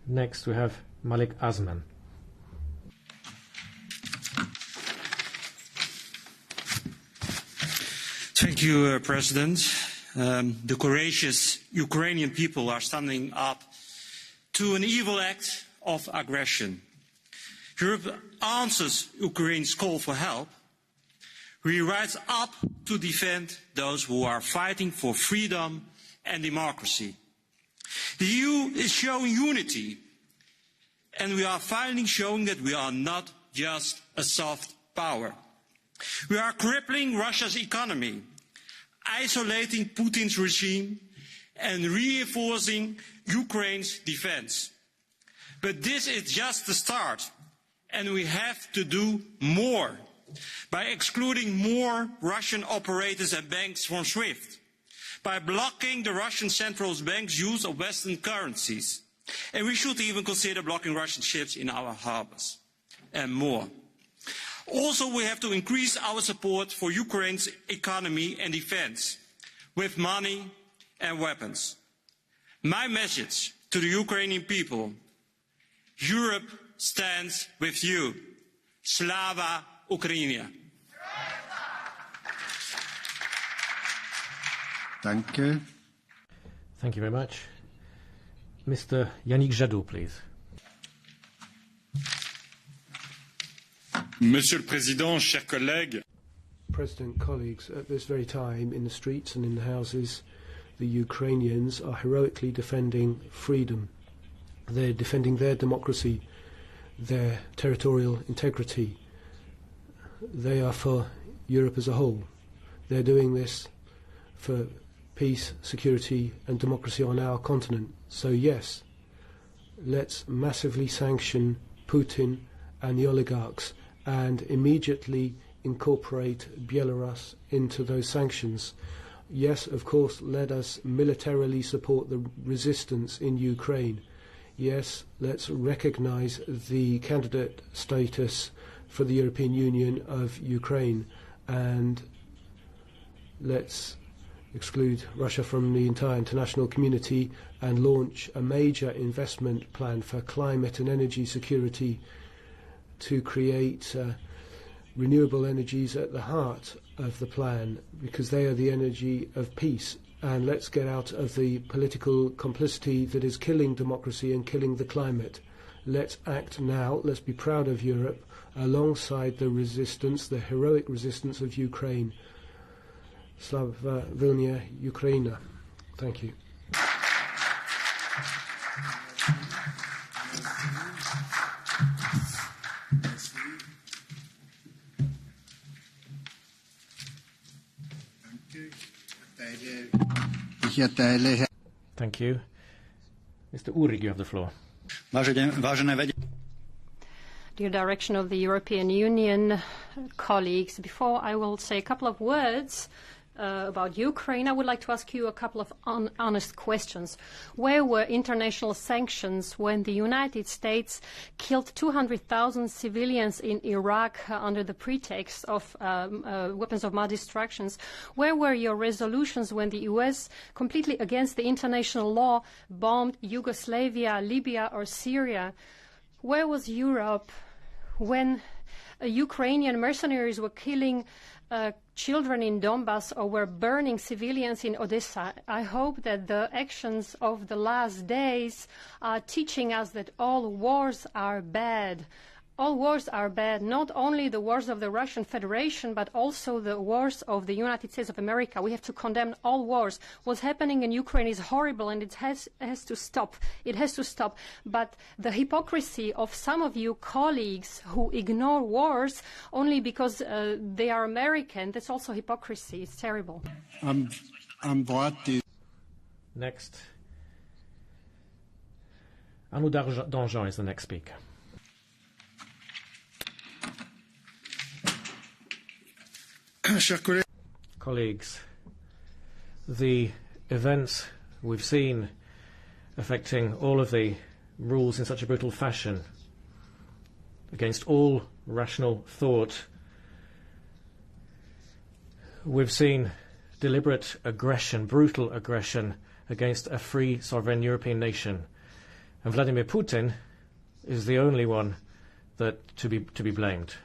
Next we have Malik Azman. Thank you, President. The courageous Ukrainian people are standing up to an evil act of aggression. Europe answers Ukraine's call for help. We rise up to defend those who are fighting for freedom and democracy. The EU is showing unity, and we are finally showing that we are not just a soft power. We are crippling Russia's economy, isolating Putin's regime, and reinforcing Ukraine's defense. But this is just the start, and we have to do more by excluding more Russian operators and banks from SWIFT, by blocking the Russian Central Bank's use of Western currencies, and we should even consider blocking Russian ships in our harbors, and more. Also, we have to increase our support for Ukraine's economy and defense with money and weapons. My message to the Ukrainian people Europe stands with you. Slava Ukraini. Danke. Thank you very much. Mr. Yannick Jadot, please. Monsieur le Président, chers collègues. President, colleagues, at this very time in the streets and in the houses, the Ukrainians are heroically defending freedom. They're defending their democracy, their territorial integrity. They are for Europe as a whole. They're doing this for peace, security and democracy on our continent. So yes, let's massively sanction Putin and the oligarchs and immediately incorporate Belarus into those sanctions. Yes, of course, let us militarily support the resistance in Ukraine. Yes, let's recognise the candidate status for the European Union of Ukraine, and let's exclude Russia from the entire international community and launch a major investment plan for climate and energy security to create renewable energies at the heart of the plan, because they are the energy of peace. And let's get out of the political complicity that is killing democracy and killing the climate. Let's act now. Let's be proud of Europe alongside the resistance, the heroic resistance of Ukraine. Slava Ukraina. Thank you. Thank you. Mr. Urig, you have the floor. Dear Direction of the European Union, colleagues, before I will say a couple of words about Ukraine, I would like to ask you a couple of honest questions. Where were international sanctions when the United States killed 200,000 civilians in Iraq under the pretext of weapons of mass destruction? Where were your resolutions when the US, completely against the international law, bombed Yugoslavia, Libya or Syria? Where was Europe when Ukrainian mercenaries were killing children in Donbass or were burning civilians in Odessa? I hope that the actions of the last days are teaching us that all wars are bad. All wars are bad, not only the wars of the Russian Federation, but also the wars of the United States of America. We have to condemn all wars. What's happening in Ukraine is horrible and it has to stop. It has to stop. But the hypocrisy of some of you colleagues who ignore wars only because they are American, that's also hypocrisy. It's terrible. Next. Arnaud Danjean is the next speaker. Colleagues, the events we've seen affecting all of the rules in such a brutal fashion, against all rational thought, we've seen deliberate aggression, brutal aggression against a free, sovereign European nation. And Vladimir Putin is the only one that to be blamed.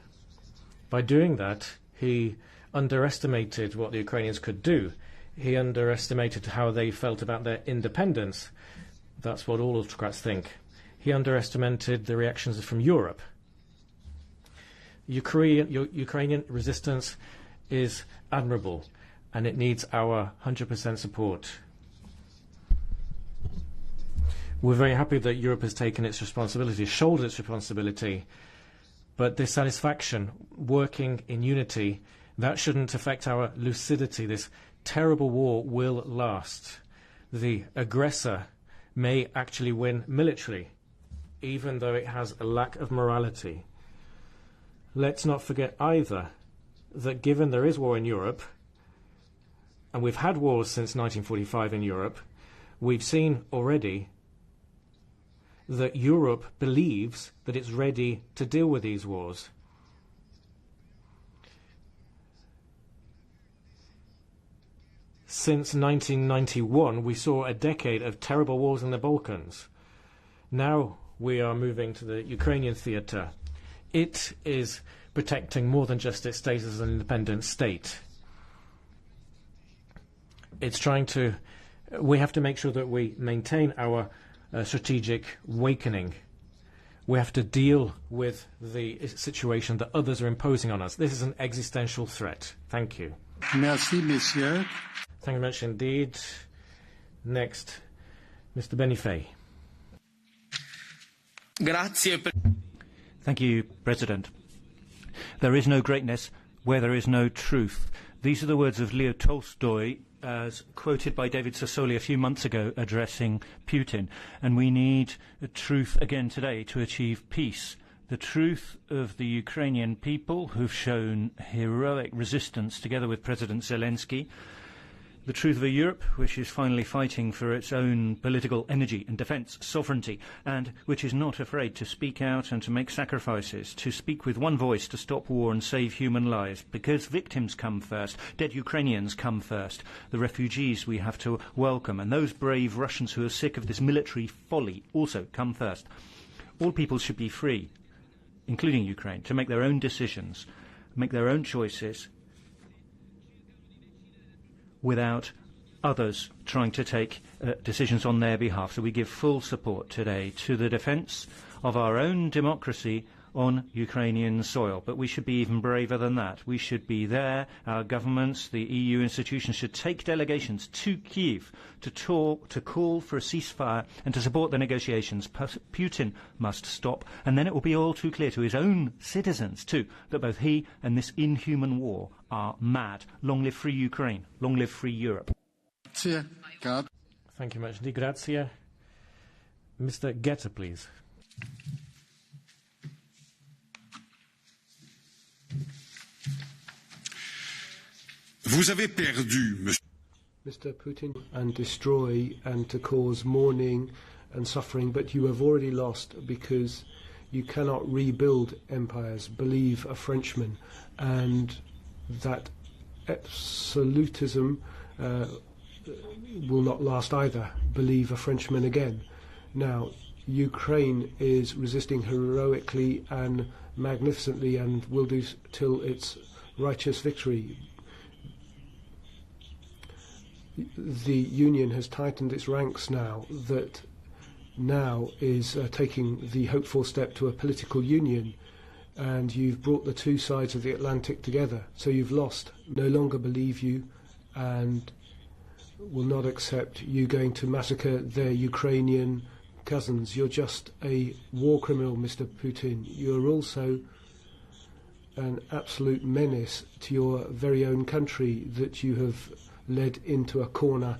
By doing that, he underestimated what the Ukrainians could do. He underestimated how they felt about their independence. That's what all autocrats think. He underestimated the reactions from Europe. Ukrainian resistance is admirable, and it needs our 100% support. We're very happy that Europe has taken its responsibility, shouldered its responsibility, but dissatisfaction, working in unity, that shouldn't affect our lucidity. This terrible war will last. The aggressor may actually win militarily, even though it has a lack of morality. Let's not forget either that given there is war in Europe, and we've had wars since 1945 in Europe, we've seen already that Europe believes that it's ready to deal with these wars. Since 1991, we saw a decade of terrible wars in the Balkans. Now we are moving to the Ukrainian theatre. It is protecting more than just its status as an independent state. It's trying to... We have to make sure that we maintain our strategic awakening. We have to deal with the situation that others are imposing on us. This is an existential threat. Thank you. Merci, monsieur. Thank you very much indeed. Next, Mr. Benifei. Thank you, President. There is no greatness where there is no truth. These are the words of Leo Tolstoy, as quoted by David Sassoli a few months ago, addressing Putin. And we need truth again today to achieve peace. The truth of the Ukrainian people who've shown heroic resistance together with President Zelensky. The truth of a Europe which is finally fighting for its own political energy and defence sovereignty, and which is not afraid to speak out and to make sacrifices, to speak with one voice to stop war and save human lives, because victims come first, dead Ukrainians come first, the refugees we have to welcome, and those brave Russians who are sick of this military folly also come first. All people should be free, including Ukraine, to make their own decisions, make their own choices, without others trying to take decisions on their behalf. So we give full support today to the defence of our own democracy on Ukrainian soil. But we should be even braver than that. We should be there. Our governments, the EU institutions should take delegations to Kiev to talk, to call for a ceasefire and to support the negotiations. Putin must stop. And then it will be all too clear to his own citizens, too, that both he and this inhuman war are mad. Long live free Ukraine. Long live free Europe. Thank you much. Di grazie. Mr. Getter, please. Vous avez perdu, Mr. Putin, and destroy and to cause mourning and suffering, but you have already lost because you cannot rebuild empires. Believe a Frenchman, and that absolutism will not last either. Believe a Frenchman again. Now, Ukraine is resisting heroically and magnificently and will do till its righteous victory. The Union has tightened its ranks now, that now is taking the hoped-for step to a political union, and you've brought the two sides of the Atlantic together. So you've lost, no longer believe you, and will not accept you going to massacre their Ukrainian cousins. You're just a war criminal, Mr. Putin. You're also an absolute menace to your very own country that you have led into a corner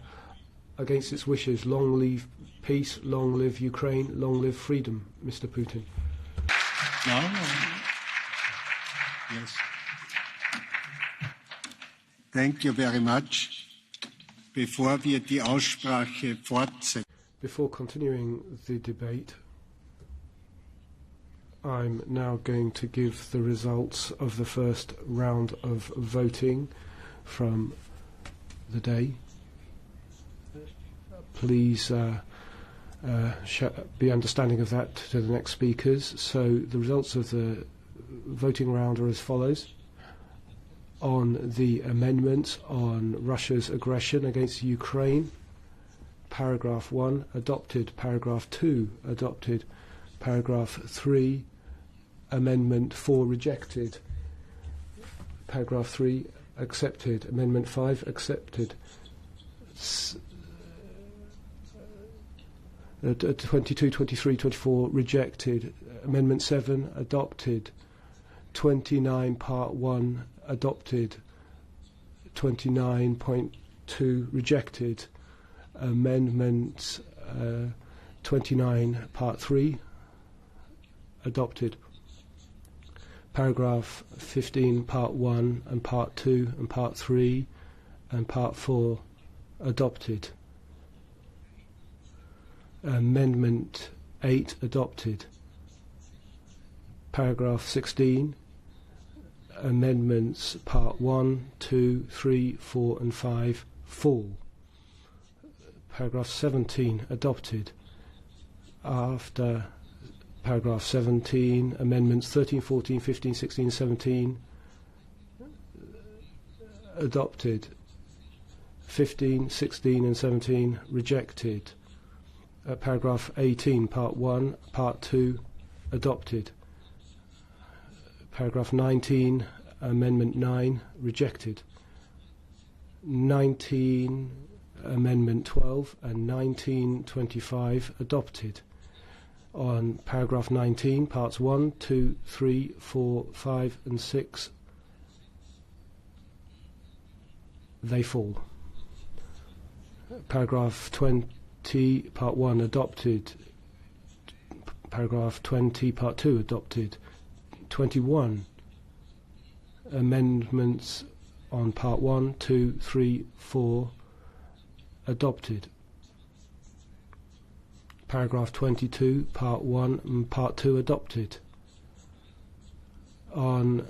against its wishes. Long live peace, long live Ukraine, long live freedom, Mr. Putin. Yes. Thank you very much. Bevor wir die Aussprache fortsetzen. Before continuing the debate, I'm now going to give the results of the first round of voting from the day. Please be understanding of that to the next speakers. So the results of the voting round are as follows. On the amendments on Russia's aggression against Ukraine, paragraph 1 adopted, paragraph 2 adopted, paragraph 3, amendment 4 rejected, paragraph 3 accepted, amendment 5 accepted, 22, 23, 24 rejected, amendment 7 adopted, 29 part 1 adopted, 29.2 rejected, amendment 29 part 3 adopted, paragraph 15 part 1 and part 2 and part 3 and part 4 adopted, amendment 8 adopted, paragraph 16 amendments part 1, 2, 3, 4 and 5 fall. Paragraph 17 adopted. After Paragraph 17, amendments 13, 14, 15, 16, 17 adopted. 15, 16 and 17 rejected. Paragraph 18, Part 1, Part 2 adopted. Paragraph 19, Amendment 9 rejected. 19, Amendment 12 and 1925 adopted. On paragraph 19, parts 1, 2, 3, 4, 5 and 6, they fall. Paragraph 20, part 1 adopted. Paragraph 20, part 2 adopted. 21 amendments on part 1, 2, 3, 4 adopted. Paragraph 22, part 1 and part 2 adopted. On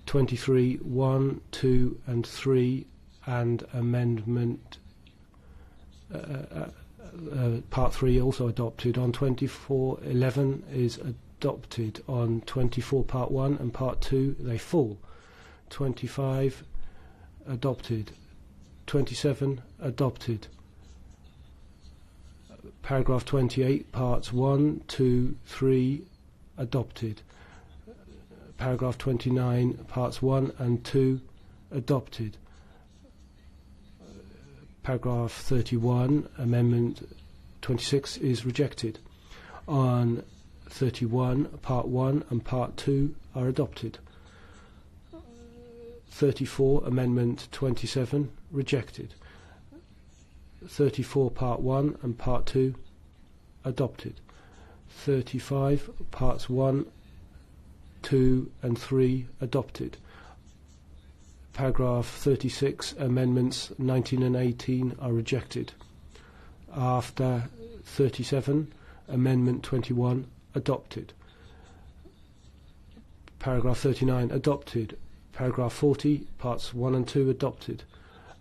23, 1, 2 and 3 and amendment part 3 also adopted. On 24, 11 is adopted. On 24, part 1 and part 2 they fall. 25 adopted. 27 adopted. Paragraph 28, parts 1, 2, 3 adopted. Paragraph 29, parts 1 and 2 adopted. Paragraph 31, Amendment 26 is rejected. On 31, Part 1 and Part 2 are adopted. 34, Amendment 27, rejected. 34, Part 1 and Part 2 adopted. 35, Parts 1, 2 and 3 adopted. Paragraph 36, Amendments 19 and 18 are rejected. After 37, Amendment 21 adopted. Paragraph 39 adopted. Paragraph 40, Parts 1 and 2 adopted.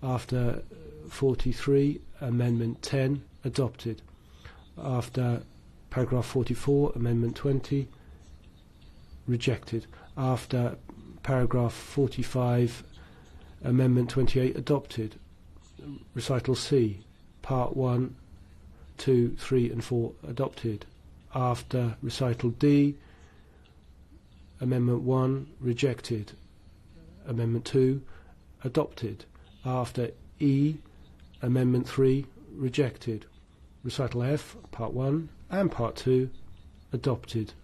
After 43, Amendment 10 adopted. After Paragraph 44, Amendment 20 rejected. After Paragraph 45, Amendment 28 adopted. Recital C, Part 1, 2, 3 and 4 adopted. After Recital D, Amendment 1 rejected. Amendment 2 adopted. After E, Amendment 3 rejected. Recital F, Part 1 and Part 2 adopted.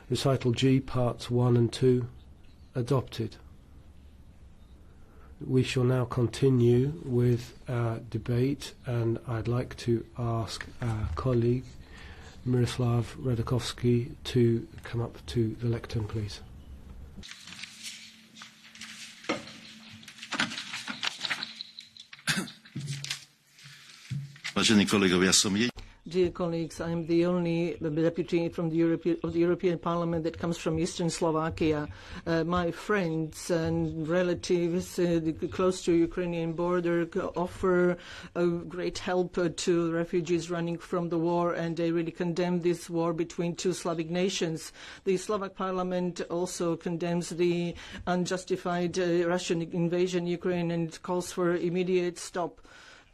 Recital G, Parts 1 and 2 adopted. We shall now continue with our debate, and I'd like to ask our colleague Miroslav Radakovsky to come up to the lectern, please. Vážení kolegovia, Dear colleagues, I am the only deputy from the European Parliament that comes from Eastern Slovakia. My friends and relatives close to Ukrainian border offer great help to refugees running from the war, and they really condemn this war between two Slavic nations. The Slovak Parliament also condemns the unjustified Russian invasion in Ukraine and calls for immediate stop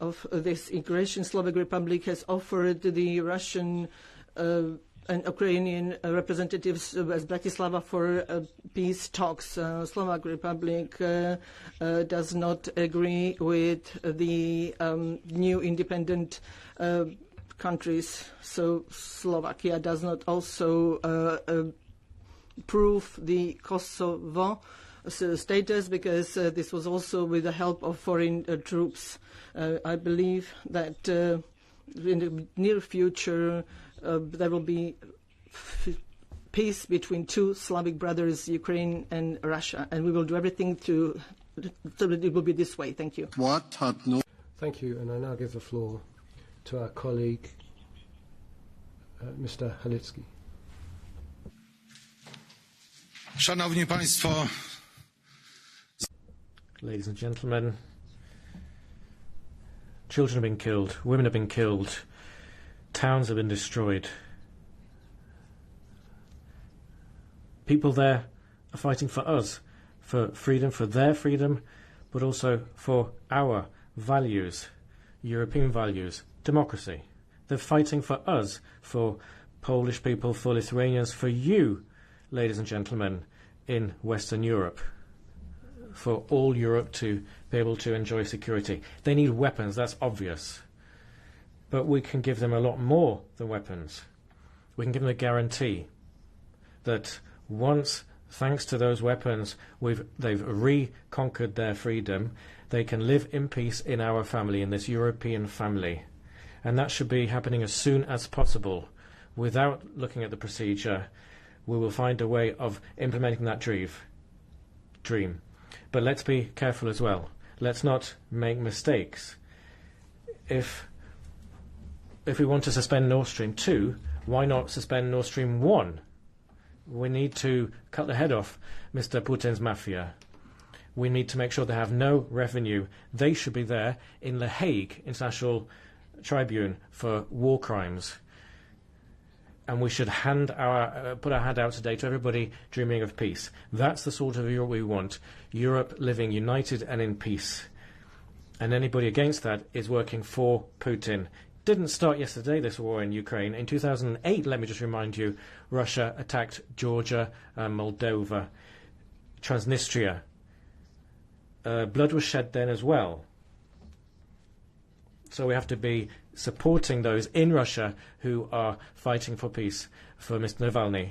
of this aggression. Slovak Republic has offered the Russian and Ukrainian representatives as Bratislava for peace talks. Slovak Republic does not agree with the new independent countries, so Slovakia does not also prove the Kosovo status, because this was also with the help of foreign troops. I believe that in the near future there will be peace between two Slavic brothers, Ukraine and Russia, and we will do everything so that it will be this way. Thank you. Thank you, and I now give the floor to our colleague, Mr. Halicki. Szanowni Państwo, ladies and gentlemen, children have been killed, women have been killed, towns have been destroyed, people there are fighting for us, for freedom, for their freedom, but also for our values, European values, democracy. They're fighting for us, for Polish people, for Lithuanians, for you, ladies and gentlemen, in Western Europe, for all Europe to be able to enjoy security. They need weapons, that's obvious. But we can give them a lot more than weapons. We can give them a guarantee that once, thanks to those weapons, they've reconquered their freedom, they can live in peace in our family, in this European family. And that should be happening as soon as possible. Without looking at the procedure, we will find a way of implementing that dream. But let's be careful as well. Let's not make mistakes. If we want to suspend Nord Stream 2, why not suspend Nord Stream 1? We need to cut the head off Mr. Putin's mafia. We need to make sure they have no revenue. They should be there in The Hague International Tribunal for war crimes. And we should put our hand out today to everybody dreaming of peace. That's the sort of Europe we want. Europe living united and in peace. And anybody against that is working for Putin. Didn't start yesterday, this war in Ukraine. In 2008, let me just remind you, Russia attacked Georgia, Moldova, Transnistria. Blood was shed then as well. So we have to be supporting those in Russia who are fighting for peace, for Mr. Navalny.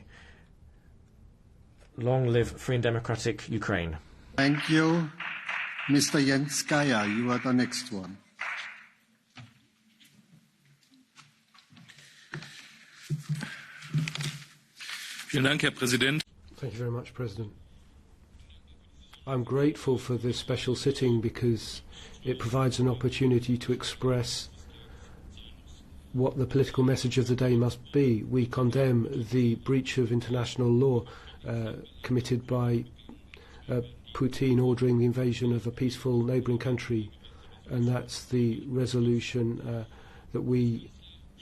Long live free and democratic Ukraine. Thank you. Mr. Jenskaya, you are the next one. Thank you very much, President. I'm grateful for this special sitting because it provides an opportunity to express what the political message of the day must be. We condemn the breach of international law committed by Putin ordering the invasion of a peaceful neighbouring country, and that's the resolution that we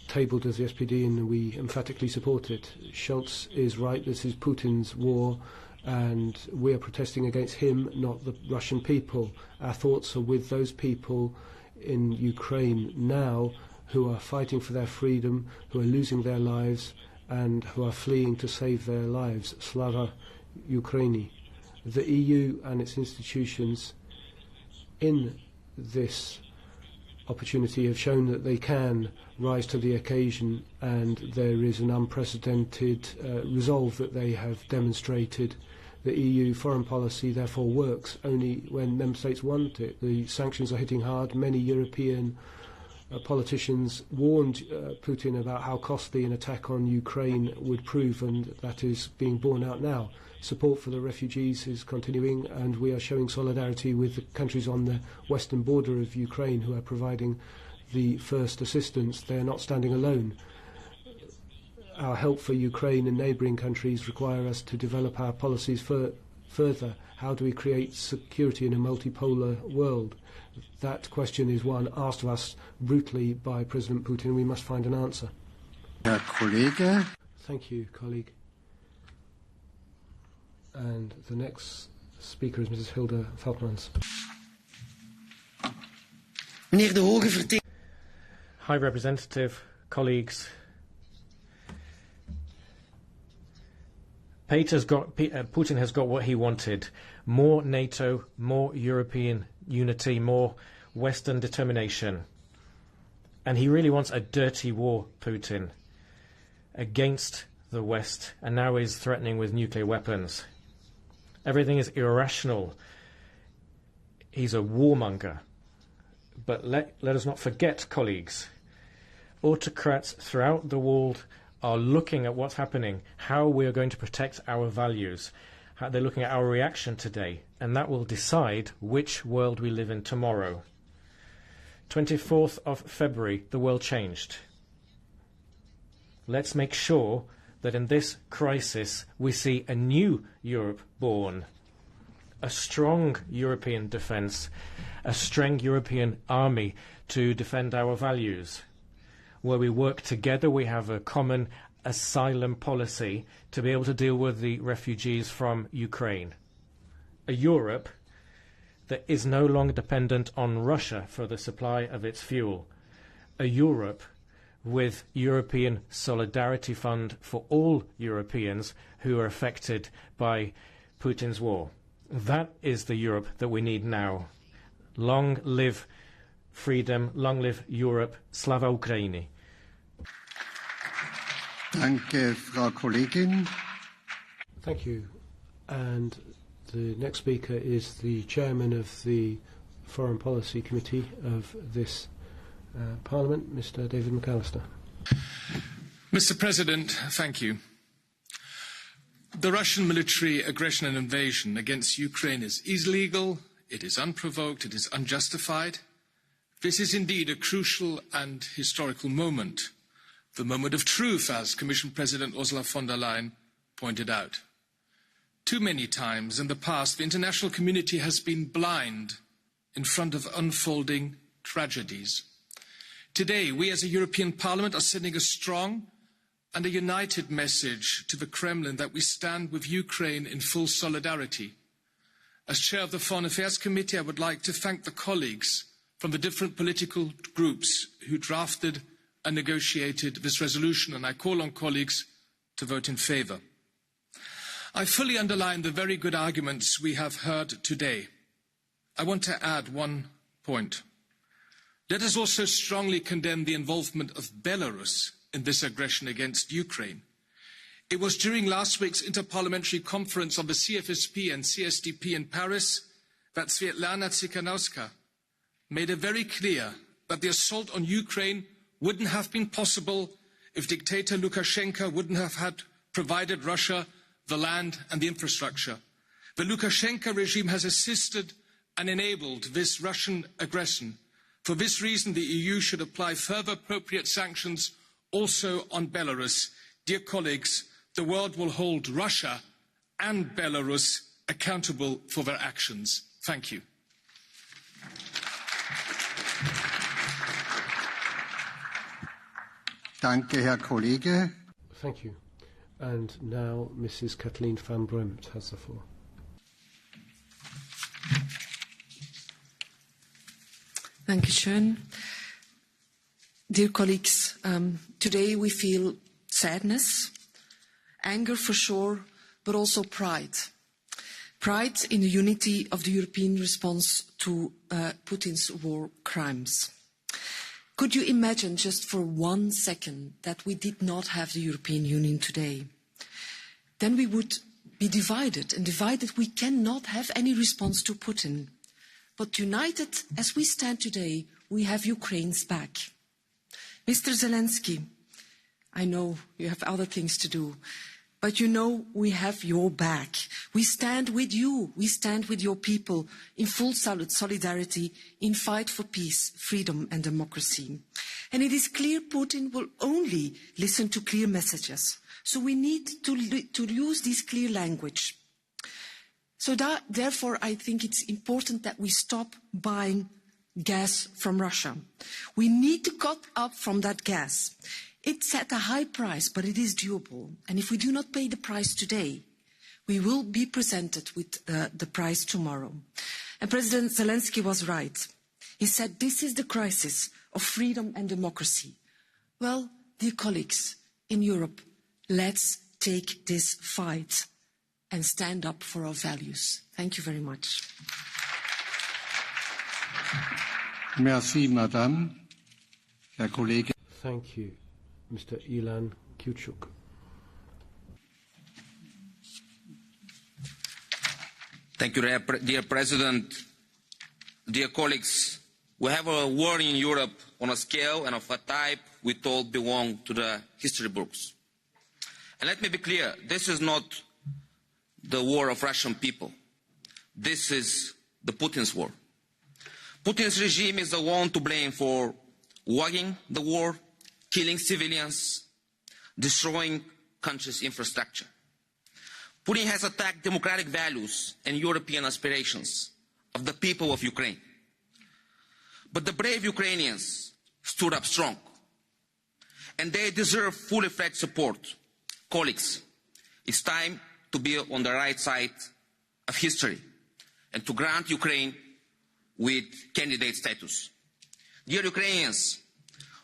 tabled as the SPD, and we emphatically support it. Schultz is right, this is Putin's war, and we are protesting against him, not the Russian people. Our thoughts are with those people in Ukraine now who are fighting for their freedom, who are losing their lives, and who are fleeing to save their lives. Slava Ukraini. The EU and its institutions in this opportunity have shown that they can rise to the occasion, and there is an unprecedented resolve that they have demonstrated. The EU foreign policy therefore works only when member states want it. The sanctions are hitting hard. Many European politicians warned Putin about how costly an attack on Ukraine would prove, and that is being borne out now. Support for the refugees is continuing, and we are showing solidarity with the countries on the western border of Ukraine who are providing the first assistance. They are not standing alone. Our help for Ukraine and neighbouring countries require us to develop our policies further. How do we create security in a multipolar world? That question is one asked of us brutally by President Putin. We must find an answer. Thank you, colleague. And the next speaker is Mrs. Hilda Veltmans. High Representative, colleagues, Putin has got what he wanted. More NATO, more European unity, more Western determination. And he really wants a dirty war, Putin, against the West, and now is threatening with nuclear weapons. Everything is irrational. He's a warmonger. But let us not forget, colleagues, autocrats throughout the world are looking at what's happening, how we are going to protect our values, how they're looking at our reaction today, and that will decide which world we live in tomorrow. 24th of February, the world changed. Let's make sure that in this crisis we see a new Europe born, a strong European defence, a strong European army to defend our values, where we work together, we have a common asylum policy to be able to deal with the refugees from Ukraine. A Europe that is no longer dependent on Russia for the supply of its fuel. A Europe with European Solidarity Fund for all Europeans who are affected by Putin's war. That is the Europe that we need now. Long live freedom, long live Europe, Slava Ukraini. Danke, Frau Kollegin. Thank you. And the next speaker is the chairman of the Foreign Policy Committee of this Parliament, Mr. David McAllister. Mr. President, thank you. The Russian military aggression and invasion against Ukraine is illegal, it is unprovoked, it is unjustified. This is indeed a crucial and historical moment, the moment of truth, as Commission President Ursula von der Leyen pointed out. Too many times in the past, the international community has been blind in front of unfolding tragedies. Today, we as a European Parliament are sending a strong and a united message to the Kremlin that we stand with Ukraine in full solidarity. As chair of the Foreign Affairs Committee, I would like to thank the colleagues from the different political groups who drafted and negotiated this resolution, and I call on colleagues to vote in favour. I fully underline the very good arguments we have heard today. I want to add one point. Let us also strongly condemn the involvement of Belarus in this aggression against Ukraine. It was during last week's interparliamentary conference on the CFSP and CSDP in Paris that Svetlana Tsikhanouska made it very clear that the assault on Ukraine wouldn't have been possible if dictator Lukashenko wouldn't have had provided Russia the land and the infrastructure. The Lukashenko regime has assisted and enabled this Russian aggression. For this reason, the EU should apply further appropriate sanctions also on Belarus. Dear colleagues, the world will hold Russia and Belarus accountable for their actions. Thank you. Danke, Herr Kollege. Thank you. And now Mrs. Kathleen van Bremt has the floor. Thank you, Sejourne. Dear colleagues, today we feel sadness, anger for sure, but also pride. Pride in the unity of the European response to Putin's war crimes. Could you imagine just for 1 second that we did not have the European Union today? Then we would be divided, and divided we cannot have any response to Putin. But united as we stand today, we have Ukraine's back. Mr. Zelensky, I know you have other things to do, but you know we have your back. We stand with you, we stand with your people in full solidarity in fight for peace, freedom and democracy. And it is clear Putin will only listen to clear messages. So we need to use this clear language. So therefore, I think it's important that we stop buying gas from Russia. We need to cut up from that gas. It's at a high price, but it is doable. And if we do not pay the price today, we will be presented with the price tomorrow. And President Zelensky was right. He said this is the crisis of freedom and democracy. Well, dear colleagues in Europe, let's take this fight and stand up for our values. Thank you very much. Merci, Madame. Herr Kollege. Thank you, Mr. Ilan Kyuchuk. Thank you, dear President. Dear colleagues, we have a war in Europe on a scale and of a type we thought belonged to the history books. And let me be clear, this is not the war of Russian people. This is the Putin's war. Putin's regime is the one to blame for waging the war, killing civilians, destroying countries' infrastructure. Putin has attacked democratic values and European aspirations of the people of Ukraine. But the brave Ukrainians stood up strong. and they deserve full-fledged support. Colleagues, it's time to be on the right side of history and to grant Ukraine with candidate status. Dear Ukrainians,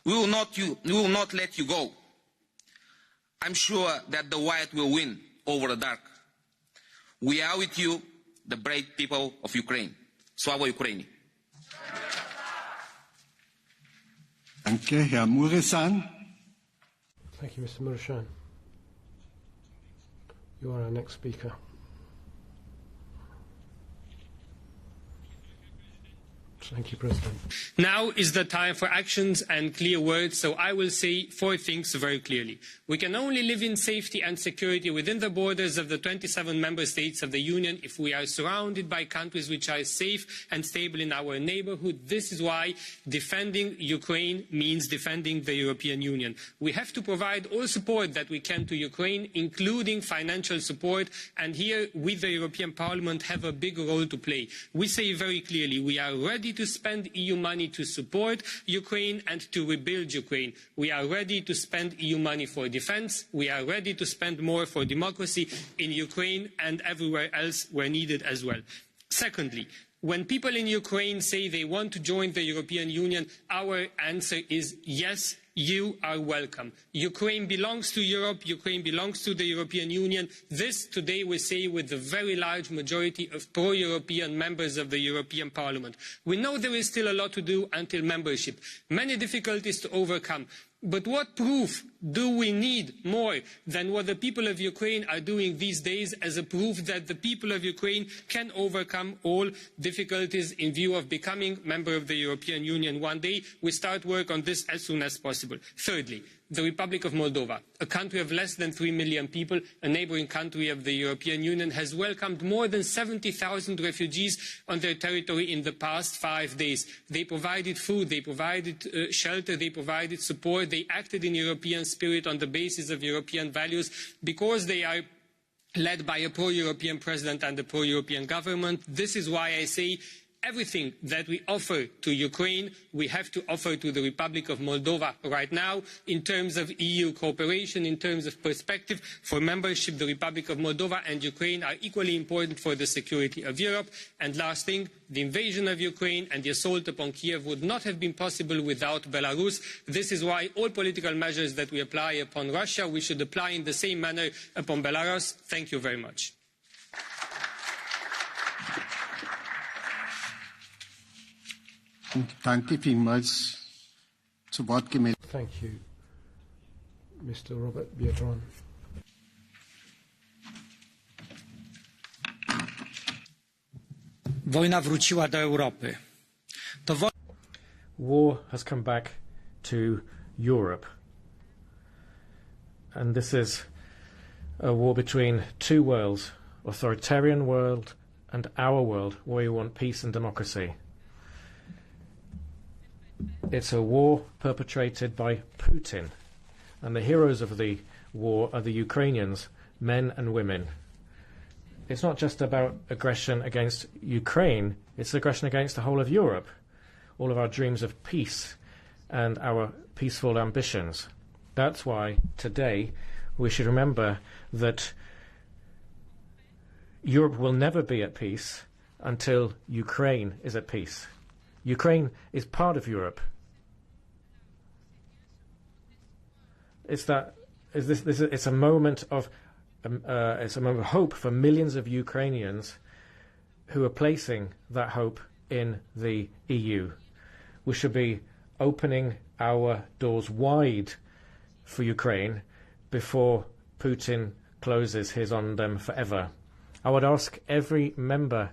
we will not let you go. I'm sure that the white will win over the dark. We are with you, the brave people of Ukraine. Slava Ukraini. Danke, Herr Muresan. Thank you, Mr. Muresan. You are our next speaker. Thank you, President. Now is the time for actions and clear words, so I will say 4 things very clearly. We can only live in safety and security within the borders of the 27 member states of the Union if we are surrounded by countries which are safe and stable in our neighbourhood. This is why defending Ukraine means defending the European Union. We have to provide all support that we can to Ukraine, including financial support, and here we, the European Parliament, have a big role to play. We say very clearly we are ready to spend EU money to support Ukraine and to rebuild Ukraine. We are ready to spend EU money for defence. We are ready to spend more for democracy in Ukraine and everywhere else where needed as well. Secondly, when people in Ukraine say they want to join the European Union, our answer is yes, you are welcome. Ukraine belongs to Europe. Ukraine belongs to the European Union. This today we say with the very large majority of pro-European members of the European Parliament. We know there is still a lot to do until membership. Many difficulties to overcome. But what proof do we need more than what the people of Ukraine are doing these days as a proof that the people of Ukraine can overcome all difficulties in view of becoming a member of the European Union one day? We start work on this as soon as possible. Thirdly, the Republic of Moldova, a country of less than 3 million people, a neighbouring country of the European Union, has welcomed more than 70,000 refugees on their territory in the past 5 days. They provided food, they provided shelter, they provided support, they acted in European spirit on the basis of European values because they are led by a pro-European president and a pro-European government. This is why I say everything that we offer to Ukraine, we have to offer to the Republic of Moldova right now in terms of EU cooperation, in terms of perspective for membership. The Republic of Moldova and Ukraine are equally important for the security of Europe. And last thing, the invasion of Ukraine and the assault upon Kiev would not have been possible without Belarus. This is why all political measures that we apply upon Russia, we should apply in the same manner upon Belarus. Thank you very much. Danke vielmals. Zu Wort gemeldet. Thank you, Mr. Robert Biedron. Wojna wróciła do Europy. War has come back to Europe. And this is a war between two worlds, authoritarian world and our world, where we want peace and democracy. It's a war perpetrated by Putin, and the heroes of the war are the Ukrainians, men and women. It's not just about aggression against Ukraine, it's aggression against the whole of Europe, all of our dreams of peace and our peaceful ambitions. That's why today we should remember that Europe will never be at peace until Ukraine is at peace. Ukraine is part of Europe. It's a moment of hope for millions of Ukrainians who are placing that hope in the EU. We should be opening our doors wide for Ukraine before Putin closes his on them forever. I would ask every member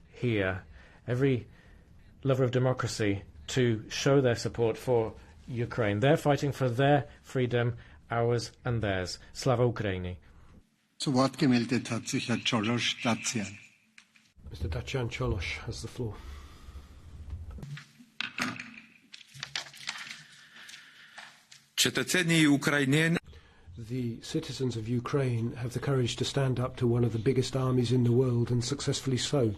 here, every lover of democracy, to show their support for Ukraine. They're fighting for their freedom, ours and theirs. Slava Ukraini. Zu Wort gemeldet hat sich Herr Cioloș Dacian. Mr. Dacian Cioloș has the floor. The citizens of Ukraine have the courage to stand up to one of the biggest armies in the world, and successfully so.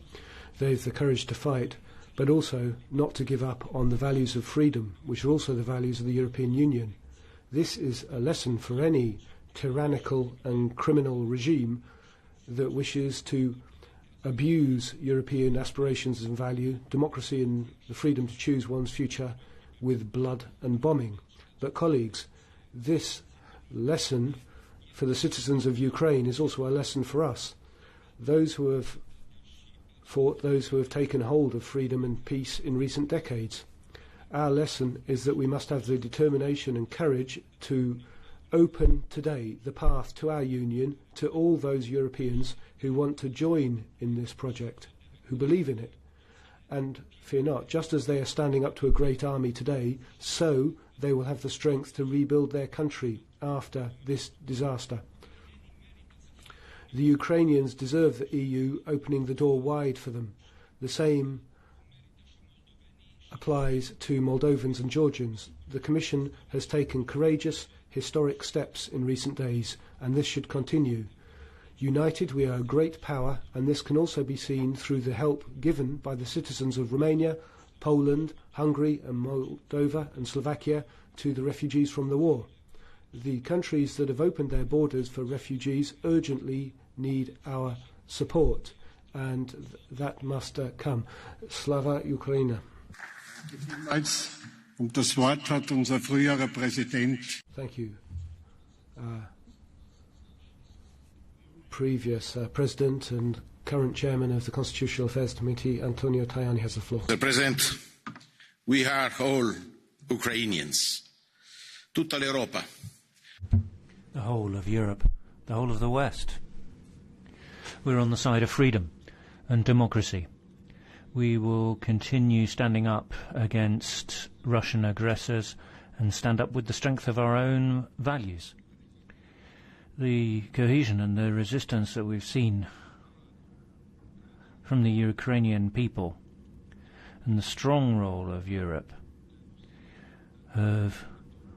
They have the courage to fight, but also not to give up on the values of freedom, which are also the values of the European Union. This is a lesson for any tyrannical and criminal regime that wishes to abuse European aspirations and value, democracy and the freedom to choose one's future with blood and bombing. But colleagues, this lesson for the citizens of Ukraine is also a lesson for us. Those who have fought, those who have taken hold of freedom and peace in recent decades. Our lesson is that we must have the determination and courage to open today the path to our union to all those Europeans who want to join in this project, who believe in it. And fear not, just as they are standing up to a great army today, so they will have the strength to rebuild their country after this disaster. The Ukrainians deserve the EU opening the door wide for them. The same applies to Moldovans and Georgians. The Commission has taken courageous, historic steps in recent days, and this should continue. United, we are a great power, and this can also be seen through the help given by the citizens of Romania, Poland, Hungary and Moldova and Slovakia to the refugees from the war. The countries that have opened their borders for refugees urgently need our support, and that must come. Slava Ukraina. Und das Wort hat unser früherer Präsident. Thank you. Previous President and current Chairman of the Constitutional Affairs Committee, Antonio Tajani, has the floor. Mr. President, we are all Ukrainians. Tutta l'Europa. The whole of Europe, the whole of the West. We're on the side of freedom and democracy. We will continue standing up against Russian aggressors and stand up with the strength of our own values. The cohesion and the resistance that we've seen from the Ukrainian people and the strong role of Europe have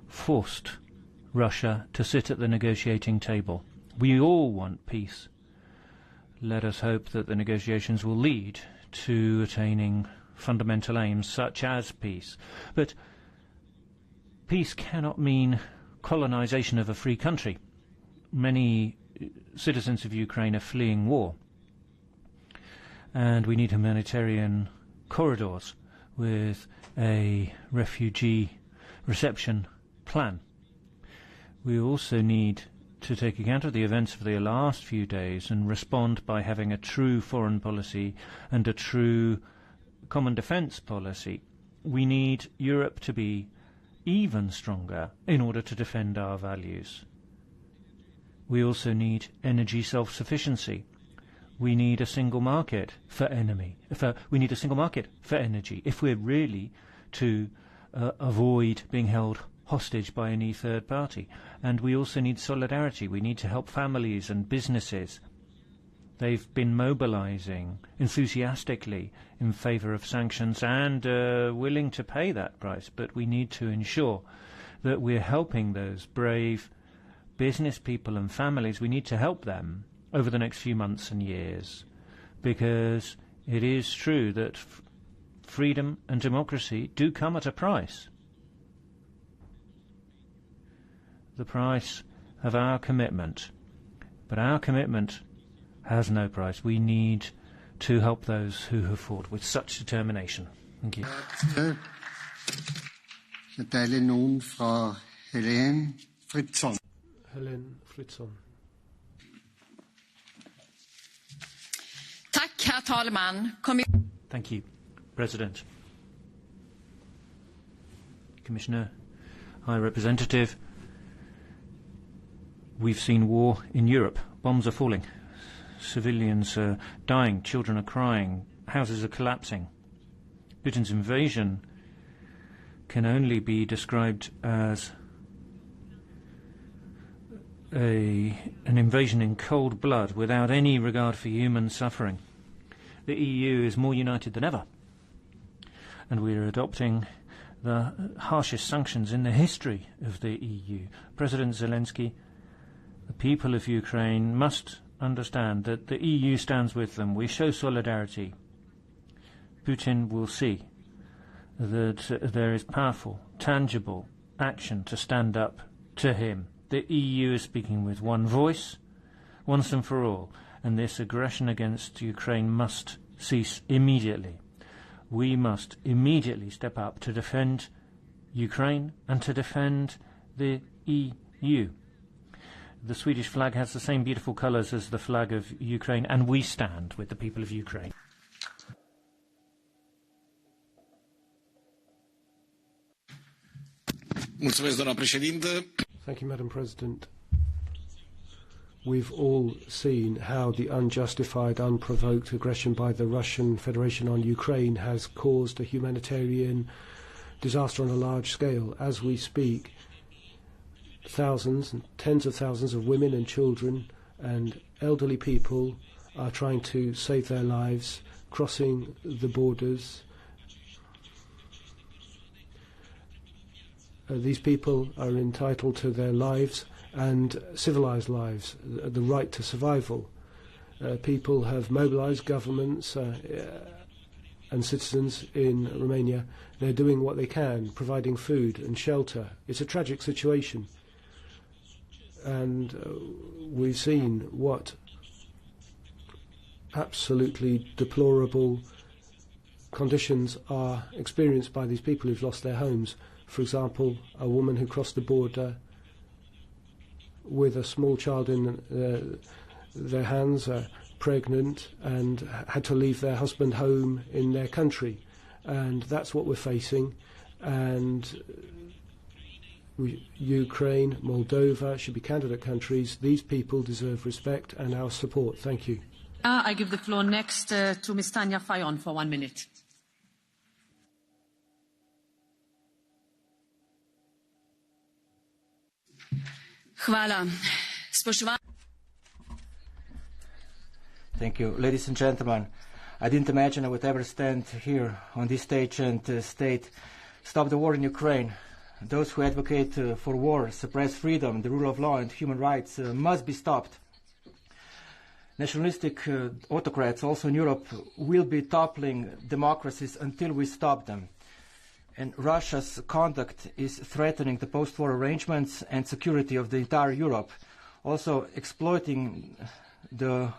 forced Russia to sit at the negotiating table. We all want peace. Let us hope that the negotiations will lead to attaining fundamental aims such as peace. But peace cannot mean colonization of a free country. Many citizens of Ukraine are fleeing war, and we need humanitarian corridors with a refugee reception plan. We also need to take account of the events of the last few days and respond by having a true foreign policy and a true common defence policy. We need Europe to be even stronger in order to defend our values. We also need energy self-sufficiency. We need a single market for energy. If we're really to avoid being held hostage by any third party. And we also need solidarity. We need to help families and businesses. They've been mobilizing enthusiastically in favor of sanctions and willing to pay that price. But we need to ensure that we're helping those brave business people and families. We need to help them over the next few months and years, because it is true that freedom and democracy do come at a price. The price of our commitment. But our commitment has no price. We need to help those who have fought with such determination. Thank you. Ich erteile nun Frau Helene Fritzon. Helene Fritzon. Tack, herr talman. Thank you, President. Commissioner, High Representative. We've seen war in Europe. Bombs are falling. Civilians are dying. Children are crying. Houses are collapsing. Putin's invasion can only be described as an invasion in cold blood without any regard for human suffering. The EU is more united than ever, and we are adopting the harshest sanctions in the history of the EU. President Zelensky, the people of Ukraine must understand that the EU stands with them. We show solidarity. Putin will see that there is powerful, tangible action to stand up to him. The EU is speaking with one voice, once and for all, and this aggression against Ukraine must cease immediately. We must immediately step up to defend Ukraine and to defend the EU. The Swedish flag has the same beautiful colours as the flag of Ukraine, and we stand with the people of Ukraine. Thank you, Madam President. We've all seen how the unjustified, unprovoked aggression by the Russian Federation on Ukraine has caused a humanitarian disaster on a large scale. As we speak, thousands and tens of thousands of women and children and elderly people are trying to save their lives, crossing the borders. These people are entitled to their lives and civilized lives, the right to survival. People have mobilized governments and citizens in Romania. They're doing what they can, providing food and shelter. It's a tragic situation. And we've seen what absolutely deplorable conditions are experienced by these people who've lost their homes. For example, a woman who crossed the border with a small child in their hands, pregnant, and had to leave their husband home in their country. And that's what we're facing. And Ukraine, Moldova should be candidate countries. These people deserve respect and our support. Thank you. I give the floor next to Ms. Tanja Fajon for 1 minute. Thank you. Ladies and gentlemen, I didn't imagine I would ever stand here on this stage and state, stop the war in Ukraine. Those who advocate for war, suppress freedom, the rule of law and human rights must be stopped. Nationalistic autocrats, also in Europe, will be toppling democracies until we stop them. And Russia's conduct is threatening the post-war arrangements and security of the entire Europe, also exploiting the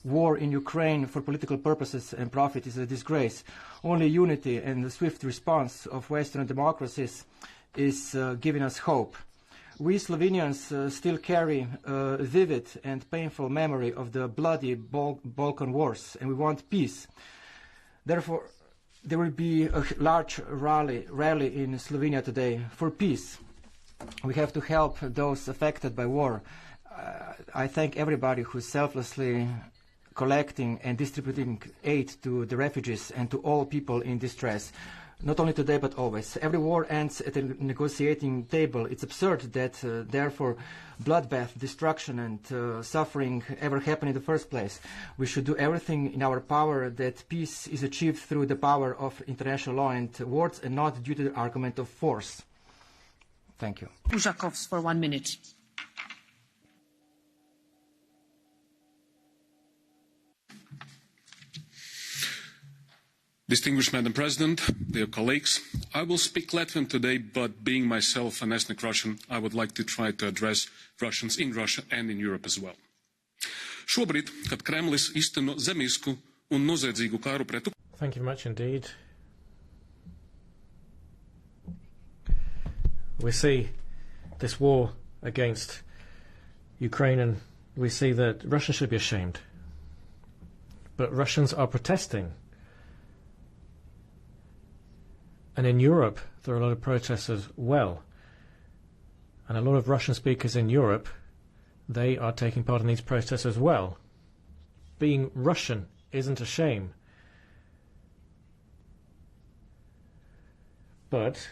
war in Ukraine for political purposes and profit is a disgrace. Only unity and the swift response of Western democracies is giving us hope. We Slovenians still carry a vivid and painful memory of the bloody Balkan wars, and we want peace. Therefore, there will be a large rally in Slovenia today for peace. We have to help those affected by war. I thank everybody who is selflessly collecting and distributing aid to the refugees and to all people in distress. Not only today, but always. Every war ends at a negotiating table. It's absurd that, therefore, bloodbath, destruction and suffering ever happen in the first place. We should do everything in our power that peace is achieved through the power of international law and words and not due to the argument of force. Thank you. Ujakovs for 1 minute. Distinguished Madam President, dear colleagues, I will speak Latvian today, but being myself an ethnic Russian, I would like to try to address Russians in Russia and in Europe as well. Šobrīd, kad Kremlis īsteno zemisku un noziedzīgu kāru pret Ukrainu. Thank you very much indeed. We see this war against Ukraine and we see that Russia should be ashamed. But Russians are protesting. And in Europe, there are a lot of protests as well. And a lot of Russian speakers in Europe, they are taking part in these protests as well. Being Russian isn't a shame. But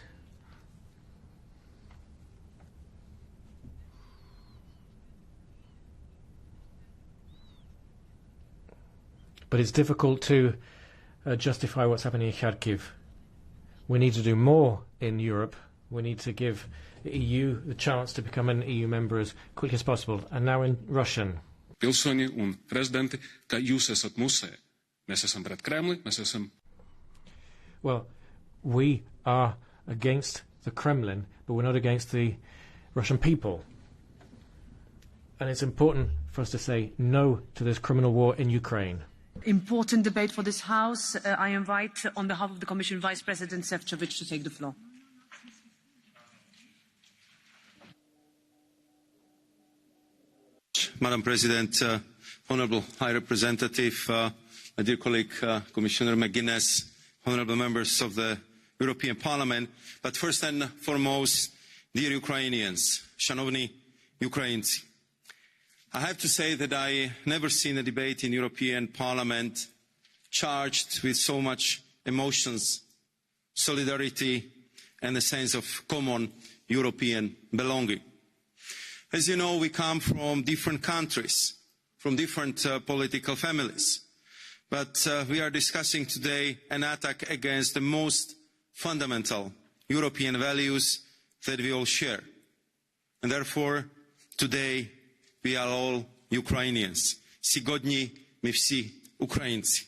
it's difficult to justify what's happening in Kharkiv. We need to do more in Europe. We need to give the EU the chance to become an EU member as quickly as possible. And now in Russian. Pilsoņi un prezidenti, ka jūs esat musē. Mēs esam pret Kremli, mēs esam. Well, we are against the Kremlin, but we're not against the Russian people. And it's important for us to say no to this criminal war in Ukraine. Important debate for this House. I invite, on behalf of the Commission, Vice President Šefčovič to take the floor. Madam President, Honourable High Representative, my dear colleague, Commissioner McGuinness, honourable members of the European Parliament, but first and foremost, dear Ukrainians, Szanowni Ukraińcy. I have to say that I never seen a debate in European Parliament charged with so much emotions, solidarity and a sense of common European belonging. As you know, we come from different countries, from different political families, but we are discussing today an attack against the most fundamental European values that we all share. And therefore, today, we are all Ukrainians. Сьогодні ми всі українці.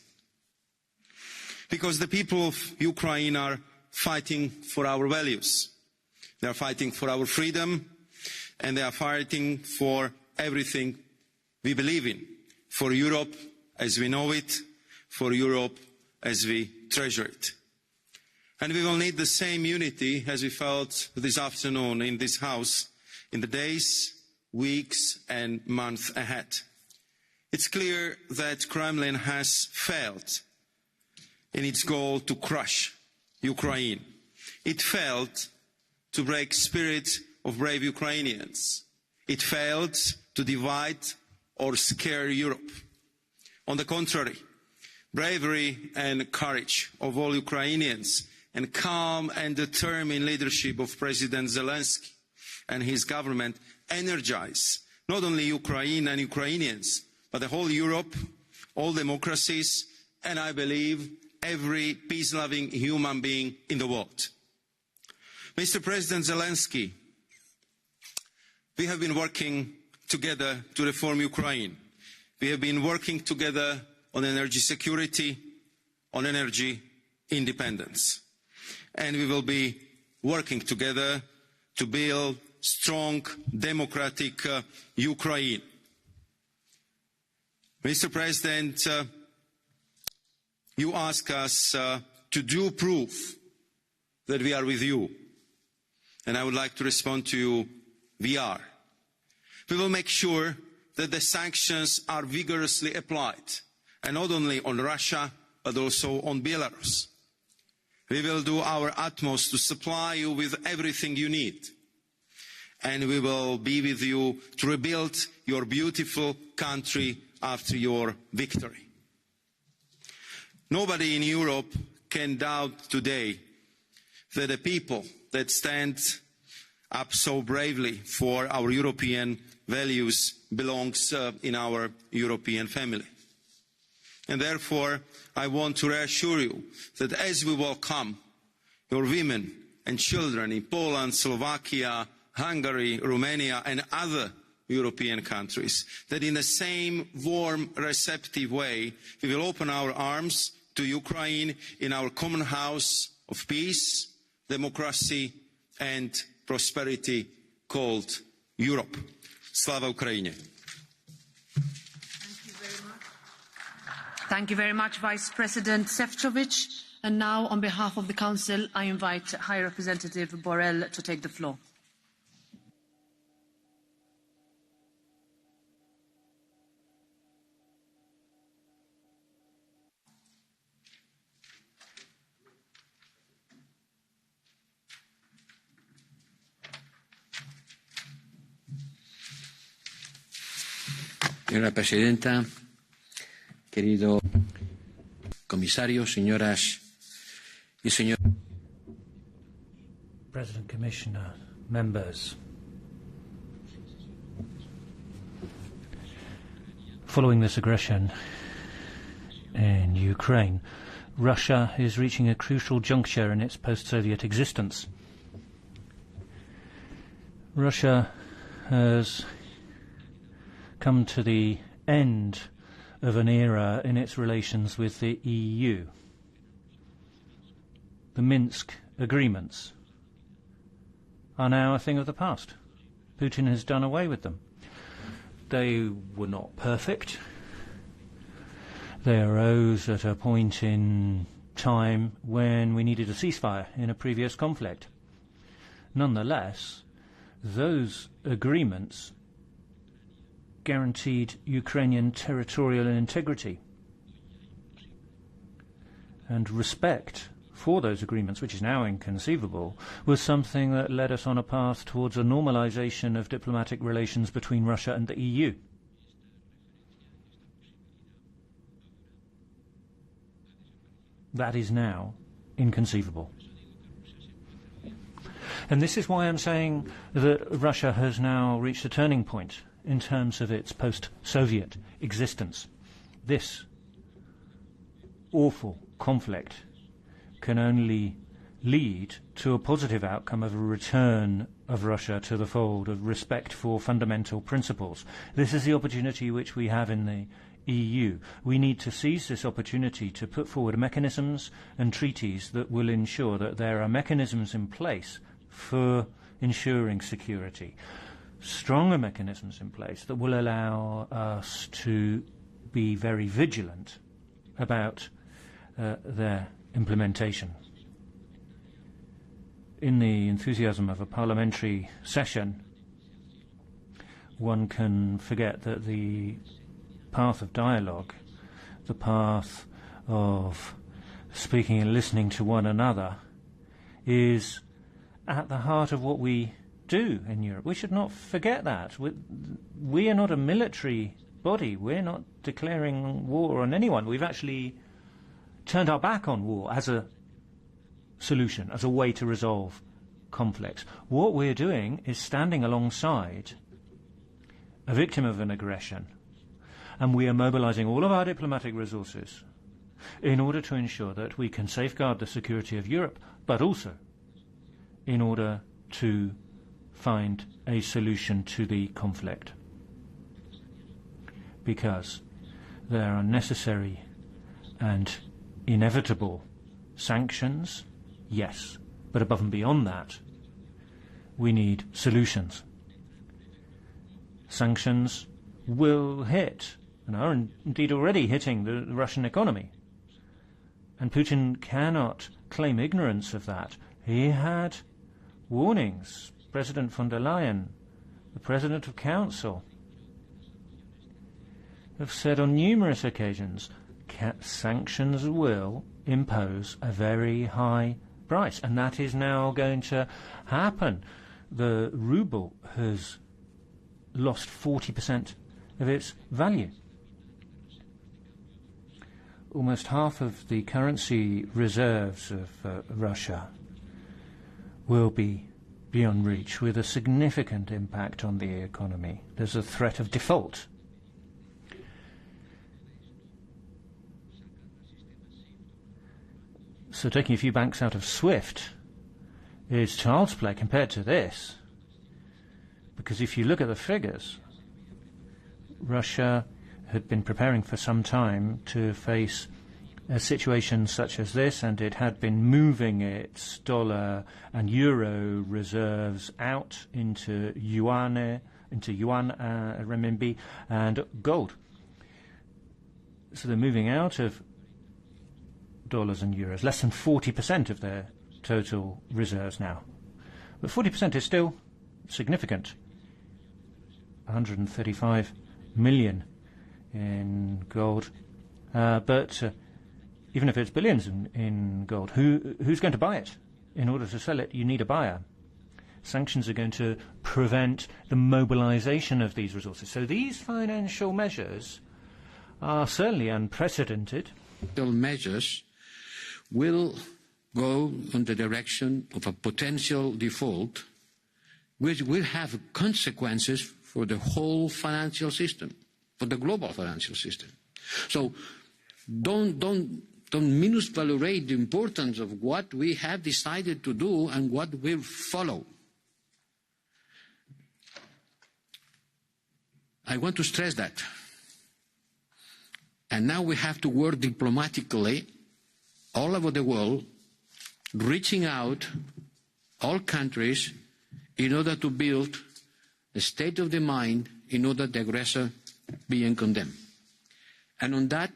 Because the people of Ukraine are fighting for our values. They are fighting for our freedom, and they are fighting for everything we believe in. For Europe as we know it, for Europe as we treasure it. And we will need the same unity as we felt this afternoon in this House in the days, weeks and months ahead. It's clear that Kremlin has failed in its goal to crush Ukraine. It failed to break spirit of brave Ukrainians. It failed to divide or scare Europe. On the contrary, bravery and courage of all Ukrainians and calm and determined leadership of President Zelensky and his government energize not only Ukraine and Ukrainians, but the whole Europe, all democracies, and I believe every peace-loving human being in the world. Mr. President Zelensky, we have been working together to reform Ukraine. We have been working together on energy security, on energy independence. And we will be working together to build strong, democratic Ukraine. Mr. President, you ask us to do proof that we are with you. And I would like to respond to you, we are. We will make sure that the sanctions are vigorously applied, and not only on Russia, but also on Belarus. We will do our utmost to supply you with everything you need. And we will be with you to rebuild your beautiful country after your victory. Nobody in Europe can doubt today that the people that stand up so bravely for our European values belongs in our European family. And therefore, I want to reassure you that as we welcome your women and children in Poland, Slovakia, Hungary, Romania and other European countries, that in the same warm, receptive way, we will open our arms to Ukraine in our common house of peace, democracy and prosperity called Europe. Slava Ukraine. Thank you very much, Vice President Šefčovič. And now, on behalf of the Council, I invite High Representative Borrell to take the floor. Señora Presidenta, querido comisario, señoras y señores. President, Commissioner, members. Following this aggression in Ukraine, Russia is reaching a crucial juncture in its post-Soviet existence. Russia has come to the end of an era in its relations with the EU. The Minsk agreements are now a thing of the past. Putin has done away with them. They were not perfect. They arose at a point in time when we needed a ceasefire in a previous conflict. Nonetheless, those agreements guaranteed Ukrainian territorial integrity, and respect for those agreements, which is now inconceivable, was something that led us on a path towards a normalization of diplomatic relations between Russia and the EU. That is now inconceivable. And this is why I'm saying that Russia has now reached a turning point in terms of its post-Soviet existence. This awful conflict can only lead to a positive outcome of a return of Russia to the fold of respect for fundamental principles. This is the opportunity which we have in the EU. We need to seize this opportunity to put forward mechanisms and treaties that will ensure that there are mechanisms in place for ensuring security, stronger mechanisms in place that will allow us to be very vigilant about their implementation. In the enthusiasm of a parliamentary session, one can forget that the path of dialogue, the path of speaking and listening to one another, is at the heart of what we do in Europe. We should not forget that. We are not a military body. We're not declaring war on anyone. We've actually turned our back on war as a solution, as a way to resolve conflicts. What we're doing is standing alongside a victim of an aggression, and we are mobilizing all of our diplomatic resources in order to ensure that we can safeguard the security of Europe, but also in order to find a solution to the conflict. Because there are necessary and inevitable sanctions, yes, but above and beyond that, we need solutions. Sanctions will hit, and are indeed already hitting, the Russian economy. And Putin cannot claim ignorance of that. He had warnings. President von der Leyen, the President of Council, have said on numerous occasions sanctions will impose a very high price, and that is now going to happen. The ruble has lost 40% of its value. Almost half of the currency reserves of Russia will be beyond reach, with a significant impact on the economy. There's a threat of default. So taking a few banks out of SWIFT is child's play compared to this. Because if you look at the figures, Russia had been preparing for some time to face a situation such as this, and it had been moving its dollar and euro reserves out into yuan, renminbi, and gold. So they're moving out of dollars and euros, less than 40% of their total reserves now. But 40% is still significant. 135 million in gold, but even if it's billions in gold, who's going to buy it? In order to sell it, you need a buyer. Sanctions are going to prevent the mobilization of these resources. So these financial measures are certainly unprecedented. Measures will go in the direction of a potential default, which will have consequences for the whole financial system, for the global financial system. So don't minusvalorate the importance of what we have decided to do and what will follow. I want to stress that. And now we have to work diplomatically all over the world, reaching out all countries in order to build a state of the mind in order the aggressor being condemned. And on that,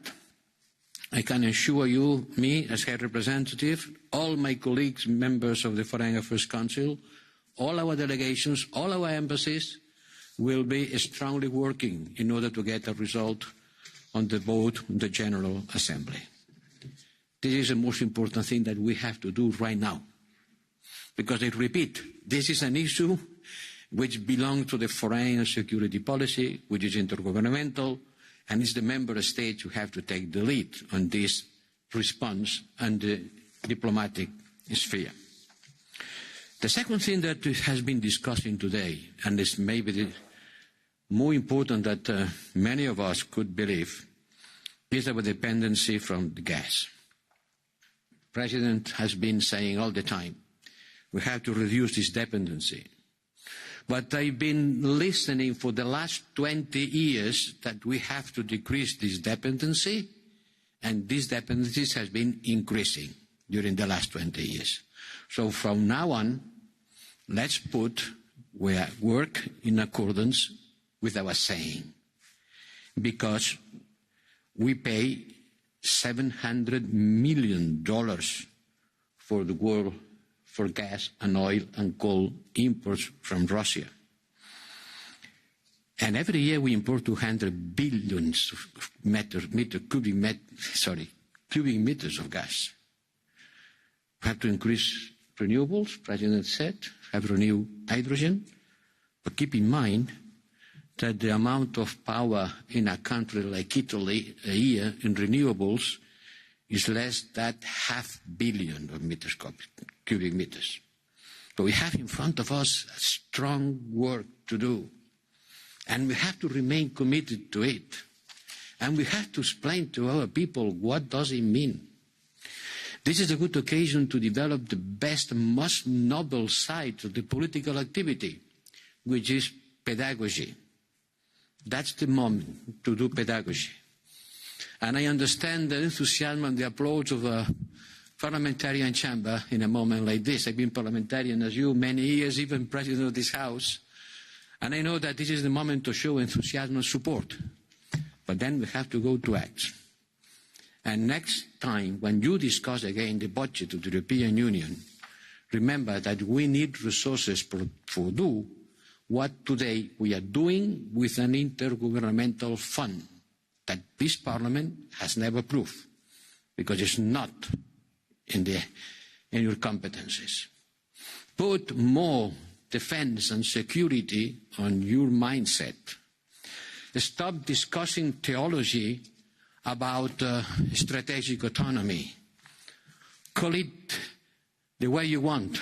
I can assure you, me as High Representative, all my colleagues, members of the Foreign Affairs Council, all our delegations, all our embassies will be strongly working in order to get a result on the vote in the General Assembly. This is the most important thing that we have to do right now. Because I repeat, this is an issue which belongs to the foreign and security policy, which is intergovernmental, and it's the member states who have to take the lead on this response and the diplomatic sphere. The second thing that has been discussing today, and is maybe the more important that many of us could believe, is our dependency from the gas. The President has been saying all the time, we have to reduce this dependency. But I've been listening for the last 20 years that we have to decrease this dependency, and this dependency has been increasing during the last 20 years. So from now on, let's work in accordance with our saying, because we pay $700 million for the world for gas and oil and coal imports from Russia. And every year we import 200 billion cubic meters of gas. We have to increase renewables, President said, have renewed hydrogen, but keep in mind that the amount of power in a country like Italy a year in renewables is less than 500 million of cubic meters. So we have in front of us a strong work to do, and we have to remain committed to it. And we have to explain to our people what does it mean. This is a good occasion to develop the best and most noble side of the political activity, which is pedagogy. That's the moment to do pedagogy. And I understand the enthusiasm and the applause of a parliamentarian chamber in a moment like this. I've been parliamentarian as you many years, even president of this House. And I know that this is the moment to show enthusiasm and support. But then we have to go to act. And next time, when you discuss again the budget of the European Union, remember that we need resources for do what today we are doing with an intergovernmental fund that this Parliament has never approved, because it's not in your competences. Put more defense and security on your mindset. Stop discussing theology about strategic autonomy. Call it the way you want,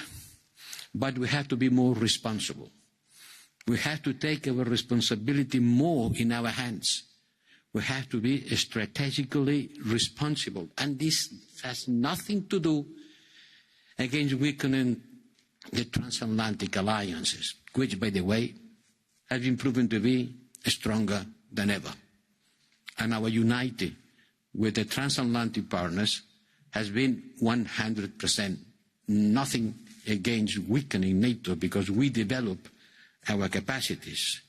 but we have to be more responsible. We have to take our responsibility more in our hands. We have to be strategically responsible. And this has nothing to do against weakening the transatlantic alliances, which, by the way, have been proven to be stronger than ever. And our unity with the transatlantic partners has been 100%. Nothing against weakening NATO, because we develop our capacities.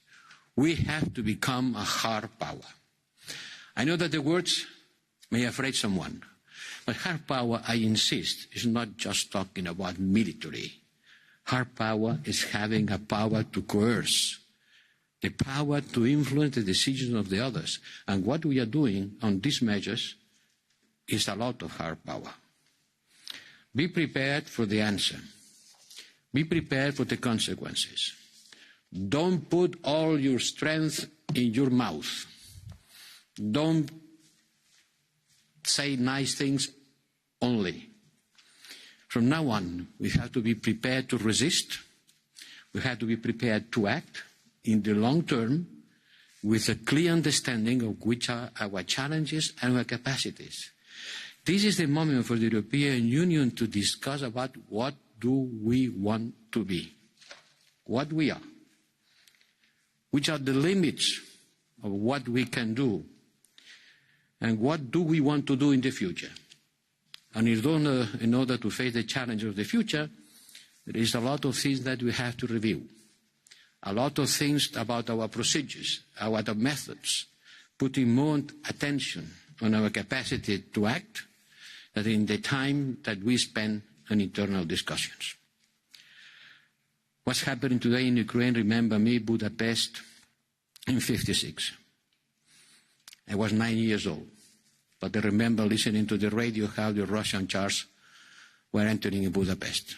We have to become a hard power. I know that the words may afraid someone, but hard power, I insist, is not just talking about military. Hard power is having a power to coerce, the power to influence the decisions of the others. And what we are doing on these measures is a lot of hard power. Be prepared for the answer. Be prepared for the consequences. Don't put all your strength in your mouth. Don't say nice things only. From now on, we have to be prepared to resist. We have to be prepared to act in the long term with a clear understanding of which are our challenges and our capacities. This is the moment for the European Union to discuss about what do we want to be, what we are, which are the limits of what we can do, and what do we want to do in the future. And in order to face the challenge of the future, there is a lot of things that we have to review. a lot of things about our procedures, our methods, putting more attention on our capacity to act than in the time that we spend on internal discussions. What's happening today in Ukraine, remember me, Budapest in '56. I was 9 years old, but I remember listening to the radio how the Russian chars were entering in Budapest.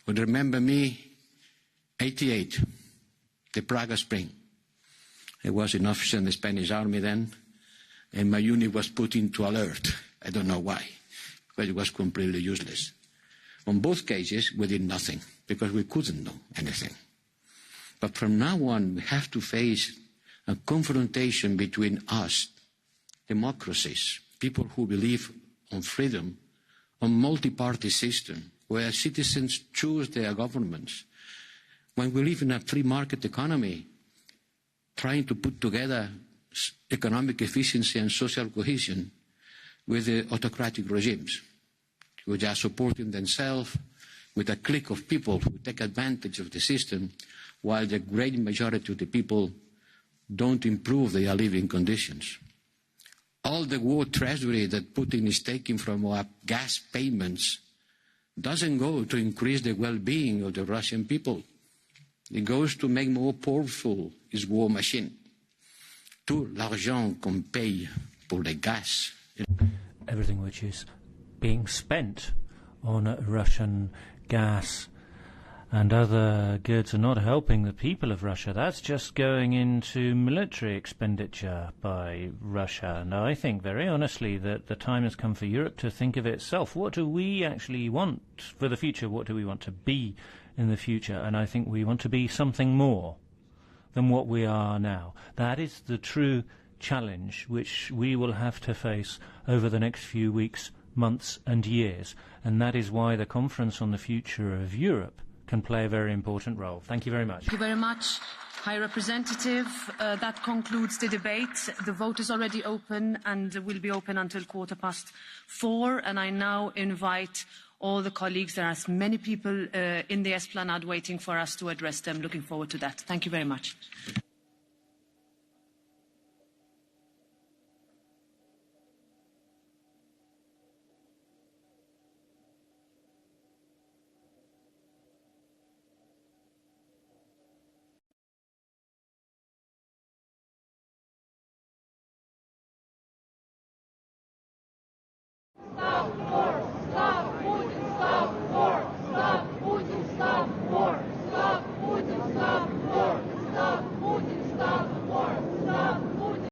Would remember me, '88, the Prague Spring. I was an officer in the Spanish army then, and my unit was put into alert. I don't know why, but it was completely useless. On both cases, we did nothing, because we couldn't do anything. But from now on, we have to face a confrontation between us, democracies, people who believe on freedom, on multi-party system, where citizens choose their governments. When we live in a free market economy, trying to put together economic efficiency and social cohesion with the autocratic regimes, which are supporting themselves with a clique of people who take advantage of the system, while the great majority of the people don't improve their living conditions. All the war treasury that Putin is taking from our gas payments doesn't go to increase the well-being of the Russian people. It goes to make more powerful his war machine. Tout l'argent qu'on paye pour le gaz. Everything which is being spent on Russian gas and other goods are not helping the people of Russia. That's just going into military expenditure by Russia. And I think very honestly that the time has come for Europe to think of itself. What do we actually want for the future? What do we want to be in the future? And I think we want to be something more than what we are now. That is the true challenge which we will have to face over the next few weeks, months and years. And that is why the Conference on the Future of Europe can play a very important role. Thank you very much. Thank you very much, High Representative. That concludes the debate. The vote is already open and will be open until 4:15. And I now invite all the colleagues. There are as many people in the Esplanade waiting for us to address them. Looking forward to that. Thank you very much.